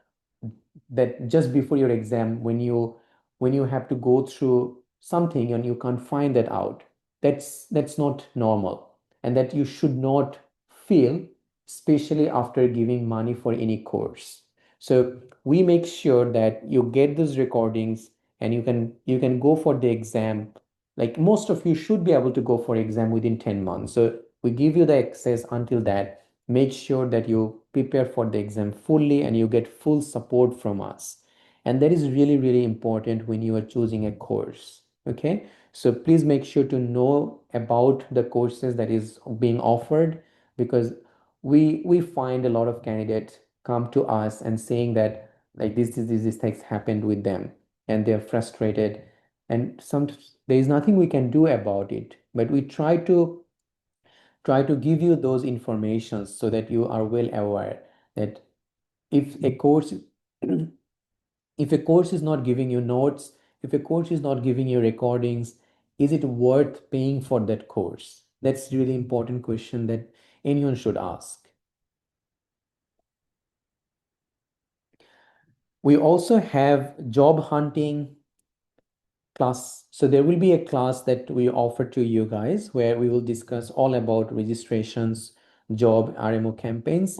just before your exam, when you have to go through something and you can't find that out, that's not normal, and that you should not feel, especially after giving money for any course. So we make sure that you get those recordings, and you can go for the exam. Like most of you should be able to go for exam within 10 months. So we give you the access until that. Make sure that you prepare for the exam fully and you get full support from us. And that is really, really important when you are choosing a course. Okay, so please make sure to know about the courses that is being offered, because we find a lot of candidates come to us and saying that like this things happened with them and they're frustrated, and there is nothing we can do about it, but we try to give you those informations so that you are well aware that if a course if a course is not giving you notes, if a course is not giving you recordings, is it worth paying for that course? That's really important question that anyone should ask. We also have job hunting class. So there will be a class that we offer to you guys where we will discuss all about registrations, job RMO campaigns.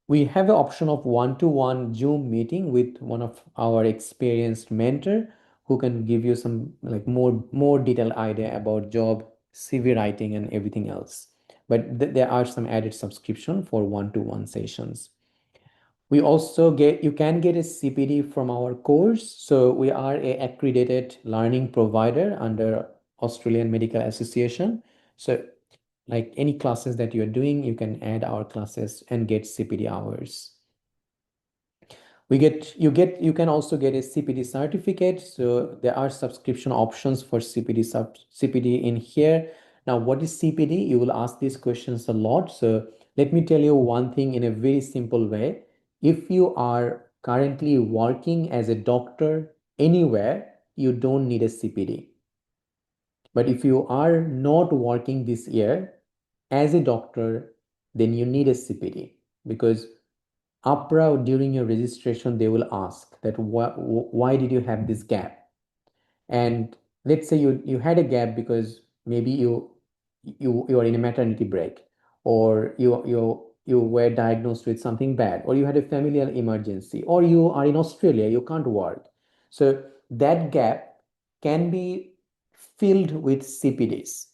We have an option of one-to-one Zoom meeting with one of our experienced mentor who can give you some like more detailed idea about job, CV writing, and everything else. But there are some added subscription for one-to-one sessions. We also you can get a CPD from our course. So we are a accredited learning provider under Australian Medical Association. So like any classes that you're doing, you can add our classes and get CPD hours. You can also get a CPD certificate. So there are subscription options for CPD in here. Now, what is CPD? You will ask these questions a lot. So let me tell you one thing in a very simple way. If you are currently working as a doctor anywhere, you don't need a CPD. But if you are not working this year as a doctor, then you need a CPD, because APRA during your registration, they will ask that why did you have this gap? And let's say you had a gap because maybe you are in a maternity break, or you were diagnosed with something bad, or you had a familial emergency, or you are in Australia, you can't work. So that gap can be filled with CPDs.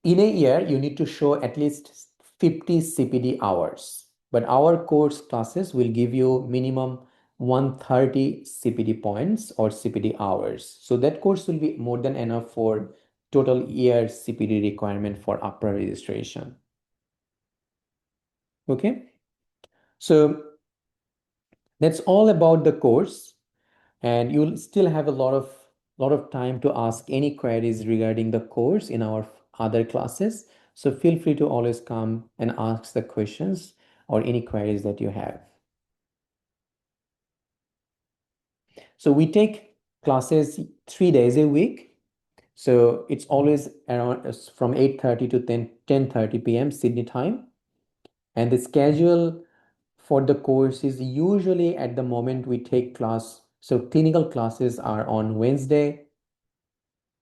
In a year, you need to show at least 50 CPD hours, but our course classes will give you minimum 130 CPD points or CPD hours. So that course will be more than enough for total year CPD requirement for APRA registration. Okay, so that's all about the course, and you'll still have a lot of time to ask any queries regarding the course in our other classes. So feel free to always come and ask the questions or any queries that you have. So we take classes 3 days a week. So it's always around from 8:30 to 10:30 p.m. Sydney time. And the schedule for the course is usually at the moment we take class. So clinical classes are on Wednesday,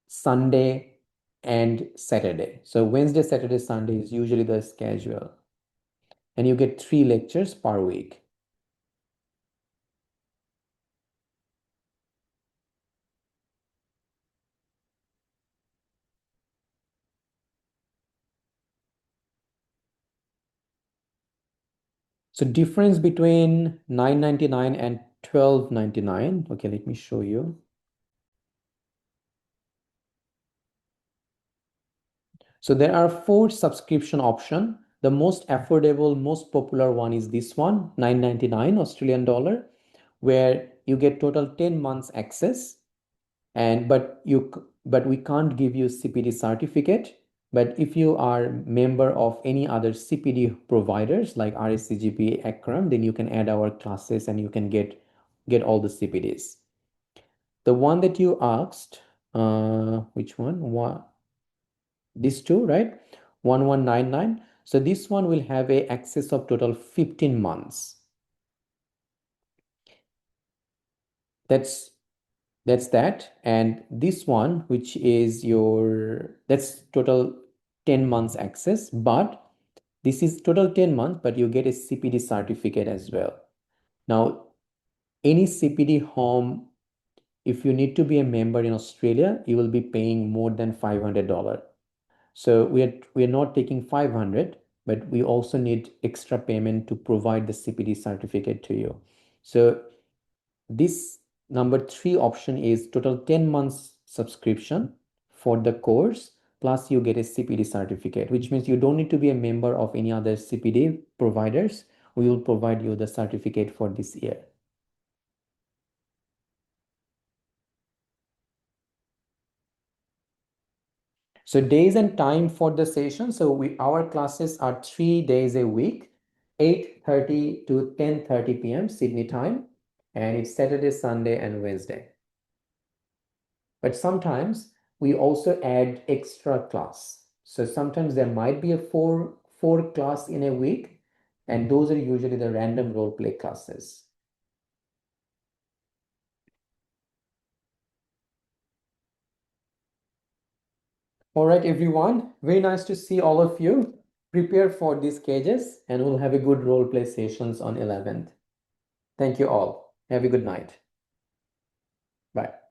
Sunday, and Saturday. So Wednesday, Saturday, Sunday is usually the schedule. And you get 3 lectures per week. So difference between $9.99 and $12.99. Okay, let me show you. So there are 4 subscription options. The most affordable, most popular one is this one, $9.99 Australian dollar, where you get total 10 months access. But we can't give you CPD certificate. But if you are member of any other CPD providers like RSCGP, ACRAM, then you can add our classes and you can get all the CPDs. The one that you asked, which one? These two, right? 1199. So this one will have a access of total 15 months. That's that. And this one, which is that's total 10 months access, but this is total 10 months, but you get a CPD certificate as well. Now, any CPD home, if you need to be a member in Australia, you will be paying more than $500. So we are not taking 500, but we also need extra payment to provide the CPD certificate to you. So this number 3 option is total 10 months subscription for the course, plus you get a CPD certificate, which means you don't need to be a member of any other CPD providers. We will provide you the certificate for this year. So days and time for the session. So our classes are 3 days a week. 8:30 to 10:30 p.m. Sydney time, and it's Saturday, Sunday, and Wednesday. But sometimes we also add extra class. So sometimes there might be a four class in a week, and those are usually the random role play classes. All right, everyone. Very nice to see all of you. Prepare for these cages, and we'll have a good role play sessions on 11th. Thank you all. Have a good night. Bye.